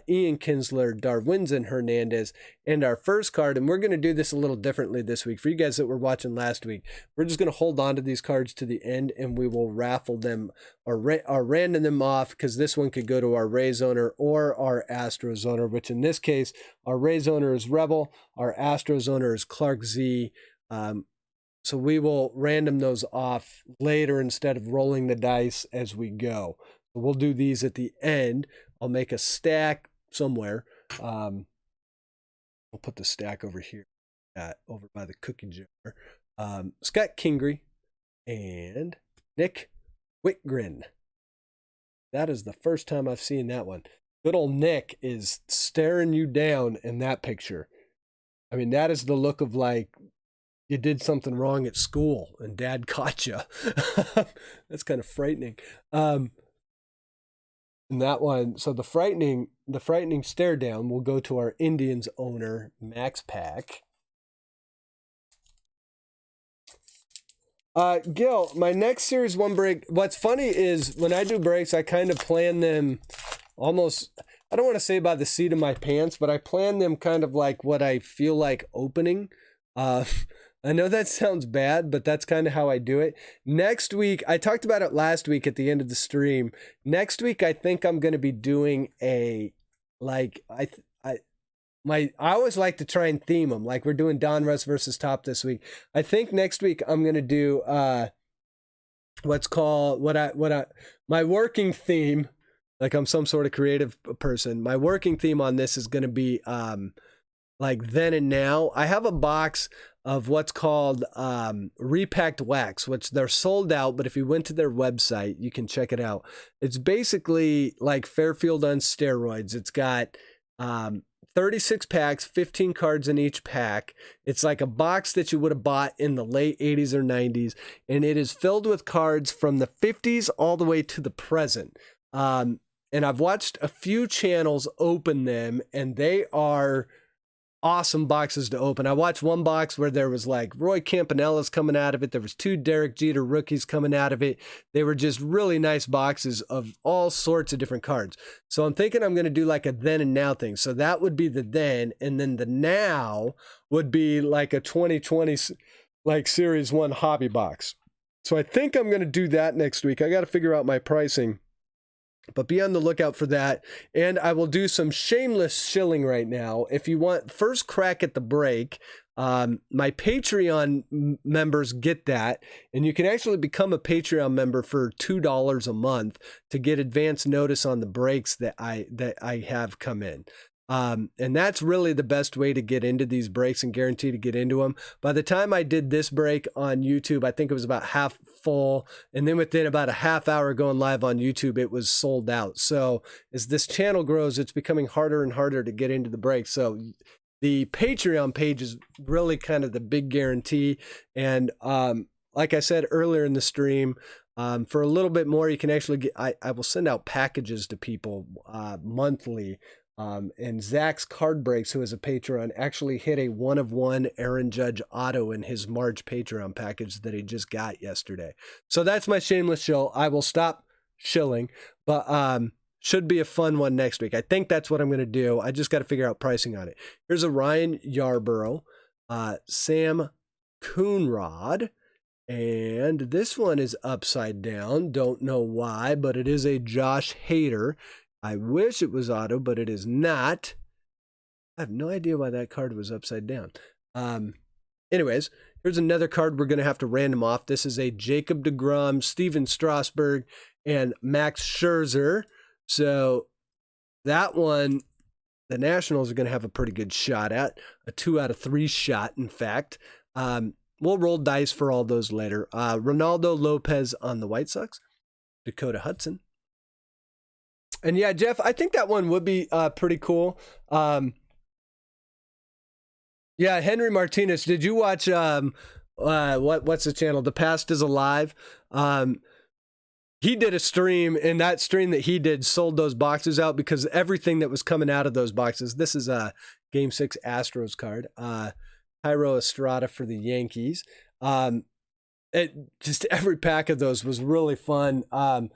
Ian Kinsler, Darwinzon Hernandez, and our first card, and we're going to do this a little differently this week. For you guys that were watching last week, we're just going to hold on to these cards to the end, and we will raffle them or random them off, because this one could go to our Rays owner or our Astros owner, which in this case, our Rays owner is Rebel, our Astros owner is Clark Z. So we will random those off later instead of rolling the dice as we go. So we'll do these at the end. I'll make a stack somewhere. I'll put the stack over here, over by the cookie jar. Scott Kingery and Nick Whitgren. That is the first time I've seen that one. Good old Nick is staring you down in that picture. I mean, that is the look of like you did something wrong at school and dad caught you. That's kind of frightening. And that one, so the frightening stare down will go to our Indians owner, Max Pack. Gil, my next series one break, what's funny is when I do breaks, I kind of plan them almost, I don't want to say by the seat of my pants, but I plan them kind of like what I feel like opening. I know that sounds bad, but that's kind of how I do it. Next week, I talked about it last week at the end of the stream. Next week, I think I'm going to be doing I always like to try and theme them. Like we're doing Donruss versus Top this week. I think next week I'm going to do my working theme. Like I'm some sort of creative person. My working theme on this is going to be like then and now. I have a box of what's called repacked wax, which they're sold out, but if you went to their website, you can check it out. It's basically like Fairfield on steroids. It's got 36 packs, 15 cards in each pack. It's like a box that you would have bought in the late 80s or 90s, and it is filled with cards from the 50s all the way to the present. And I've watched a few channels open them, and they are awesome boxes to open. I watched one box where there was like Roy Campanella's coming out of it. There was 2 Derek Jeter rookies coming out of it. They were just really nice boxes of all sorts of different cards. So I'm thinking I'm going to do like a then and now thing. So that would be the then, and then the now would be like a 2020 like series 1 hobby box. So I think I'm going to do that next week. I got to figure out my pricing, but be on the lookout for that. And I will do some shameless shilling right now. If you want first crack at the break, my Patreon members get that. And you can actually become a Patreon member for $2 a month to get advance notice on the breaks that I have come in. And that's really the best way to get into these breaks and guarantee to get into them. By the time I did this break on YouTube, I think it was about half full. And then within about a half hour going live on YouTube, it was sold out. So as this channel grows, it's becoming harder and harder to get into the break. So the Patreon page is really kind of the big guarantee. And like I said earlier in the stream, for a little bit more, you can actually get, I will send out packages to people monthly. And Zach's Card Breaks, who is a Patreon, actually hit a 1-of-1 Aaron Judge auto in his March Patreon package that he just got yesterday. So that's my shameless shill. I will stop shilling, but should be a fun one next week. I think that's what I'm going to do. I just got to figure out pricing on it. Here's a Ryan Yarborough, Sam Coonrod, and this one is upside down. Don't know why, but it is a Josh Hader. I wish it was auto, but it is not. I have no idea why that card was upside down. Anyways, here's another card we're going to have to random off. This is a Jacob deGrom, Steven Strasburg, and Max Scherzer. So that one, the Nationals are going to have a pretty good shot at. A 2 out of 3 shot, in fact. We'll roll dice for all those later. Ronaldo Lopez on the White Sox. Dakota Hudson. And yeah, Jeff, I think that one would be pretty cool. Yeah, Henry Martinez. Did you watch what's the channel? The Past is Alive. He did a stream, and that stream that he did sold those boxes out because everything that was coming out of those boxes. This is a Game 6 Astros card. Jairo Estrada for the Yankees. Just every pack of those was really fun. And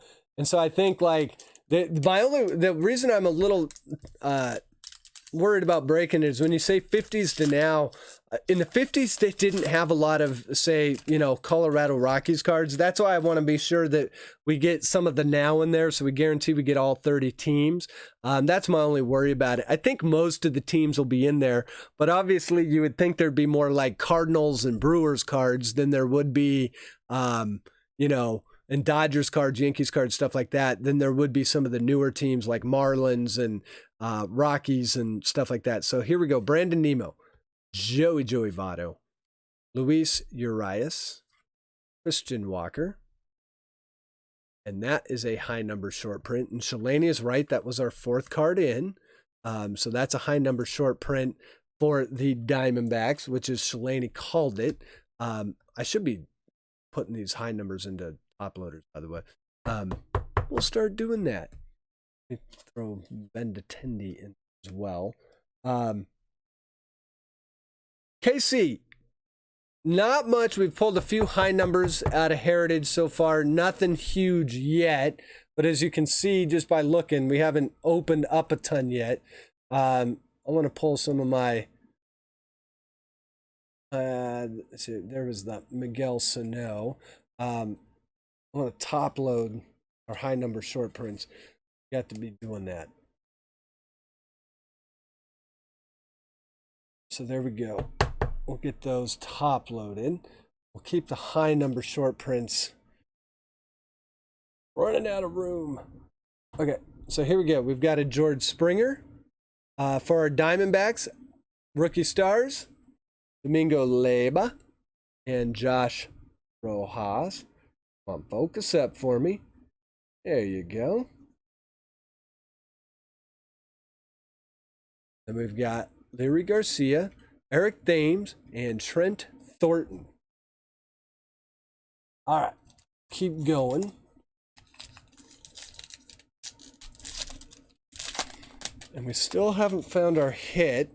so I think like the reason I'm a little worried about breaking it is when you say 50s to now. In the 50s, they didn't have a lot of, say, Colorado Rockies cards. That's why I want to be sure that we get some of the now in there, so we guarantee we get all 30 teams. That's my only worry about it. I think most of the teams will be in there, but obviously you would think there'd be more like Cardinals and Brewers cards than there would be, and Dodgers cards, Yankees cards, stuff like that. Then there would be some of the newer teams like Marlins and Rockies and stuff like that. So here we go. Brandon Nimmo. Joey Votto, Luis Urias, Christian Walker, and that is a high number short print. And Shalani is right, that was our fourth card in. So that's a high number short print for the Diamondbacks, which is Shalani called it. I should be putting these high numbers into top loaders, by the way. We'll start doing that. Let me throw Ben Detendi in as well. KC, not much. We've pulled a few high numbers out of Heritage so far. Nothing huge yet. But as you can see, just by looking, we haven't opened up a ton yet. I want to pull some of my... let's see, there was the Miguel Sano. I want to top load our high number short prints. Got to be doing that. So there we go. We'll get those top loaded. We'll keep the high number short prints. Running out of room. Okay, so here we go. We've got a George Springer for our Diamondbacks. Rookie stars, Domingo Leyba and Josh Rojas. Come on, focus up for me. There you go. Then we've got Larry Garcia, Eric Thames, and Trent Thornton. All right, keep going. And we still haven't found our hit.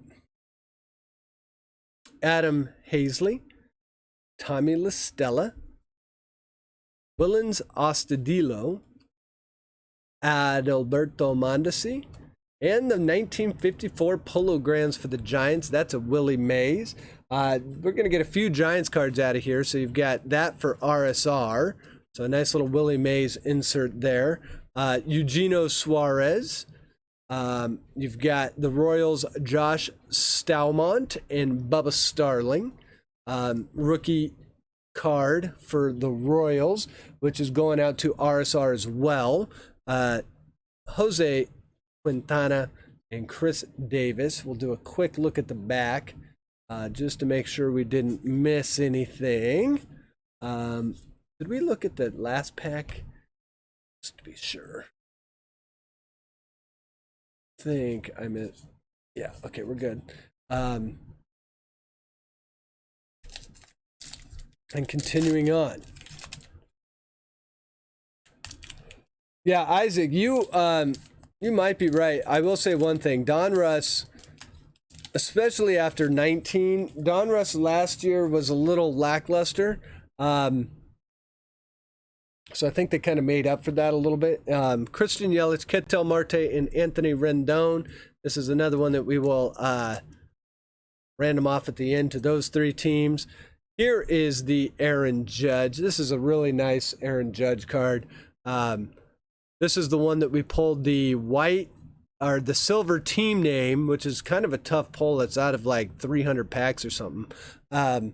Adam Hazley, Tommy LaStella, Willens Ostadillo, Adalberto Mondesi, and the 1954 Polo Grands for the Giants. That's a Willie Mays. We're going to get a few Giants cards out of here. So you've got that for RSR. So a nice little Willie Mays insert there. Eugenio Suarez. You've got the Royals, Josh Staumont and Bubba Starling. Rookie card for the Royals, which is going out to RSR as well. Jose Quintana and Chris Davis. We'll do a quick look at the back just to make sure we didn't miss anything. Did we look at the last pack? Just to be sure. I think I missed. Yeah, okay, we're good. And continuing on. Yeah, Isaac, you might be right. I will say one thing. Donruss, especially after 19, Donruss last year was a little lackluster. So I think they kind of made up for that a little bit. Christian Yelich, Ketel Marte, and Anthony Rendon. This is another one that we will random off at the end to those three teams. Here is the Aaron Judge. This is a really nice Aaron Judge card. This is the one that we pulled the white or the silver team name, which is kind of a tough pull. It's out of like 300 packs or something. And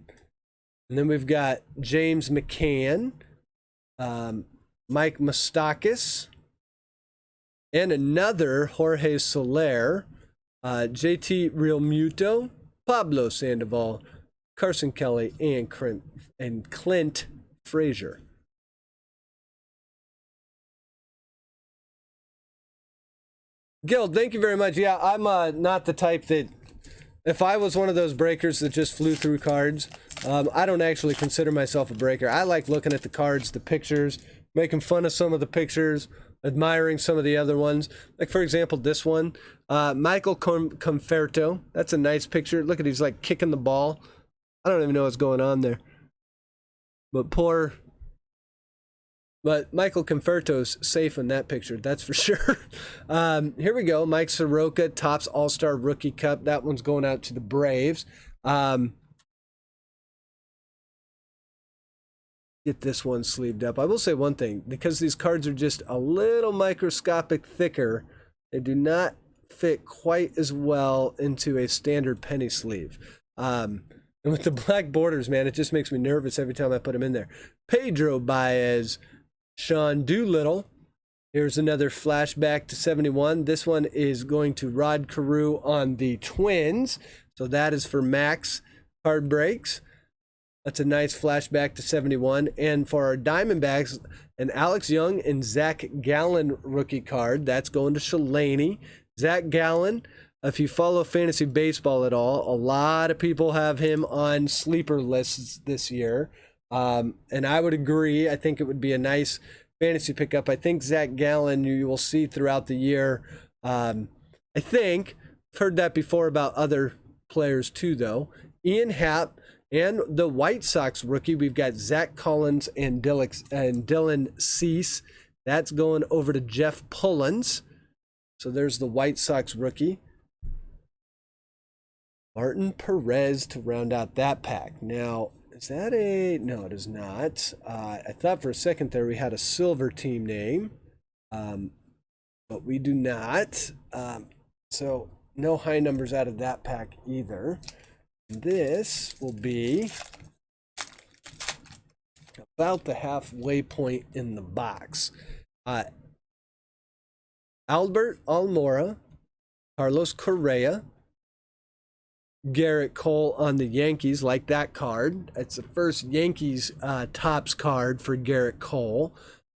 then we've got James McCann, Mike Moustakas, and another Jorge Soler, JT Realmuto, Pablo Sandoval, Carson Kelly, and Clint Frazier. Gil, thank you very much. Yeah, I'm not the type that If I was one of those breakers that just flew through cards, I don't actually consider myself a breaker. I like looking at the cards, the pictures, making fun of some of the pictures, admiring some of the other ones. Like, for example, this one, Michael Conferto. That's a nice picture. Look at he's like kicking the ball. I don't even know what's going on there. But Michael Conferto's safe in that picture, that's for sure. Here we go. Mike Soroka, Topps All-Star Rookie Cup. That one's going out to the Braves. Get this one sleeved up. I will say one thing. Because these cards are just a little microscopic thicker, they do not fit quite as well into a standard penny sleeve. And with the black borders, man, it just makes me nervous every time I put them in there. Pedro Baez, Sean Doolittle. Here's another flashback to 71. This one is going to Rod Carew on the Twins. So that is for Max card breaks. That's a nice flashback to 71. And for our Diamondbacks, an Alex Young and Zach Gallen rookie card. That's going to Shalani. Zach Gallen, if you follow fantasy baseball at all, a lot of people have him on sleeper lists this year. And I would agree. I think it would be a nice fantasy pickup. I think Zach Gallen, you will see throughout the year. I think I've heard that before about other players too, though. Ian Happ and the White Sox rookie. We've got Zach Collins and Dylan Cease. That's going over to Jeff Pullins. So there's the White Sox rookie. Martin Perez to round out that pack. Now, is that a... No, it is not. I thought for a second there we had a silver team name, but we do not. So no high numbers out of that pack either. This will be about the halfway point in the box. Albert Almora, Carlos Correa, Garrett Cole on the Yankees, like that card. It's the first Yankees Topps card for Garrett Cole.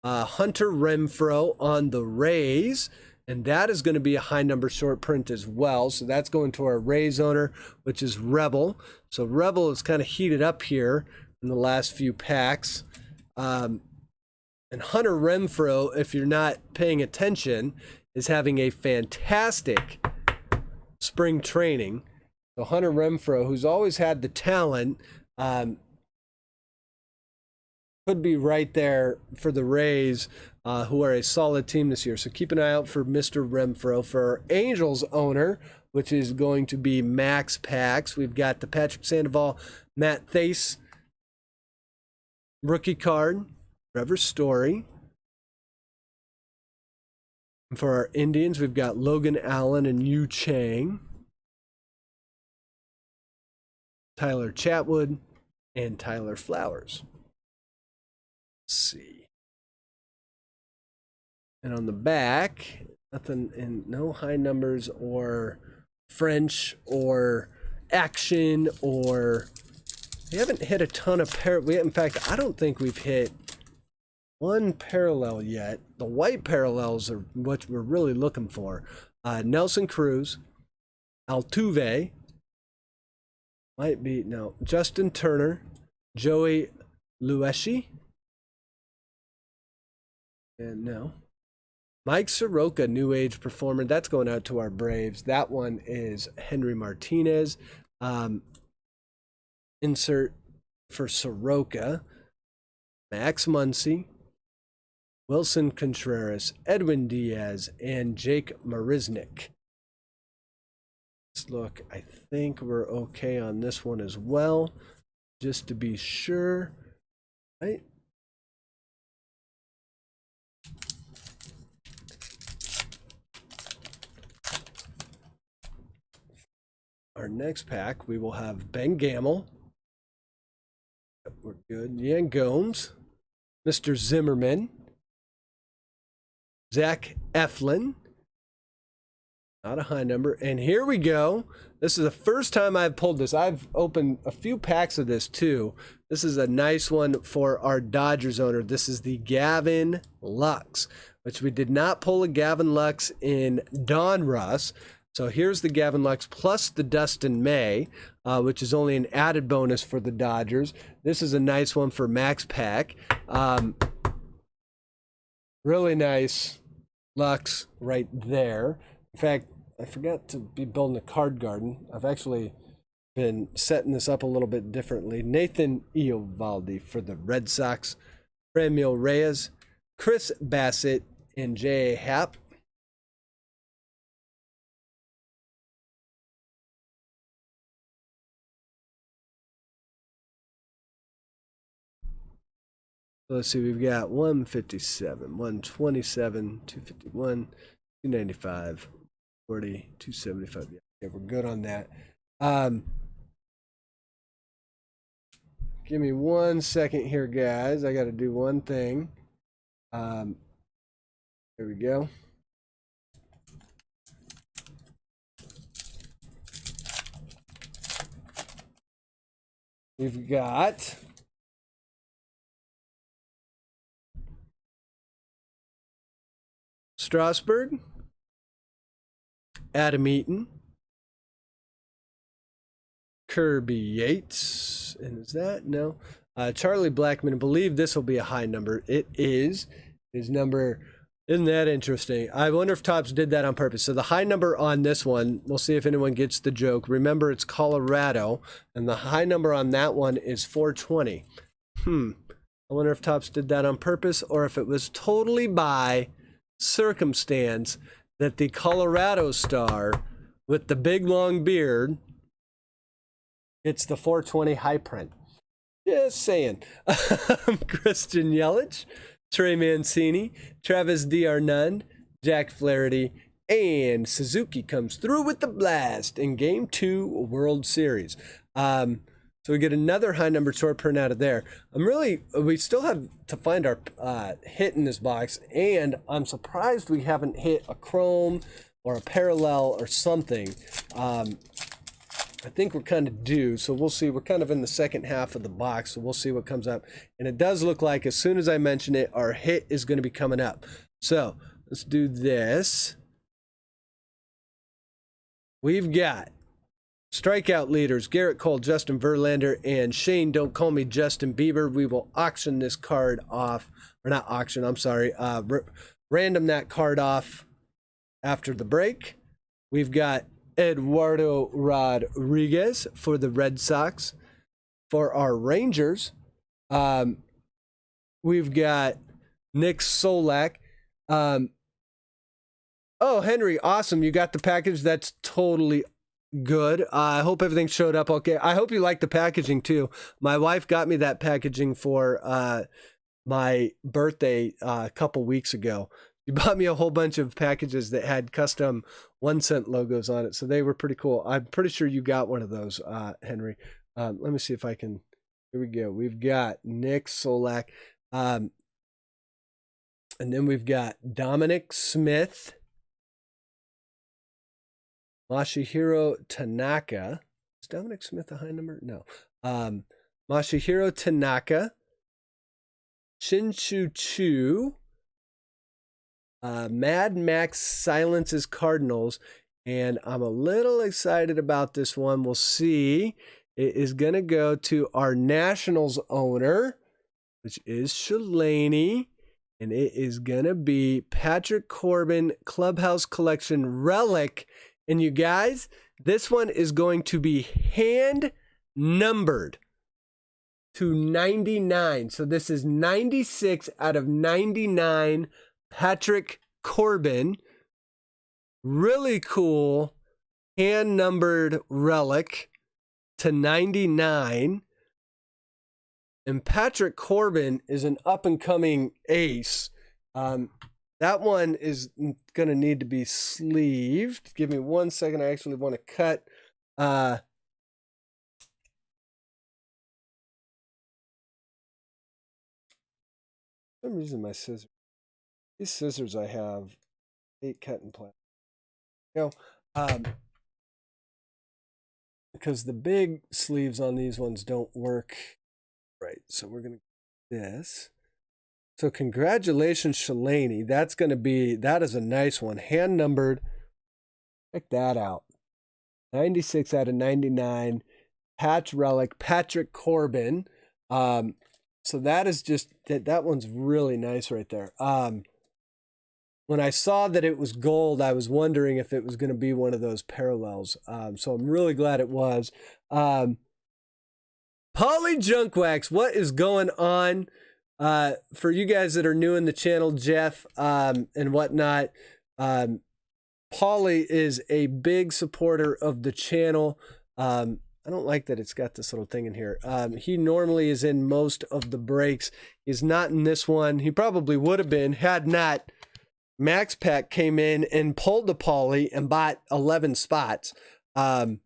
Hunter Renfroe on the Rays, and that is going to be a high number short print as well. So that's going to our Rays owner, which is Rebel. So Rebel is kind of heated up here in the last few packs. And Hunter Renfroe, if you're not paying attention, is having a fantastic spring training. So Hunter Renfroe, who's always had the talent, could be right there for the Rays, who are a solid team this year. So keep an eye out for Mr. Renfroe. For our Angels owner, which is going to be Max Packs, we've got the Patrick Sandoval, Matt Daze rookie card, Trevor Story. And for our Indians, we've got Logan Allen and Yu Chang, Tyler Chatwood, and Tyler Flowers. Let's see. And on the back, nothing in, no high numbers or French or action, or we haven't hit a ton of in fact, I don't think we've hit one parallel yet. The white parallels are what we're really looking for. Nelson Cruz, Altuve, might be, no, Justin Turner, Joey Lueshi, and no, Mike Soroka, New Age Performer. That's going out to our Braves. That one is Henry Martinez. Insert for Soroka, Max Muncy, Wilson Contreras, Edwin Diaz, and Jake Marisnick. Let's look. I think we're okay on this one as well, just to be sure. Right? Our next pack, we will have Ben Gamel. We're good. Yan Gomes, Mr. Zimmerman, Zach Eflin, not a high number. And here we go. This is the first time I've pulled this. I've opened a few packs of this too. This is a nice one for our Dodgers owner. This is the Gavin Lux, which we did not pull a Gavin Lux in Donruss. So here's the Gavin Lux plus the Dustin May, which is only an added bonus for the Dodgers. This is a nice one for Max Pack. Really nice Lux right there. In fact, I forgot to be building a card garden. I've actually been setting this up a little bit differently. Nathan Eovaldi for the Red Sox, Franmil Reyes, Chris Bassett, and J.A. Happ. Let's see, we've got 157, 127, 251, 295, 40, 275. Yeah, we're good on that. Give me 1 second here, guys. I got to do one thing. Here we go. We've got Strasburg, Adam Eaton, Kirby Yates, and is that? No. Charlie Blackmon. I believe this will be a high number. It is. His number, isn't that interesting? I wonder if Topps did that on purpose. So the high number on this one, we'll see if anyone gets the joke. Remember, it's Colorado, and the high number on that one is 420. I wonder if Topps did that on purpose or if it was totally by circumstance that the Colorado star with the big long beard gets the 420 high print. Just saying. Christian Yelich, Trey Mancini, Travis D'Arnaud, Jack Flaherty, and Suzuki comes through with the blast in Game 2 World Series. So we get another high number short print out of there. We still have to find our hit in this box, and I'm surprised we haven't hit a chrome or a parallel or something. I think we're kind of due, so we'll see. We're kind of in the second half of the box, so we'll see what comes up. And it does look like as soon as I mention it, our hit is going to be coming up. So let's do this. We've got strikeout leaders, Garrett Cole, Justin Verlander, and Shane, don't call me Justin Bieber. We will auction this card off, or not auction, I'm sorry, random that card off after the break. We've got Eduardo Rodriguez for the Red Sox. For our Rangers, we've got Nick Solak. Oh, Henry, awesome. You got the package. That's totally good. I hope everything showed up okay. I hope you like the packaging too. My wife got me that packaging for my birthday a couple weeks ago. She bought me a whole bunch of packages that had custom 1 cent logos on it, so they were pretty cool. I'm pretty sure you got one of those, Henry. Let me see if I can. Here we go. We've got Nick Solak, and then we've got Dominic Smith, Masahiro Tanaka. Is Dominic Smith a high number? No. Masahiro Tanaka, Shin-Chu Chu, Mad Max silences Cardinals, and I'm a little excited about this one. We'll see. It is going to go to our Nationals owner, which is Shalani, and it is going to be Patrick Corbin Clubhouse Collection Relic. And you guys, this one is going to be hand numbered to 99. So this is 96 out of 99 Patrick Corbin. Really cool hand numbered relic to 99. And Patrick Corbin is an up and coming ace. That one is going to need to be sleeved. Give me 1 second. I actually want to cut. I'm using my scissors. These scissors I have, hate cutting plastic. Because the big sleeves on these ones don't work right. So we're going to do this. So congratulations, Shalani. That is a nice one. Hand numbered Check that out. 96 out of 99. Patch relic, Patrick Corbin. So that is just, that one's really nice right there. When I saw that it was gold, I was wondering if it was going to be one of those parallels. So I'm really glad it was. Poly Junk Wax, what is going on? For you guys that are new in the channel, Jeff and whatnot, Poly is a big supporter of the channel. I don't like that it's got this little thing in here. He normally is in most of the breaks. He's not in this one. He probably would have been had not Max Pack came in and pulled the Poly and bought 11 spots. But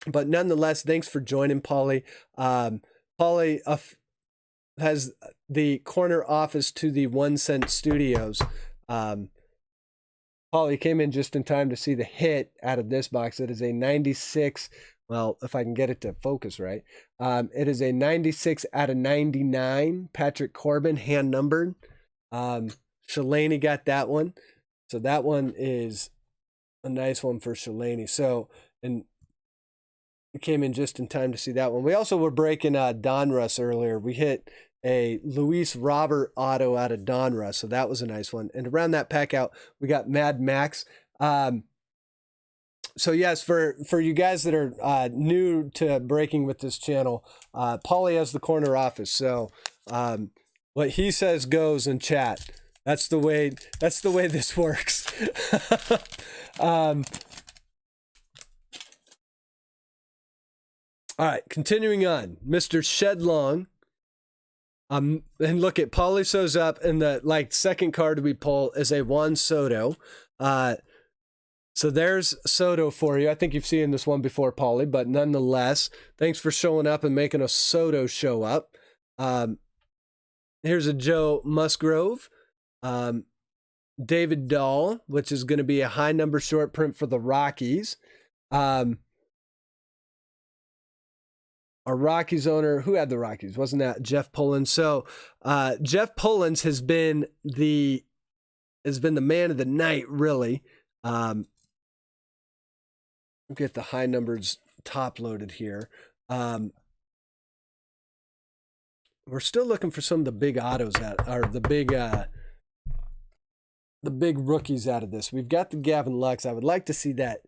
nonetheless, thanks for joining, Poly. Poly has the corner office to the 1 Cent Studios. Poly came in just in time to see the hit out of this box. It is a 96. Well, if I can get it to focus right. It is a 96 out of 99. Patrick Corbin, hand numbered. Shalani got that one. So that one is a nice one for Shalani. So, and we came in just in time to see that one. We also were breaking Donruss earlier. We hit a Luis Robert auto out of Donruss. So that was a nice one. And around that pack out, we got Mad Max. So yes, for you guys that are new to breaking with this channel, Paulie has the corner office. So what he says goes in chat. That's the way this works. All right, continuing on, Mr. Shedlong. And look at Paulie shows up, and the second card we pull is a Juan Soto. So there's Soto for you. I think you've seen this one before, Paulie, but nonetheless, thanks for showing up and making a Soto show up. Here's a Joe Musgrove. David Dahl, which is going to be a high number short print for the Rockies. Our Rockies owner, who had the Rockies? Wasn't that Jeff Pullins? So Jeff Pullins has been the man of the night, really. Get the high numbers top loaded here. We're still looking for some of the big autos that are the big rookies out of this. We've got the Gavin Lux. I would like to see that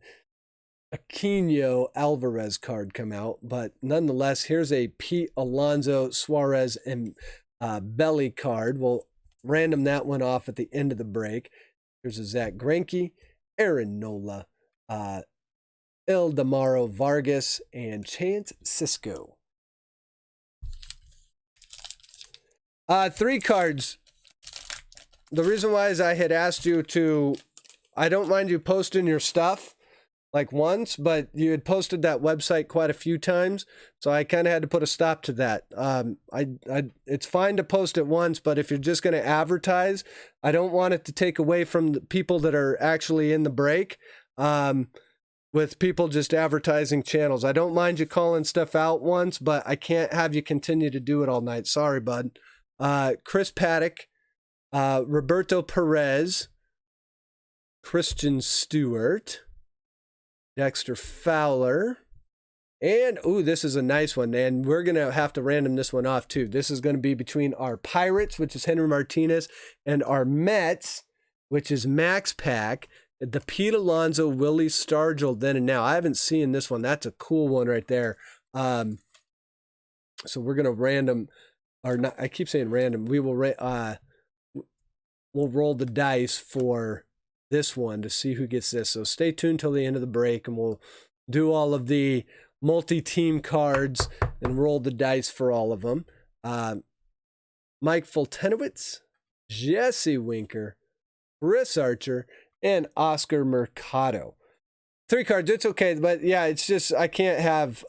Aquino Alvarez card come out, but nonetheless, here's a Pete Alonso, Suarez, and Belly card. We'll random that one off at the end of the break. Here's a Zach Greinke, Aaron Nola, Ildemaro Vargas, and Chance Cisco. 3 cards. The reason why is I had asked you to, I don't mind you posting your stuff like once, but you had posted that website quite a few times, so I kind of had to put a stop to that. It's fine to post it once, but if you're just going to advertise, I don't want it to take away from the people that are actually in the break. With people just advertising channels. I don't mind you calling stuff out once, but I can't have you continue to do it all night. Sorry, bud. Chris Paddock, Roberto Perez, Christian Stewart, Dexter Fowler, and this is a nice one, and we're gonna have to random this one off too. This is gonna be between our Pirates, which is Henry Martinez, and our Mets, which is Max Pack. The Pete Alonso, Willie Stargell, then and now. I haven't seen this one. That's a cool one right there. So we're gonna random, or not, I keep saying random. We will we'll roll the dice for this one to see who gets this. So stay tuned till the end of the break, and we'll do all of the multi-team cards and roll the dice for all of them. Mike Fultenowitz, Jesse Winker, Chris Archer, and Oscar Mercado. 3 cards, it's okay, but yeah, it's just I can't have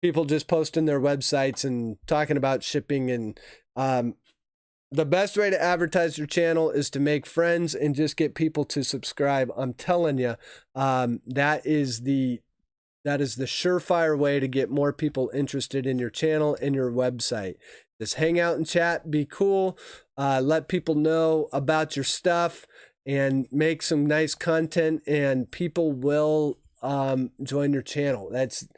people just posting their websites and talking about shipping. And the best way to advertise your channel is to make friends and just get people to subscribe. I'm telling you, that is the surefire way to get more people interested in your channel and your website. Just hang out and chat, be cool, let people know about your stuff. and make some nice content, and people will join your channel. That's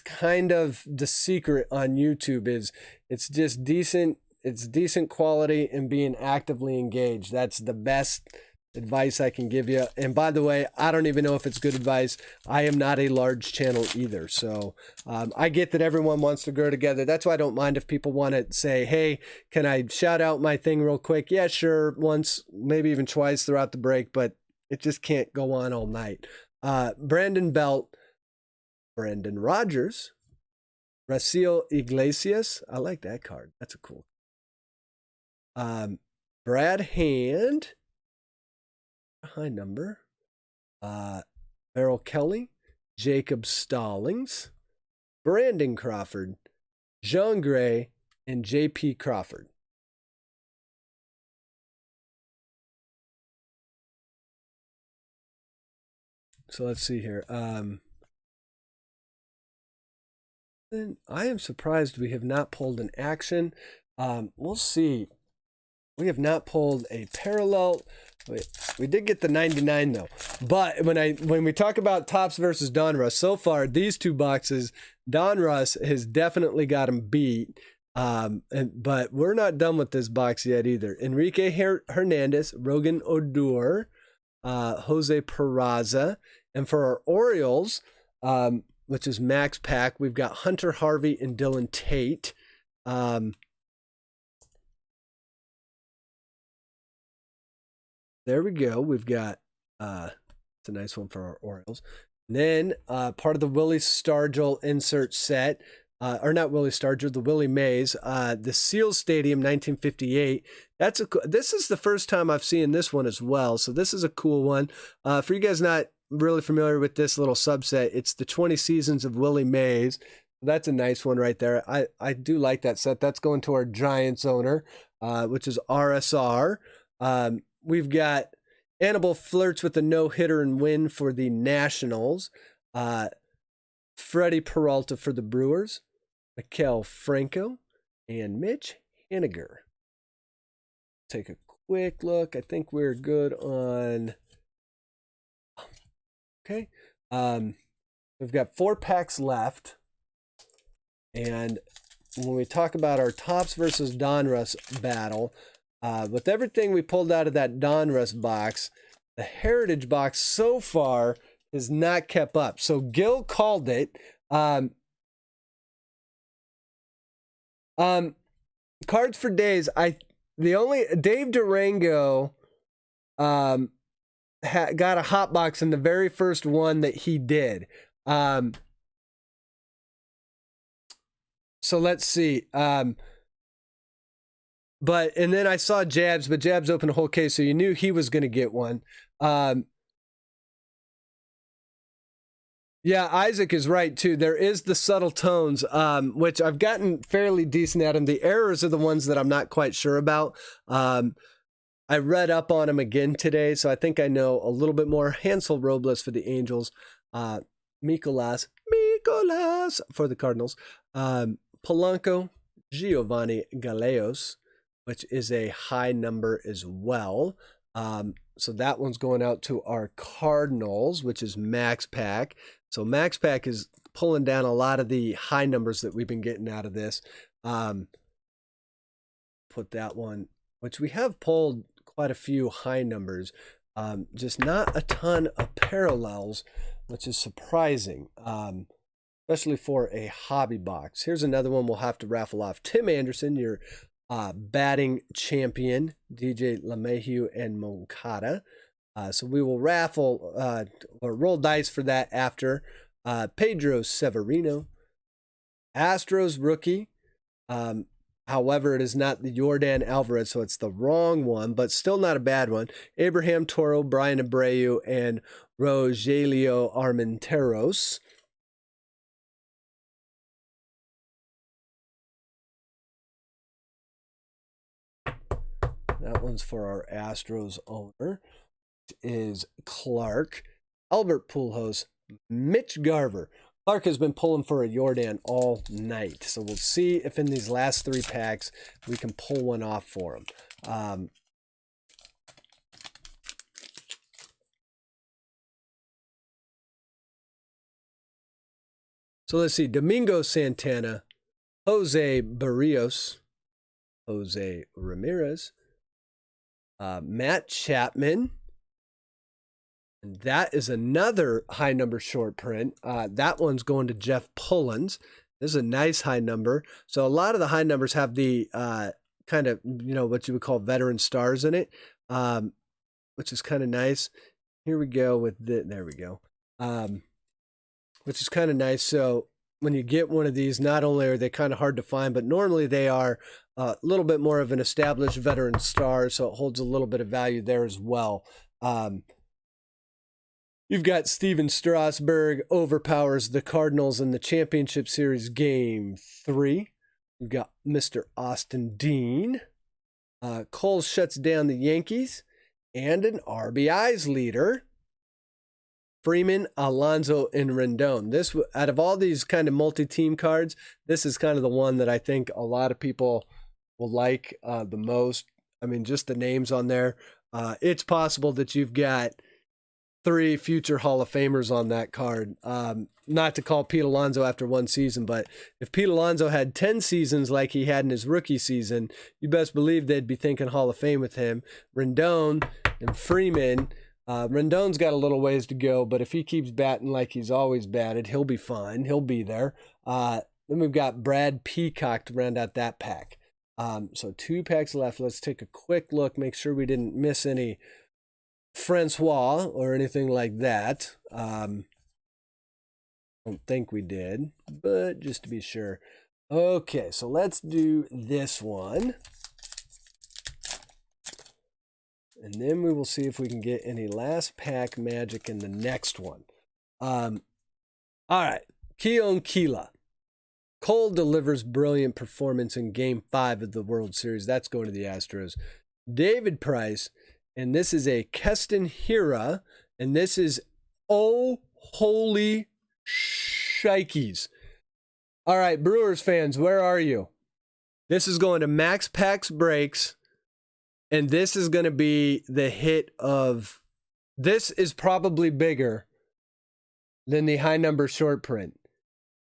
kind of the secret on YouTube, is it's just decent. It's decent quality and being actively engaged. That's the best advice I can give you. And by the way, I don't even know if it's good advice. I am not a large channel either. So I get that everyone wants to grow together. That's why I don't mind if people want to say, hey, can I shout out my thing real quick? Yeah, sure. Once, maybe even twice throughout the break, but it just can't go on all night. Brandon Belt, Brandon Rogers, Raciel Iglesias. I like that card. That's a cool. Brad Hand, high number. Merrill Kelly, Jacob Stallings, Brandon Crawford, John Gray, and JP Crawford. So let's see here. Then I am surprised we have not pulled an action. We'll see. We have not pulled a parallel. We did get the 99 though. But when we talk about Topps versus Donruss, so far these two boxes, Donruss has definitely got them beat. But we're not done with this box yet either. Enrique Hernandez, Rogan Odor, Jose Peraza, and for our Orioles, which is Max Pack, we've got Hunter Harvey and Dylan Tate. There we go. We've got it's a nice one for our Orioles. And then part of the Willie Stargell insert set, or not Willie Stargell, the Willie Mays, the Seals Stadium 1958. This is the first time I've seen this one as well, so this is a cool one. For you guys not really familiar with this little subset, it's the 20 seasons of Willie Mays. That's a nice one right there. I do like that set. That's going to our Giants owner, which is RSR. We've got Anibal flirts with a no-hitter and win for the Nationals. Freddie Peralta for the Brewers. Maikel Franco and Mitch Haniger. Take a quick look. I think we're good on... Okay. We've got 4 packs left. And when we talk about our Topps versus Donruss battle... with everything we pulled out of that Donruss box, the Heritage box so far has not kept up. So Gil called it. Cards for Daze. Dave Durango got a hot box in the very first one that he did. So let's see. And then I saw Jabs, but Jabs opened a whole case, so you knew he was going to get one. Yeah, Isaac is right, too. There is the subtle tones, which I've gotten fairly decent at them. The errors are the ones that I'm not quite sure about. I read up on them again today, so I think I know a little bit more. Hansel Robles for the Angels. Mikolas for the Cardinals. Polanco, Giovanni Galeos, which is a high number as well. So that one's going out to our Cardinals, which is Max Pack. So Max Pack is pulling down a lot of the high numbers that we've been getting out of this. Put that one, which we have pulled quite a few high numbers, just not a ton of parallels, which is surprising, especially for a hobby box. Here's another one we'll have to raffle off. Tim Anderson, your batting champion, DJ LeMahieu and Moncada. So we will raffle or roll dice for that after. Pedro Severino, Astros rookie. However, it is not the Jordan Alvarez, so it's the wrong one, but still not a bad one. Abraham Toro, Brian Abreu, and Rogelio Armenteros. That one's for our Astros owner. It is Clark, Albert Pujols, Mitch Garver. Clark has been pulling for a Jordan all night, so we'll see if in these last 3 packs we can pull one off for him. So let's see. Domingo Santana, Jose Barrios, Jose Ramirez, Matt Chapman. And that is another high number short print. That one's going to Jeff Pullins. This is a nice high number. So a lot of the high numbers have the kind of, what you would call veteran stars in it, which is kind of nice. Here we go with there we go. Which is kind of nice. So when you get one of these, not only are they kind of hard to find, but normally they are a little bit more of an established veteran star, so it holds a little bit of value there as well. You've got Steven Strasburg overpowers the Cardinals in the Championship Series Game 3. You've got Mr. Austin Dean. Cole shuts down the Yankees. And an RBIs leader, Freeman, Alonso, and Rendon. This, out of all these kind of multi-team cards, this is kind of the one that I think a lot of people will like the most. I mean, just the names on there. It's possible that you've got 3 future Hall of Famers on that card. Not to call Pete Alonso after one season, but if Pete Alonso had 10 seasons like he had in his rookie season, you best believe they'd be thinking Hall of Fame with him. Rendon and Freeman. Rendon's got a little ways to go, but if he keeps batting like he's always batted, he'll be fine. He'll be there. Then we've got Brad Peacock to round out that pack. So 2 packs left. Let's take a quick look, make sure we didn't miss any Francois or anything like that. Don't think we did, but just to be sure. Okay, so let's do this one. And then we will see if we can get any last pack magic in the next one. All right, Keon Keela. Cole delivers brilliant performance in Game 5 of the World Series. That's going to the Astros. David Price, and this is a Keston Hiura, and this is oh holy shikes. All right, Brewers fans, where are you? This is going to Max Packs Breaks, and this is going to be the hit of, this is probably bigger than the high number short print.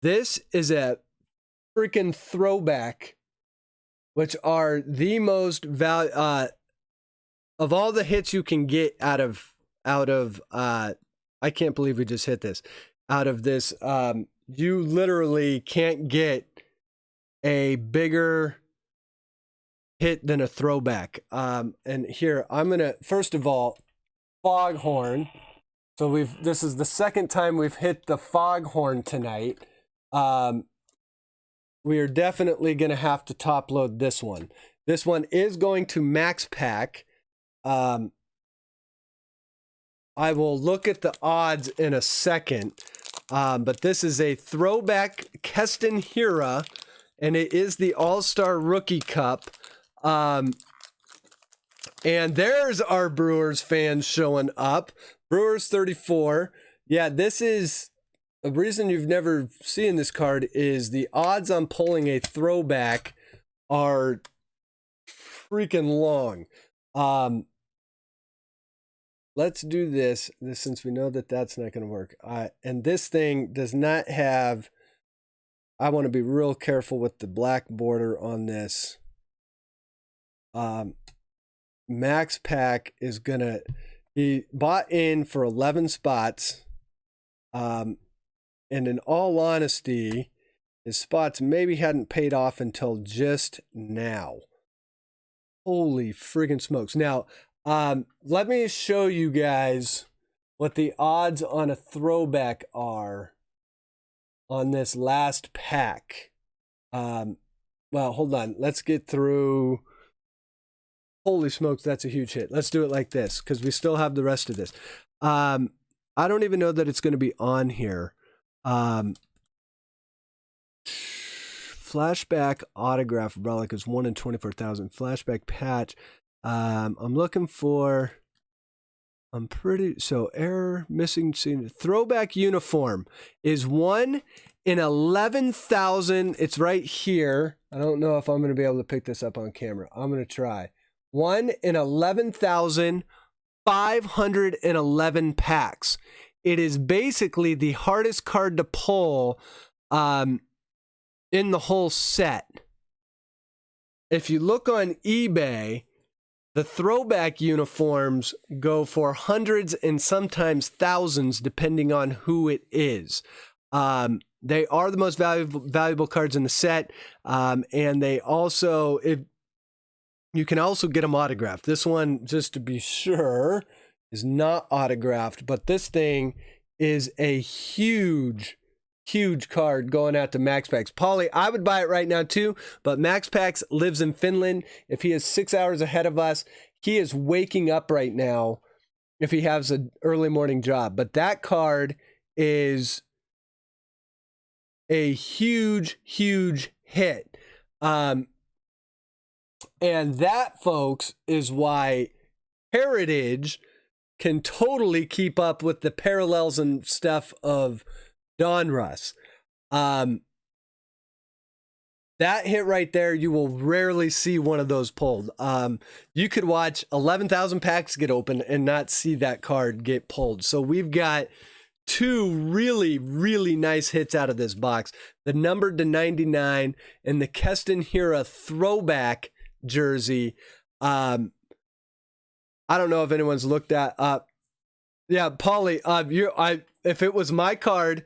This is a freaking throwback, which are the most of all the hits you can get out of I can't believe we just hit this. Out of this, you literally can't get a bigger hit than a throwback. And here, I'm going to, first of all, Foghorn. So this is the second time we've hit the Foghorn tonight. We are definitely going to have to top load this one. This one is going to Max Pack. I will look at the odds in a second. But this is a throwback Keston Hiura, and it is the All-Star Rookie Cup. And there's our Brewers fans showing up. Brewers 34. Yeah, this is the reason you've never seen this card is the odds on pulling a throwback are freaking long. Let's do this since we know that that's not going to work. And this thing does not have, I want to be real careful with the black border on this. Max Pack is going to, he bought in for 11 spots. And in all honesty, his spots maybe hadn't paid off until just now. Holy friggin' smokes. Now, let me show you guys what the odds on a throwback are on this last pack. Well, hold on. Let's get through. Holy smokes, that's a huge hit. Let's do it like this because we still have the rest of this. I don't even know that it's going to be on here. Flashback autograph relic is 1 in 24,000. Flashback patch. I'm looking for, error, missing scene. Throwback uniform is 1 in 11,000. It's right here. I don't know if I'm going to be able to pick this up on camera. I'm going to try. 1 in 11,511 packs. It is basically the hardest card to pull in the whole set. If you look on eBay, the throwback uniforms go for hundreds and sometimes thousands, depending on who it is. They are the most valuable cards in the set, and they also, you can also get them autographed. This one, just to be sure, is not autographed, but this thing is a huge card going out to Max Packs. Paulie, I would buy it right now too, but Max Packs lives in Finland. If he is 6 hours ahead of us, he is waking up right now if he has an early morning job. But that card is a huge hit. And that, folks, is why Heritage can totally keep up with the parallels and stuff of Donruss. That hit right there, you will rarely see one of those pulled. You could watch 11,000 packs get opened and not see that card get pulled. So we've got two really nice hits out of this box. The numbered to 99 and the Keston Hiura throwback jersey. I don't know if anyone's looked that up. Yeah, Paulie, if it was my card,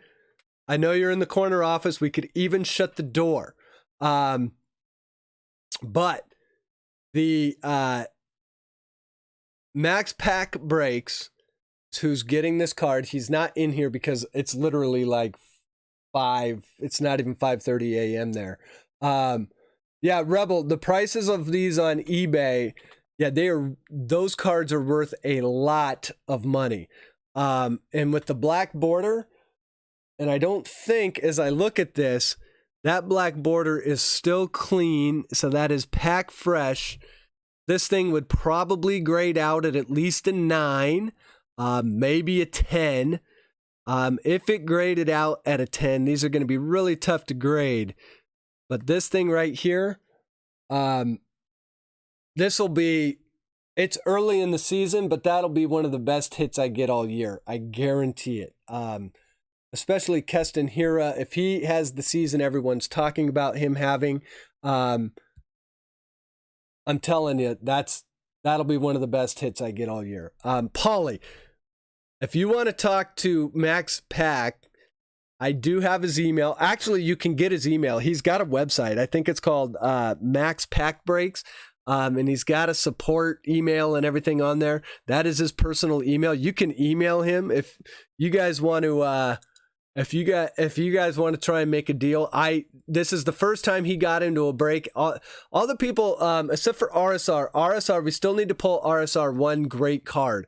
I know you're in the corner office. We could even shut the door. But the Max Pack Breaks, who's getting this card, he's not in here because it's literally like 5. It's not even 5:30 a.m. there. Yeah, Rebel, the prices of these on eBay, yeah, those cards are worth a lot of money. And with the black border, and I don't think, as I look at this, that black border is still clean, so that is pack fresh. This thing would probably grade out at least a 9, maybe a 10. If it graded out at a 10, these are going to be really tough to grade. But this thing right here, it's early in the season, but that'll be one of the best hits I get all year. I guarantee it. Especially Keston Hiura. If he has the season everyone's talking about him having, I'm telling you, that'll be one of the best hits I get all year. Paulie, if you want to talk to Max Pack, I do have his email. Actually, you can get his email. He's got a website. I think it's called Max Pack Breaks. And he's got a support email and everything on there. That is his personal email. You can email him if you guys want to. If you guys want to try and make a deal, this is the first time he got into a break. All the people, except for RSR, we still need to pull RSR one great card.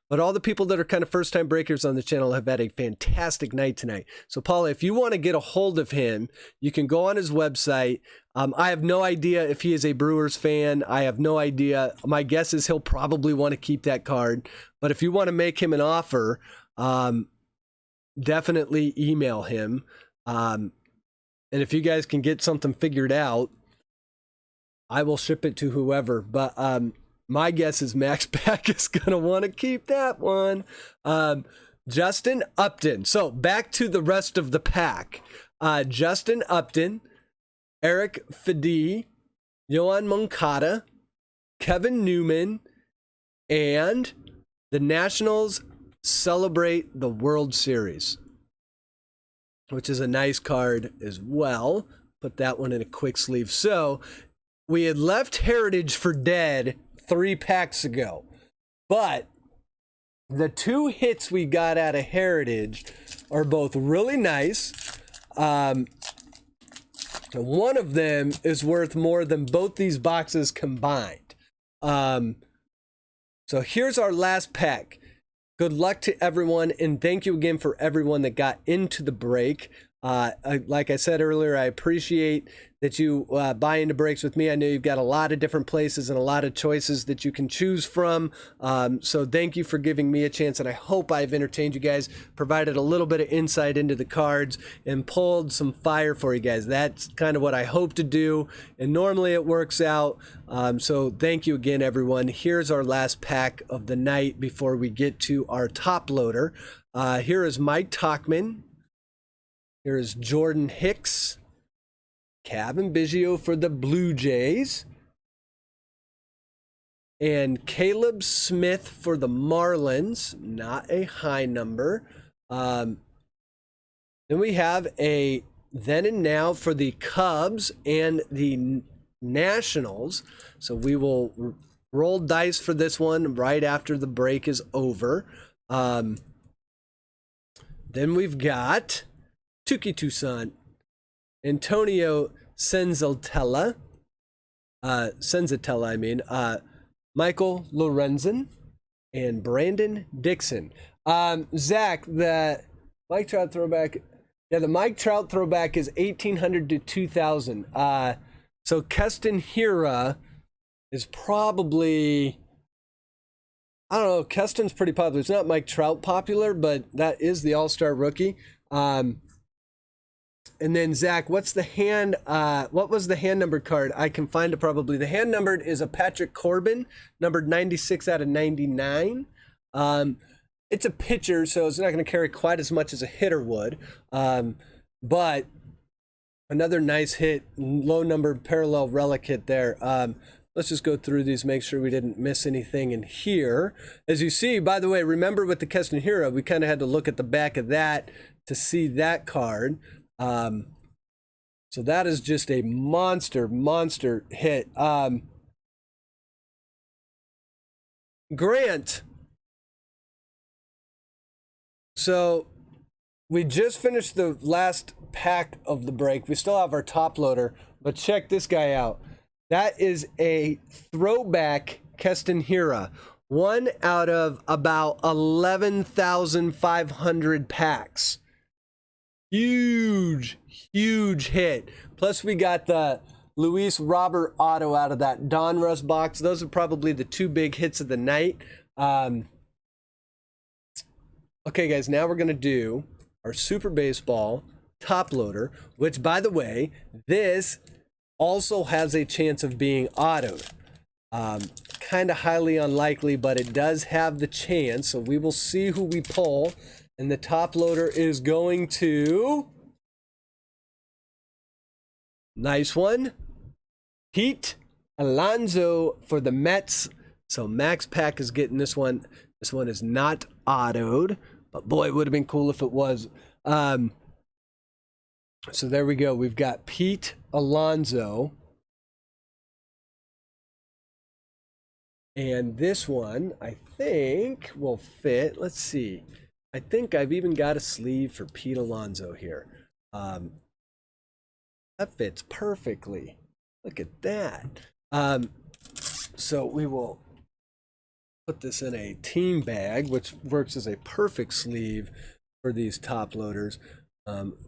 But all the people that are kind of first-time breakers on the channel have had a fantastic night tonight. So, Paula, if you want to get a hold of him, you can go on his website. I have no idea if he is a Brewers fan. I have no idea. My guess is he'll probably want to keep that card. But if you want to make him an offer, definitely email him. And if you guys can get something figured out, I will ship it to whoever. But my guess is Max Pack is going to want to keep that one. Justin Upton. So back to the rest of the pack. Justin Upton, Eric Fedee, Yohan Moncada, Kevin Newman, and the Nationals celebrate the World Series, which is a nice card as well. Put that one in a quick sleeve. So we had left Heritage for dead 3 packs ago, but the 2 hits we got out of Heritage are both really nice. One of them is worth more than both these boxes combined. So here's our last pack. Good luck to everyone, and thank you again for everyone that got into the break. Like I said earlier, I appreciate that you buy into breaks with me. I know you've got a lot of different places and a lot of choices that you can choose from. So thank you for giving me a chance, and I hope I've entertained you guys, provided a little bit of insight into the cards, and pulled some fire for you guys. That's kind of what I hope to do, and normally it works out. So thank you again, everyone. Here's our last pack of the night before we get to our top loader. Here is Mike Tauchman, Here is Jordan Hicks. Kevin Biggio for the Blue Jays. And Caleb Smith for the Marlins. Not a high number. Then we have a then and now for the Cubs and the Nationals. So we will roll dice for this one right after the break is over. Then we've got Tuki Toussaint, Antonio Senzatella, Michael Lorenzen, and Brandon Dixon. Zach, the Mike Trout throwback. Yeah, the Mike Trout throwback is 1800 to 2000. So Keston Hiura is probably, I don't know, Keston's pretty popular. It's not Mike Trout popular, but that is the all-star rookie. And then Zach, what's the hand? What was the hand numbered card? I can find it probably. The hand numbered is a Patrick Corbin, numbered 96 out of 99. It's a pitcher, so it's not going to carry quite as much as a hitter would. But another nice hit, low numbered parallel relic hit there. Let's just go through these, make sure we didn't miss anything in here. As you see, by the way, remember with the Keston Hiura, we kind of had to look at the back of that to see that card. So that is just a monster hit. Grant. So we just finished the last pack of the break. We still have our top loader, but check this guy out. That is a throwback Keston Hiura. One out of about 11,500 packs. Huge hit. Plus we got the Luis Robert auto out of that Donruss box. Those are probably the two big hits of the night. Okay, guys, now we're going to do our Super Baseball top loader, which, by the way, this also has a chance of being autoed. Kind of highly unlikely, but it does have the chance. So we will see who we pull. And the top loader is going to... Nice one. Pete Alonso for the Mets. So Max Pack is getting this one. This one is not autoed, but boy, it would have been cool if it was. So there we go. We've got Pete Alonso. And this one, I think, will fit. Let's see. I think I've even got a sleeve for Pete Alonso here. That fits perfectly. Look at that. So we will put this in a team bag, which works as a perfect sleeve for these top loaders.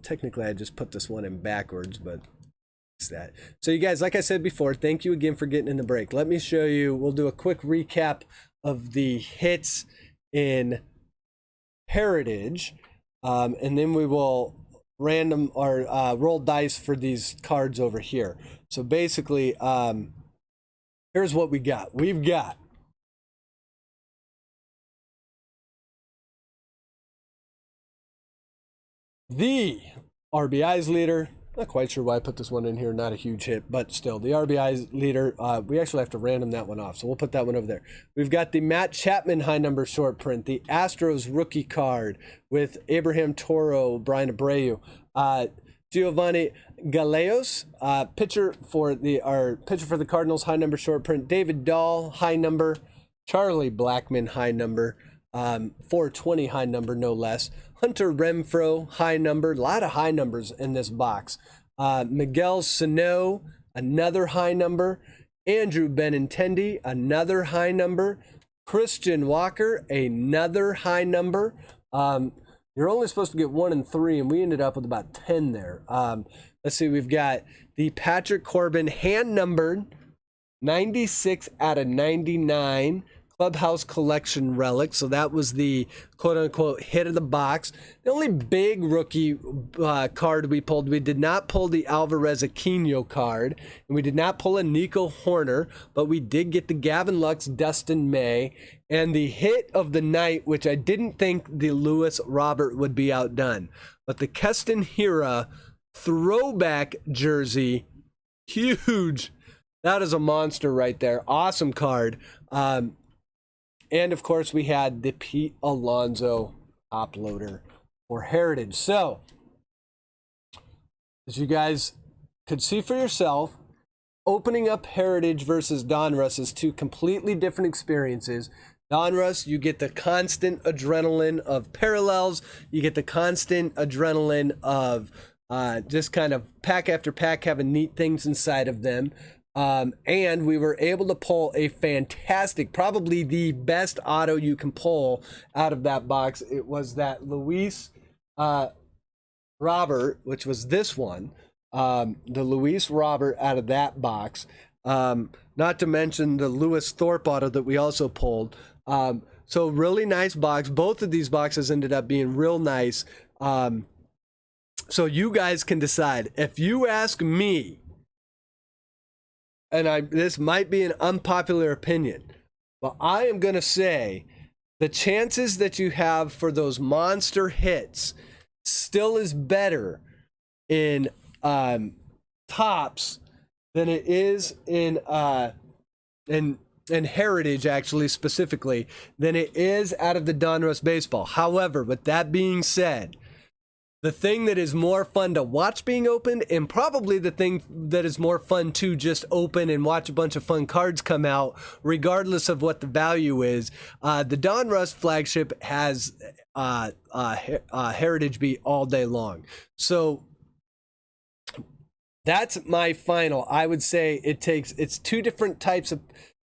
Technically, I just put this one in backwards, but it's that. So you guys, like I said before, thank you again for getting in the break. Let me show you. We'll do a quick recap of the hits in Heritage, and then we will random or roll dice for these cards over here. So basically, here's what we got. We've got the RBIs leader. Not quite sure why I put this one in here. Not a huge hit, but still, the RBIs leader. We actually have to random that one off, so we'll put that one over there. We've got the Matt Chapman high number short print, the Astros rookie card with Abraham Toro, Brian Abreu, Giovanni Gallegos, pitcher for the Cardinals high number short print, David Dahl high number, Charlie Blackmon high number, 420 high number no less. Hunter Renfroe, high number. A lot of high numbers in this box. Miguel Sano, another high number. Andrew Benintendi, another high number. Christian Walker, another high number. You're only supposed to get 1 and 3, and we ended up with about 10 there. Let's see, we've got the Patrick Corbin, hand-numbered, 96 out of 99. Clubhouse Collection relic. So that was the quote-unquote hit of the box. The only big rookie card we pulled, we did not pull the Alvarez Aquino card, and we did not pull a Nico Horner, but we did get the Gavin Lux Dustin May And the hit of the night, which I didn't think the Lewis Robert would be outdone, but the Keston Hira throwback jersey, huge. That is a monster right there. Awesome card. And of course, we had the Pete Alonso top loader for Heritage. So, as you guys could see for yourself, opening up Heritage versus Donruss is two completely different experiences. Donruss, you get the constant adrenaline of parallels. You get the constant adrenaline of just kind of pack after pack having neat things inside of them. And we were able to pull a fantastic, probably the best auto you can pull out of that box. It was that Luis Robert, which was this one. The Luis Robert out of that box. Not to mention the Lewis Thorpe auto that we also pulled. So really nice box. Both of these boxes ended up being real nice. So you guys can decide. If you ask me, and this might be an unpopular opinion, but I am going to say the chances that you have for those monster hits still is better in tops than it is in Heritage, actually, specifically, than it is out of the Donruss baseball. However, with that being said, the thing that is more fun to watch being opened, and probably the thing that is more fun to just open and watch a bunch of fun cards come out, regardless of what the value is, the Donruss flagship has Heritage be all day long. So that's my final. I would say it's two different types of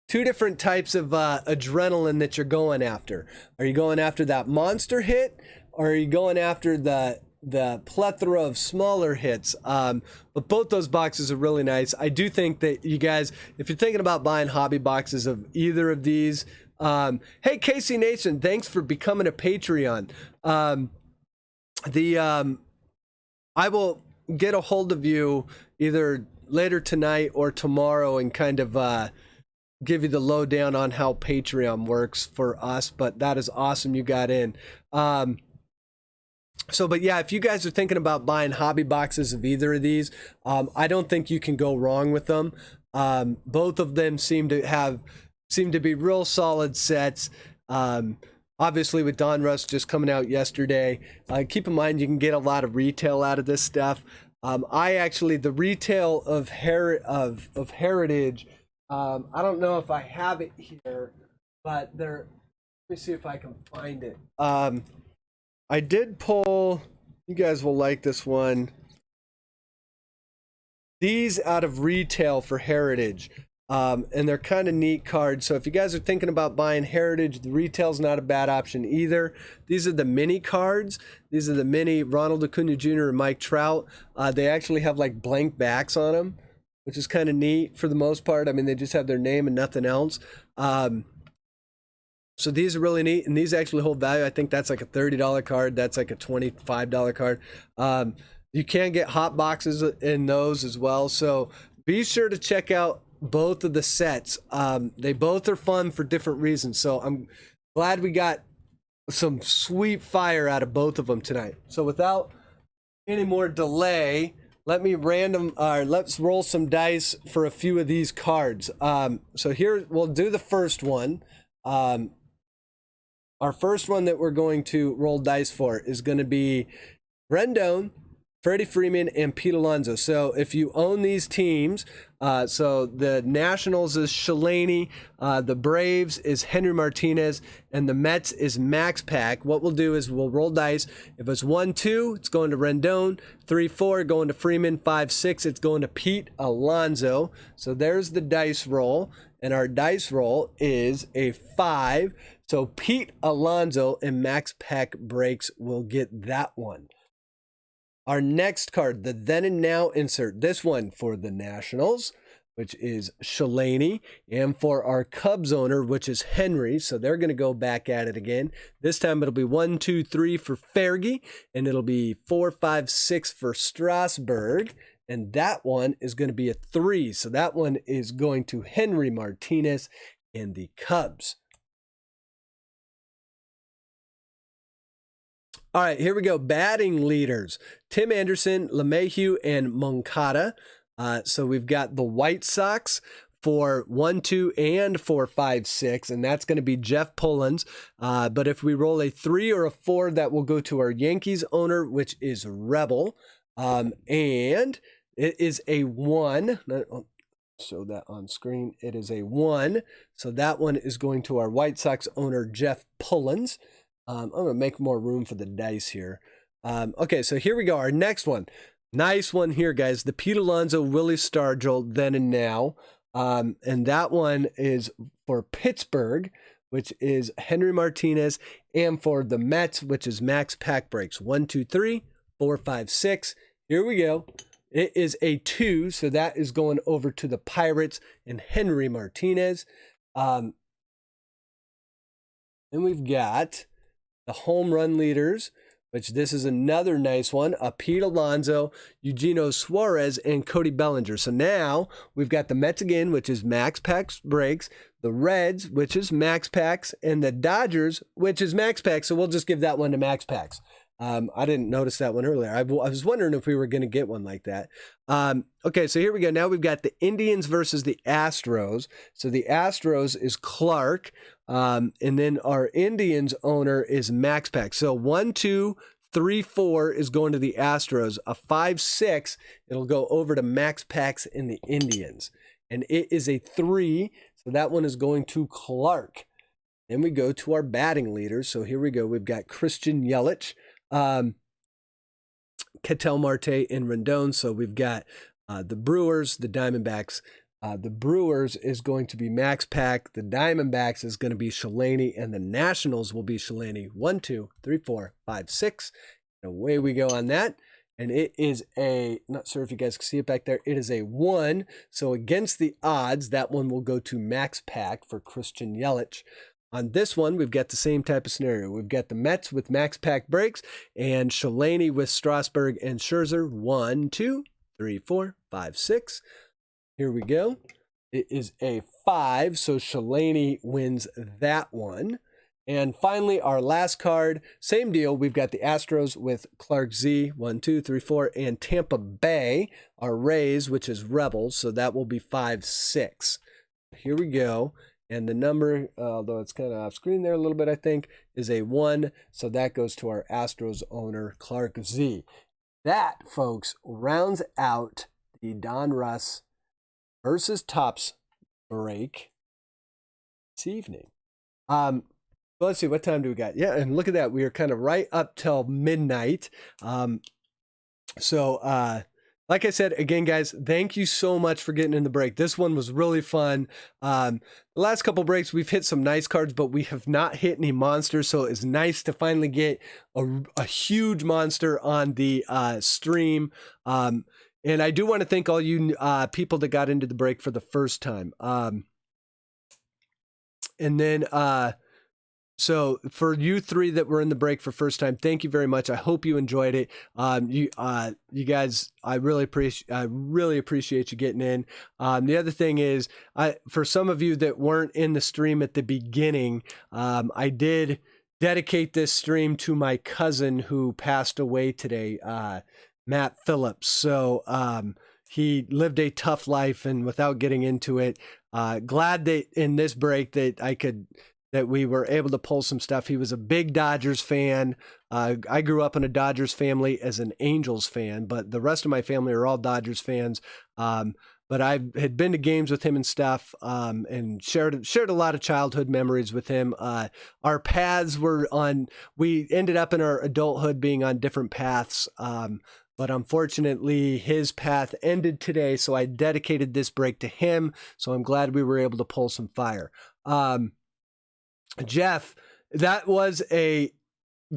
adrenaline that you're going after. Are you going after that monster hit, or are you going after the plethora of smaller hits? But both those boxes are really nice. I do think that you guys, if you're thinking about buying hobby boxes of either of these, hey Casey Nation, thanks for becoming a Patreon. I will get a hold of you either later tonight or tomorrow and kind of give you the lowdown on how Patreon works for us. But that is awesome you got in. But yeah, if you guys are thinking about buying hobby boxes of either of these, I don't think you can go wrong with them. Both of them seem to be real solid sets. Obviously with Donruss just coming out yesterday, keep in mind you can get a lot of retail out of this stuff. The retail of Heritage, I don't know if I have it here, but let me see if I can find it. I did pull, you guys will like this one, these out of retail for Heritage. And they're kind of neat cards. So if you guys are thinking about buying Heritage, the retail's not a bad option either. These are the mini cards. These are the mini Ronald Acuna Jr. and Mike Trout. They actually have like blank backs on them, which is kind of neat for the most part. I mean, they just have their name and nothing else. So these are really neat, and these actually hold value. I think that's like a $30 card. That's like a $25 card. You can get hot boxes in those as well. So be sure to check out both of the sets. They both are fun for different reasons. So I'm glad we got some sweet fire out of both of them tonight. So without any more delay, let's roll some dice for a few of these cards. So here we'll do the first one. Our first one that we're going to roll dice for is going to be Rendon, Freddie Freeman, and Pete Alonso. So if you own these teams, so the Nationals is Shalani, the Braves is Henry Martinez, and the Mets is Max Pack. What we'll do is we'll roll dice. If it's 1-2, it's going to Rendon. 3-4, going to Freeman. 5-6, it's going to Pete Alonso. So there's the dice roll, and our dice roll is a 5. So Pete Alonso and Max Pack breaks will get that one. Our next card, the then and now insert, this one for the Nationals, which is Shalani, and for our Cubs owner, which is Henry. So they're going to go back at it again. This time it'll be 1, 2, 3 for Fergie, and it'll be 4, 5, 6 for Strasburg. And that one is going to be a 3. So that one is going to Henry Martinez and the Cubs. All right, here we go. Batting leaders: Tim Anderson, LeMahieu, and Moncada. So we've got the White Sox for 1, 2, and 4, 5, 6, and that's going to be Jeff Pullins. But if we roll a 3 or a 4, that will go to our Yankees owner, which is Rebel. And it is a 1. I'll show that on screen. It is a 1. So that one is going to our White Sox owner, Jeff Pullins. I'm going to make more room for the dice here. Okay, so here we go. Our next one. Nice one here, guys. The Pete Alonso, Willie Stargell, then and now. And that one is for Pittsburgh, which is Henry Martinez, and for the Mets, which is Max Pack Breaks. 1, 2, 3, 4, 5, 6. Here we go. It is a 2, so that is going over to the Pirates and Henry Martinez. And we've got the home run leaders, which this is another nice one, Pete Alonso, Eugenio Suarez, and Cody Bellinger. So now we've got the Mets again, which is Max Packs Breaks, the Reds, which is Max Packs, and the Dodgers, which is Max Packs. So we'll just give that one to Max Packs. I didn't notice that one earlier. I was wondering if we were going to get one like that. Okay, so here we go. Now we've got the Indians versus the Astros. So the Astros is Clark, and then our Indians owner is Max Pack. So 1, 2, 3, 4 is going to the Astros. A 5, 6, it'll go over to Max Packs in the Indians. And it is a 3, so that one is going to Clark. Then we go to our batting leaders. So here we go. We've got Christian Yelich, Ketel Marte, and Rendon. So we've got the Brewers, the Diamondbacks. The Brewers is going to be Max Pack. The Diamondbacks is going to be Shalani, and the Nationals will be Shalani. 1, 2, 3, 4, 5, 6. And away we go on that. And it is a, not sure if you guys can see it back there, it is a 1. So against the odds, that one will go to Max Pack for Christian Yelich. On this one, we've got the same type of scenario. We've got the Mets with Max Pack Breaks and Shalani with Strasburg and Scherzer. 1, 2, 3, 4, 5, 6. Here we go. It is a 5, so Shalani wins that one. And finally, our last card, same deal. We've got the Astros with Clark Z, 1, 2, 3, 4, and Tampa Bay, our Rays, which is Rebels, so that will be 5, 6. Here we go. And the number, although it's kind of off screen there a little bit, I think, is a 1. So that goes to our Astros owner, Clark Z. That, folks, rounds out the Donruss versus Topps break this evening. Let's see, what time do we got? Yeah, and look at that. We are kind of right up till midnight. Like I said, again, guys, thank you so much for getting in the break. This one was really fun. The last couple breaks, we've hit some nice cards, but we have not hit any monsters. So it's nice to finally get a huge monster on the stream. And I do want to thank all you people that got into the break for the first time. So for you 3 that were in the break for first time, thank you very much. I hope you enjoyed it. You guys, I really appreciate you getting in. The other thing is, for some of you that weren't in the stream at the beginning, I did dedicate this stream to my cousin who passed away today, Matt Phillips. So he lived a tough life, and without getting into it, glad that in this break that we were able to pull some stuff. He was a big Dodgers fan. I grew up in a Dodgers family as an Angels fan, but the rest of my family are all Dodgers fans. But I had been to games with him and stuff, and shared a lot of childhood memories with him. Our paths we ended up in our adulthood being on different paths. But unfortunately, his path ended today, so I dedicated this break to him. So I'm glad we were able to pull some fire. Jeff, that was a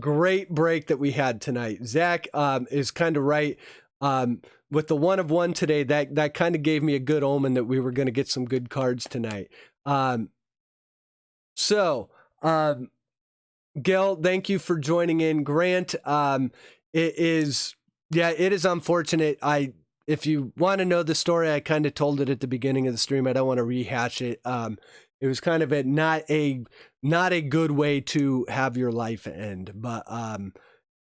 great break that we had tonight. Zach is kind of right. With the 1 of 1 today, that kind of gave me a good omen that we were going to get some good cards tonight. Gil, thank you for joining in. Grant, it is unfortunate. If you want to know the story, I kind of told it at the beginning of the stream. I don't want to rehash it. It was kind of not a good way to have your life end, but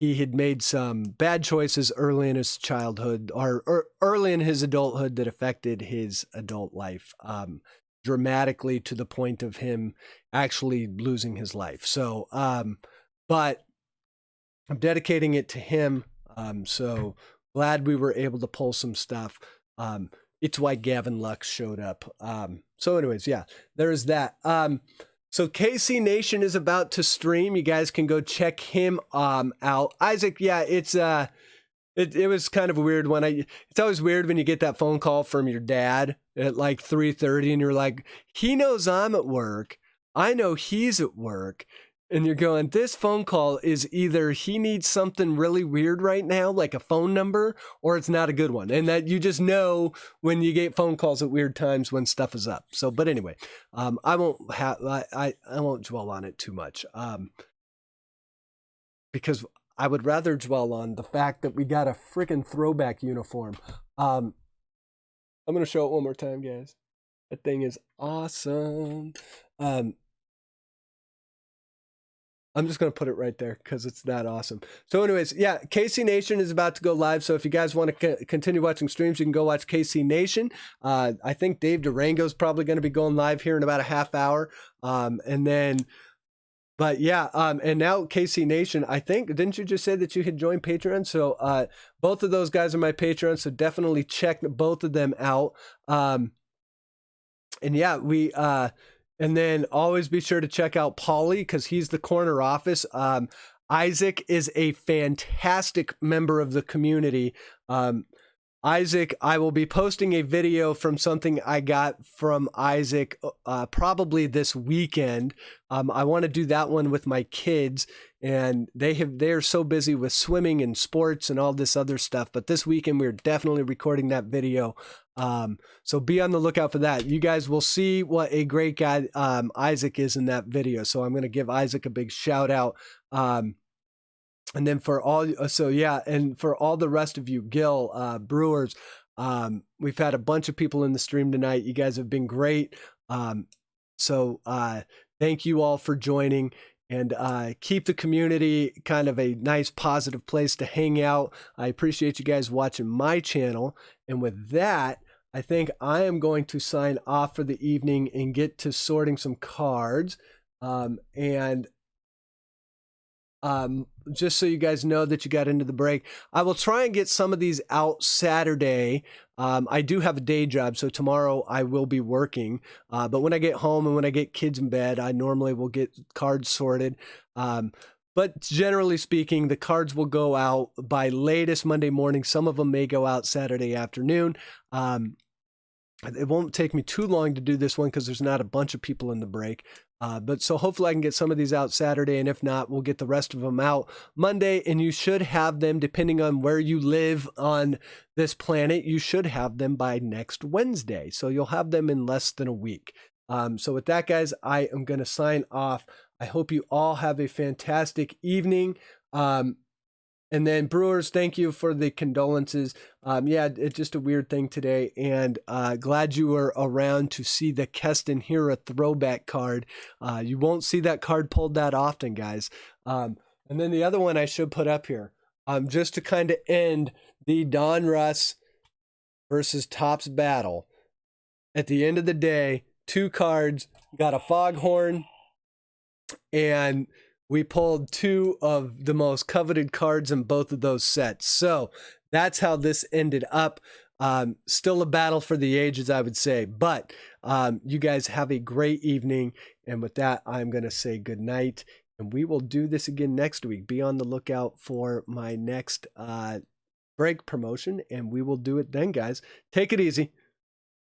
he had made some bad choices early in his childhood or early in his adulthood that affected his adult life dramatically, to the point of him actually losing his life. So, but I'm dedicating it to him. So glad we were able to pull some stuff. It's why Gavin Lux showed up. So anyways, yeah, there's that. So KC Nation is about to stream. You guys can go check him out. Isaac, yeah, it was kind of a weird one. It's always weird when you get that phone call from your dad at like 3:30 and you're like, he knows I'm at work. I know he's at work. And you're going, this phone call is either he needs something really weird right now, like a phone number, or it's not a good one. And that you just know when you get phone calls at weird times when stuff is up. So, but anyway, I won't dwell on it too much, because I would rather dwell on the fact that we got a freaking throwback uniform. I'm going to show it one more time, guys. That thing is awesome. I'm just going to put it right there because it's that awesome. So anyways, yeah, KC Nation is about to go live. So if you guys want to continue watching streams, you can go watch KC Nation. I think Dave Durango is probably going to be going live here in about a half hour. And then, but yeah, and now KC Nation, I think, didn't you just say that you had joined Patreon? So both of those guys are my Patreon. So definitely check both of them out. And yeah, and then always be sure to check out Paulie because he's the corner office. Isaac is a fantastic member of the community. Isaac, I will be posting a video from something I got from Isaac probably this weekend. I want to do that one with my kids, and they are so busy with swimming and sports and all this other stuff. But this weekend we're definitely recording that video. So be on the lookout for that. You guys will see what a great guy Isaac is in that video. So I'm going to give Isaac a big shout out. And then for all, so yeah, and for all the rest of you, Gil, Brewers, we've had a bunch of people in the stream tonight. You guys have been great. So thank you all for joining, and keep the community kind of a nice, positive place to hang out. I appreciate you guys watching my channel. And with that, I think I am going to sign off for the evening and get to sorting some cards. Just so you guys know that you got into the break, I will try and get some of these out Saturday. I do have a day job, so tomorrow I will be working. But when I get home and when I get kids in bed, I normally will get cards sorted. But generally speaking, the cards will go out by latest Monday morning. Some of them may go out Saturday afternoon. It won't take me too long to do this one because there's not a bunch of people in the break. But so hopefully I can get some of these out Saturday, and if not, we'll get the rest of them out Monday, and you should have them, depending on where you live on this planet, you should have them by next Wednesday. So you'll have them in less than a week. So with that, guys, I am going to sign off. I hope you all have a fantastic evening. And then Brewers, thank you for the condolences. Yeah, it's just a weird thing today, and glad you were around to see the Keston Hira throwback card. You won't see that card pulled that often, guys. And then the other one I should put up here, just to kind of end the Donruss versus Topps battle. At the end of the day, two cards, got a Foghorn, and we pulled two of the most coveted cards in both of those sets. So that's how this ended up. Still a battle for the ages, I would say. But you guys have a great evening. And with that, I'm going to say good night. And we will do this again next week. Be on the lookout for my next break promotion. And we will do it then, guys. Take it easy.